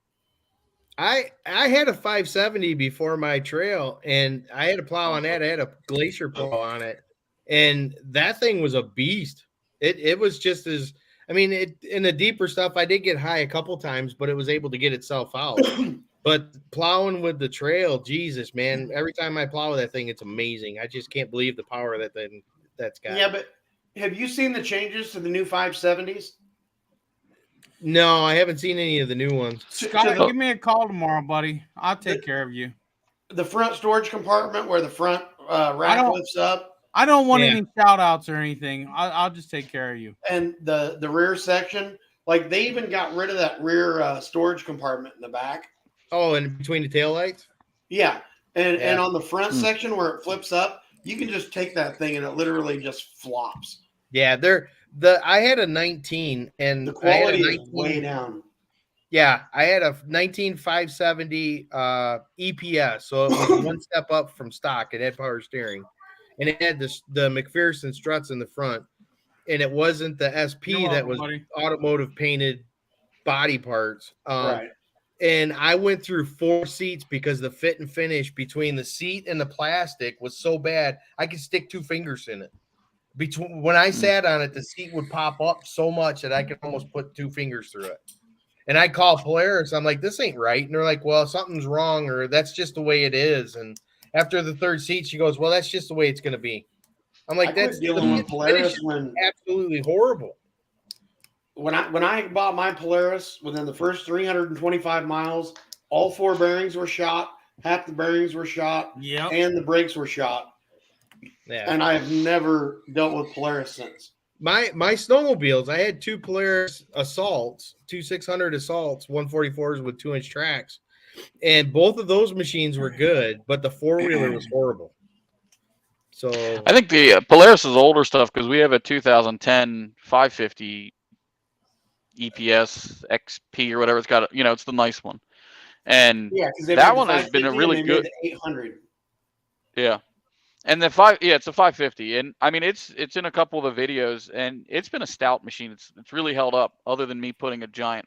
I had a 570 before my trail, and I had a plow on that. I had a glacier plow on it, and that thing was a beast. It was just as, I mean, in the deeper stuff, I did get high a couple times, but it was able to get itself out. But plowing with the trail, Jesus, man, every time I plow with that thing, it's amazing. I just can't believe the power that thing that's got. Yeah, but have you seen the changes to the new 570s? No, I haven't seen any of the new ones. Scott, give me a call tomorrow, buddy. I'll take care of you. The front storage compartment where the front rack lifts up. I don't want any shout outs or anything. I'll just take care of you. And the rear section, like they even got rid of that rear storage compartment in the back. Oh, and between the taillights? Yeah. And on the front section where it flips up, you can just take that thing and it literally just flops. Yeah, I had a 19 and the quality is way down. Yeah, I had a 19 570 EPS, so it was one step up from stock. It had power steering, and it had the McPherson struts in the front, and it wasn't the SP that was automotive painted body parts. Right. And I went through 4 seats because the fit and finish between the seat and the plastic was so bad I could stick 2 fingers in it. When I sat on it, the seat would pop up so much that I could almost put 2 fingers through it. And I call Polaris. I'm like, this ain't right. And they're like, well, something's wrong, or that's just the way it is. And after the 3rd seat, she goes, well, that's just the way it's going to be. I'm like, that's dealing with Polaris when absolutely horrible. When I bought my Polaris, within the first 325 miles, all 4 bearings were shot, half the bearings were shot, and the brakes were shot. Yeah. And I have never dealt with Polaris since. My snowmobiles, I had 2 Polaris Assaults, 2 600 Assaults, 144s with 2-inch tracks. And both of those machines were good, but the 4-wheeler was horrible. So I think the Polaris is older stuff because we have a 2010 550 EPS XP or whatever it's got. It's the nice one. And that one has been a really good 800. Yeah. And it's a 550, and I mean it's in a couple of the videos, and it's been a stout machine. It's really held up, other than me putting a giant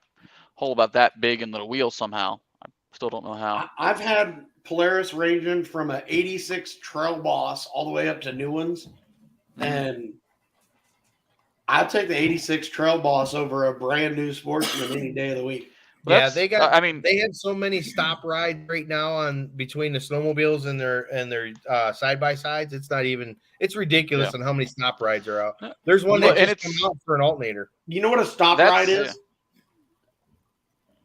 hole about that big in the wheel somehow. I still don't know how. I've had Polaris ranging from an 86 Trail Boss all the way up to new ones, and I'd take the 86 Trail Boss over a brand new Sportsman any day of the week. Yeah, they have so many stop rides right now on between the snowmobiles and their side by sides. It's not even. It's ridiculous on how many stop rides are out. There's one that just came out for an alternator. You know what a stop ride is? Yeah.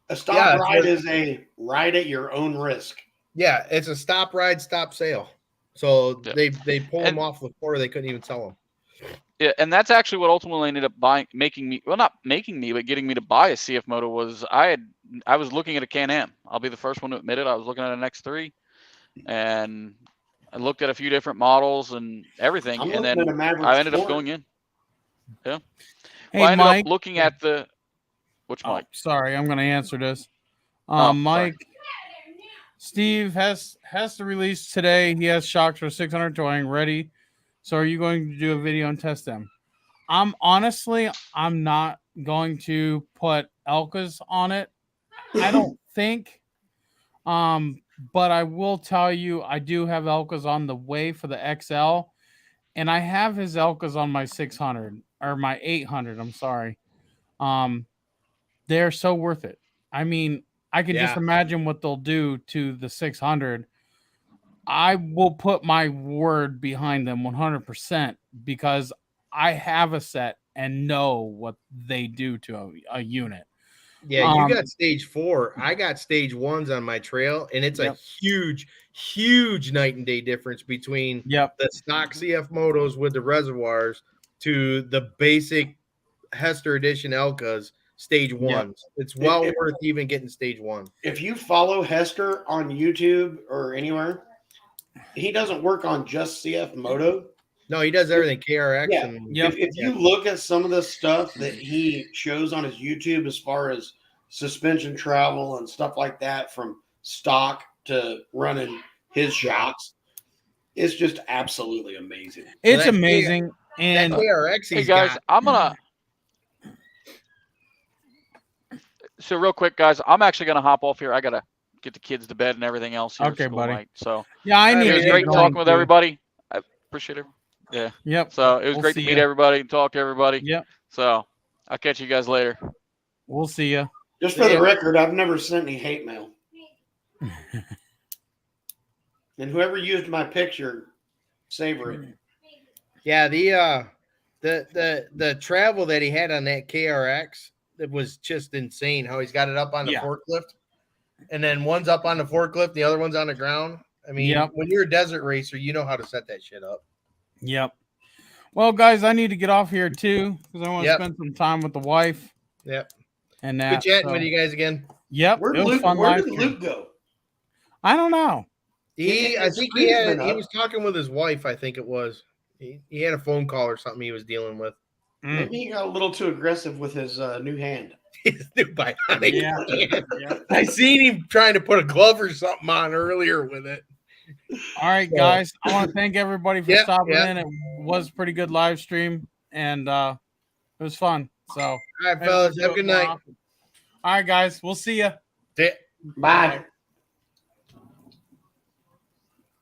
A stop ride is a ride at your own risk. Yeah, it's a stop ride, stop sale. So they pull them off the floor. They couldn't even sell them. Yeah, and that's actually what ultimately ended up getting me to buy a CF Moto. Was I was looking at a Can-Am. I'll be the first one to admit it. I was looking at an X3, and I looked at a few different models and everything, and then I ended up going in. Yeah. Hey, I ended Mike, up looking at which Mike? Sorry, I'm going to answer this. Mike, sorry. Steve has to release today. He has shocks for 600 towing ready. So are you going to do a video and test them? I'm not going to put Elkas on it. I don't think. But I will tell you, I do have Elkas on the way for the XL, and I have his Elkas on my 600 or my 800. I'm sorry. They're so worth it. I mean, I can just imagine what they'll do to the 600. I will put my word behind them 100% because I have a set and know what they do to a unit. Yeah, you got stage 4. I got stage 1s on my trail, and it's a huge night and day difference between the stock CF motos with the reservoirs to the basic Hester Edition Elkas stage 1s. It's well worth even getting stage 1. If you follow Hester on YouTube or anywhere, he doesn't work on just CF Moto. No, he does everything KRX. Yeah. And If you look at some of the stuff that he shows on his YouTube as far as suspension travel and stuff like that, from stock to running his shocks, it's just absolutely amazing. It's amazing. And that KRX, hey guys, I'm gonna. So real quick, guys, I'm actually gonna hop off here. I gotta get the kids to bed and everything else here. Okay, buddy. Night, so yeah, I need. It was great talking with everybody. I appreciate it. Yeah. Yep. So it was great to meet everybody and talk to everybody. Yep. So I'll catch you guys later. We'll see you. Just for the record, I've never sent any hate mail. And whoever used my picture, savor it. Yeah, the travel that he had on that KRX, it was just insane. How he's got it up on the forklift, and then one's up on the forklift, the other one's on the ground. I mean, when you're a desert racer, you know how to set that shit up. Yep. Well, guys, I need to get off here too because I want to spend some time with the wife. Yep. And that. Good chatting with you guys again. Yep. Where did Luke go? I don't know. I think he was talking with his wife. I think it was. He had a phone call or something he was dealing with. Maybe he got a little too aggressive with his new hand. His new bionic hand. I seen him trying to put a glove or something on earlier with it. All right, guys. I want to thank everybody for stopping in. It was a pretty good live stream, and it was fun. So, all right, fellas, have a good night. All right, guys. We'll see you. Bye.